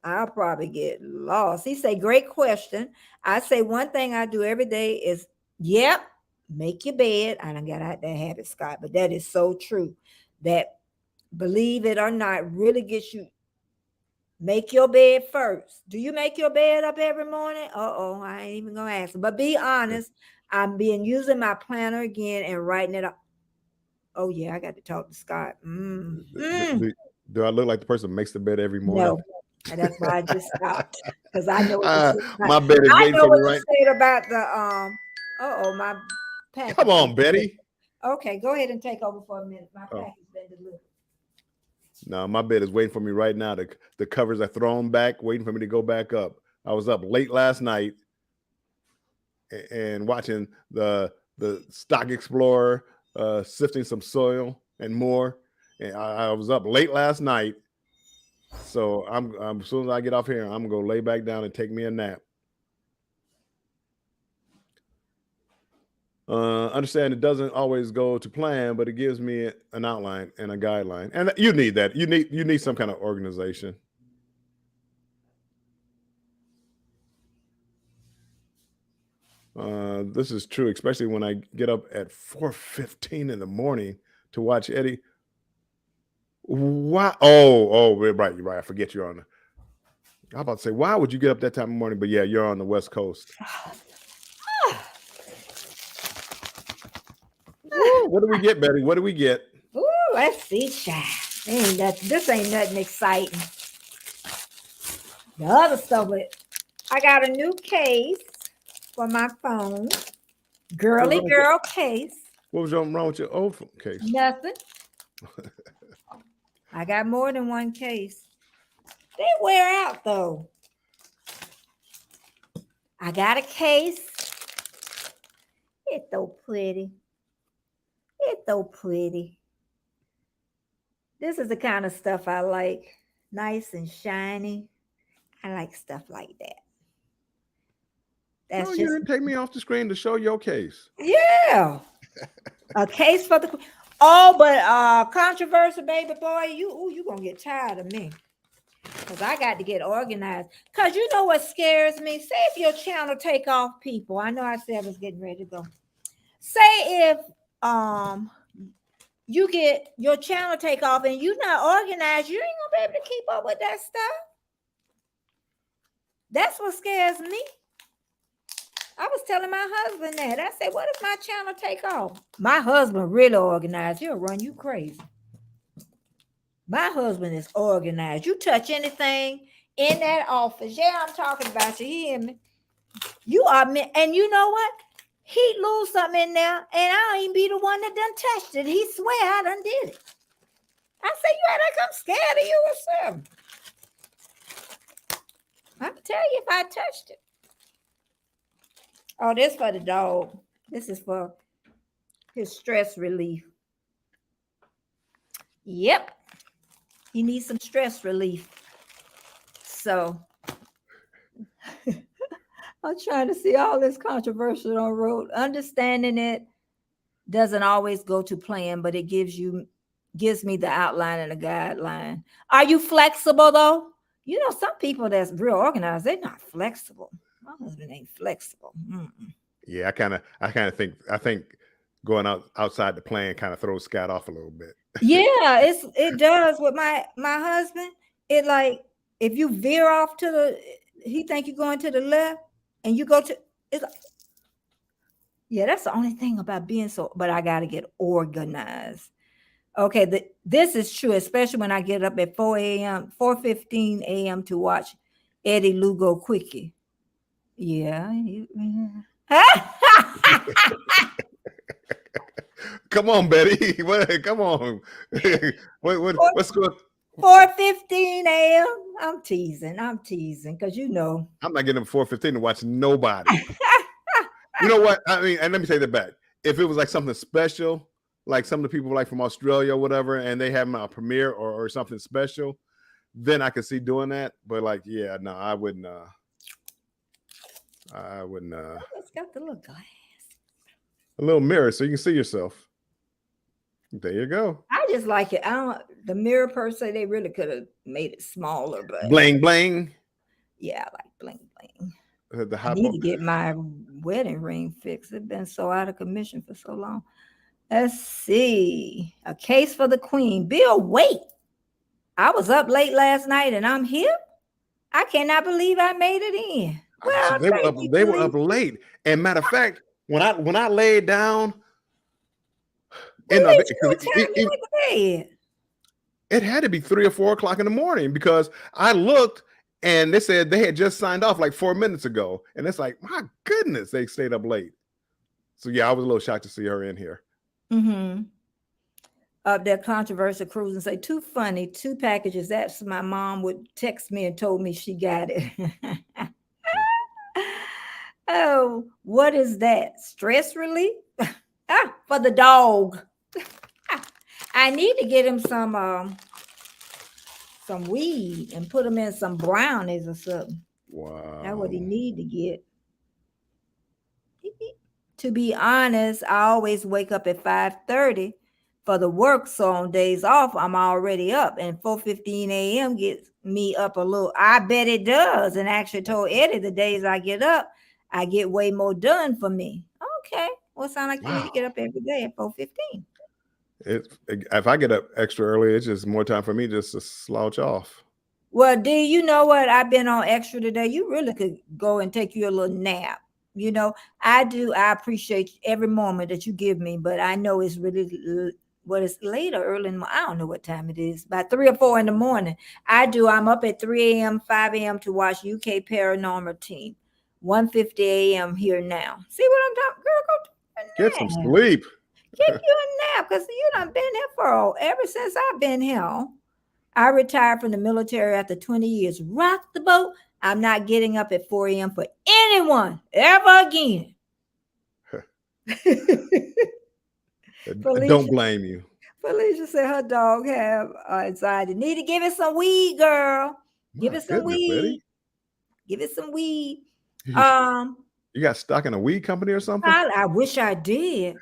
I'll probably get lost. He say, great question. I say one thing I do every day is, yep, make your bed. I done got out that habit, Scott, but that is so true. That, believe it or not, really gets you. Make your bed first. Do you make your bed up every morning? I ain't even gonna ask. But be honest, I'm using my planner again and writing it up. Oh yeah, I got to talk to Scott. Do I look like the person who makes the bed every morning? No. And that's why I just stopped, because I know my bed is waiting for me, right? Said about the my package. Come on, Betty. Okay, go ahead and take over for a minute. My package has been delivered. No, my bed is waiting for me right now. The covers are thrown back, waiting for me to go back up. I was up late last night and watching the Stock Explorer, sifting some soil and more. And I was up late last night. So I'm as soon as I get off here, I'm gonna go lay back down and take me a nap. Understand it doesn't always go to plan, but it gives me an outline and a guideline. And you need that. You need some kind of organization. This is true, especially when I get up at 4:15 in the morning to watch Eddie. Why? Oh, right, you're right. I forget you're on. I'm about to say, why would you get up that time of morning? But yeah, you're on the West Coast. Ooh, what do we get, Betty? What do we get? Ooh, let's see, child. This ain't nothing exciting. The other stuff, I got a new case for my phone. Girly girl case. What was wrong with your old case? Nothing. I got more than one case. They wear out though. I got a case. It's so pretty. It's so pretty. This is the kind of stuff I like. Nice and shiny. I like stuff like that. You didn't take me off the screen to show your case. Yeah. A case for the... Oh, but controversy, baby boy, you gonna get tired of me. Because I got to get organized. Because you know what scares me? Say if your channel take off, people. I know I said I was getting ready to go. Say if you get your channel take off and you're not organized, you ain't gonna be able to keep up with that stuff. That's what scares me. I was telling my husband that. I said, what if my channel take off? My husband really organized. He'll run you crazy. My husband is organized. You touch anything in that office. Yeah, I'm talking about you. You hear me? You are, and you know what? He lose something in there, and I don't even be the one that done touched it. He swear I done did it. I say, you act like I'm scared of you or something. I'll tell you if I touched it. Oh, this for the dog. This is for his stress relief. Yep. He needs some stress relief. So I'm trying to see all this controversial on road. Understanding it doesn't always go to plan, but it gives me the outline and the guideline. Are you flexible though? You know, some people that's real organized, they're not flexible. My husband ain't flexible. Yeah, I kind of think going outside the plan kind of throws Scott off a little bit. Yeah, it does with my husband. It like if you veer off he think you're going to the left and you go to it's like, yeah, that's the only thing about being so, but I gotta get organized. Okay, this is true, especially when I get up at 4 a.m., 4:15 a.m. to watch Eddie Lugo Quickie. Yeah. Come on, Betty. Come on. What's going? 4:15 a.m. I'm teasing because I'm not getting up 4:15 to watch nobody. You know what? I mean, and let me take that back. If it was like something special, like some of the people like from Australia or whatever, and they have a premiere or something special, then I could see doing that. But like, yeah, no, I wouldn't. It's got the little glass. A little mirror so you can see yourself. There you go. I just like it. The mirror per se, they really could have made it smaller, but bling bling. Yeah, I like bling bling. I need to get my wedding ring fixed. It's been so out of commission for so long. Let's see. A case for the queen. Bill, wait. I was up late last night and I'm here. I cannot believe I made it in. Well, they were up late. And matter of fact, when I laid down, it had to be 3 or 4 o'clock in the morning because I looked and they said they had just signed off like 4 minutes ago. And it's like, my goodness, they stayed up late. So yeah, I was a little shocked to see her in here. Mm-hmm. Up there, controversial cruise and say, too funny, 2 packages. That's my mom would text me and told me she got it. Oh, what is that? Stress relief? For the dog. I need to get him some weed and put him in some brownies or something. Wow. That's what he need to get. To be honest, I always wake up at 5:30 for the work. So on days off, I'm already up. And 4:15 a.m. gets me up a little. I bet it does. And actually told Eddie the days I get up, I get way more done for me. Okay. Well, it sounds like you need to get up every day at 4:15. If I get up extra early, it's just more time for me just to slouch off. Well, D, you know what? I've been on extra today. You really could go and take you a little nap. You know, I do. I appreciate every moment that you give me, but I know it's really it's late or early in the morning. I don't know what time it is. By 3 or 4 in the morning. I'm up at 3 a.m., 5 a.m. to watch UK Paranormal Team. 1:50 a.m. here now. See what I'm talking? Girl, go get some sleep. Get you a nap because you done been here ever since I've been here. I retired from the military after 20 years. Rock the boat. I'm not getting up at 4 a.m. for anyone ever again. Don't blame you. Felicia said her dog have anxiety. Need to give it some weed, girl. Give it some weed. Betty. Give it some weed. You got stuck in a weed company or something? I wish I did.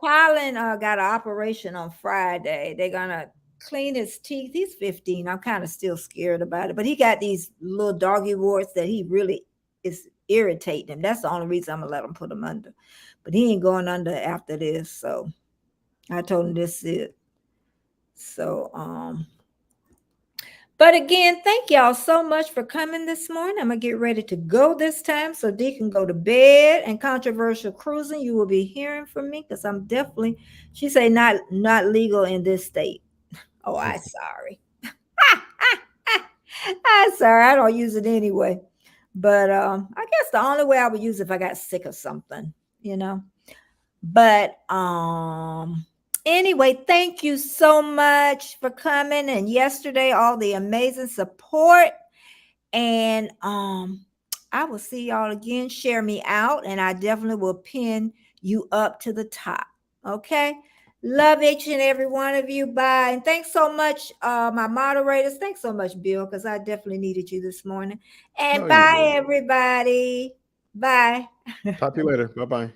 Qualin got an operation on Friday. They're gonna clean his teeth. He's 15. I'm kind of still scared about it, but he got these little doggy warts that he really is irritating him. That's the only reason I'm gonna let him put him under. But he ain't going under after this. So I told him this is it. So but again, thank y'all so much for coming this morning. I'm gonna get ready to go this time so Dee can go to bed. And controversial cruising, you will be hearing from me because I'm definitely, she say not legal in this state. Oh, I'm sorry. I'm sorry. I don't use it anyway. But I guess the only way I would use it if I got sick or something, you know. But anyway, thank you so much for coming. And yesterday, all the amazing support. And I will see y'all again. Share me out, and I definitely will pin you up to the top. Okay. Love each and every one of you. Bye. And thanks so much, my moderators. Thanks so much, Bill, because I definitely needed you this morning. And bye, everybody. Bye. Talk to you later. Bye-bye.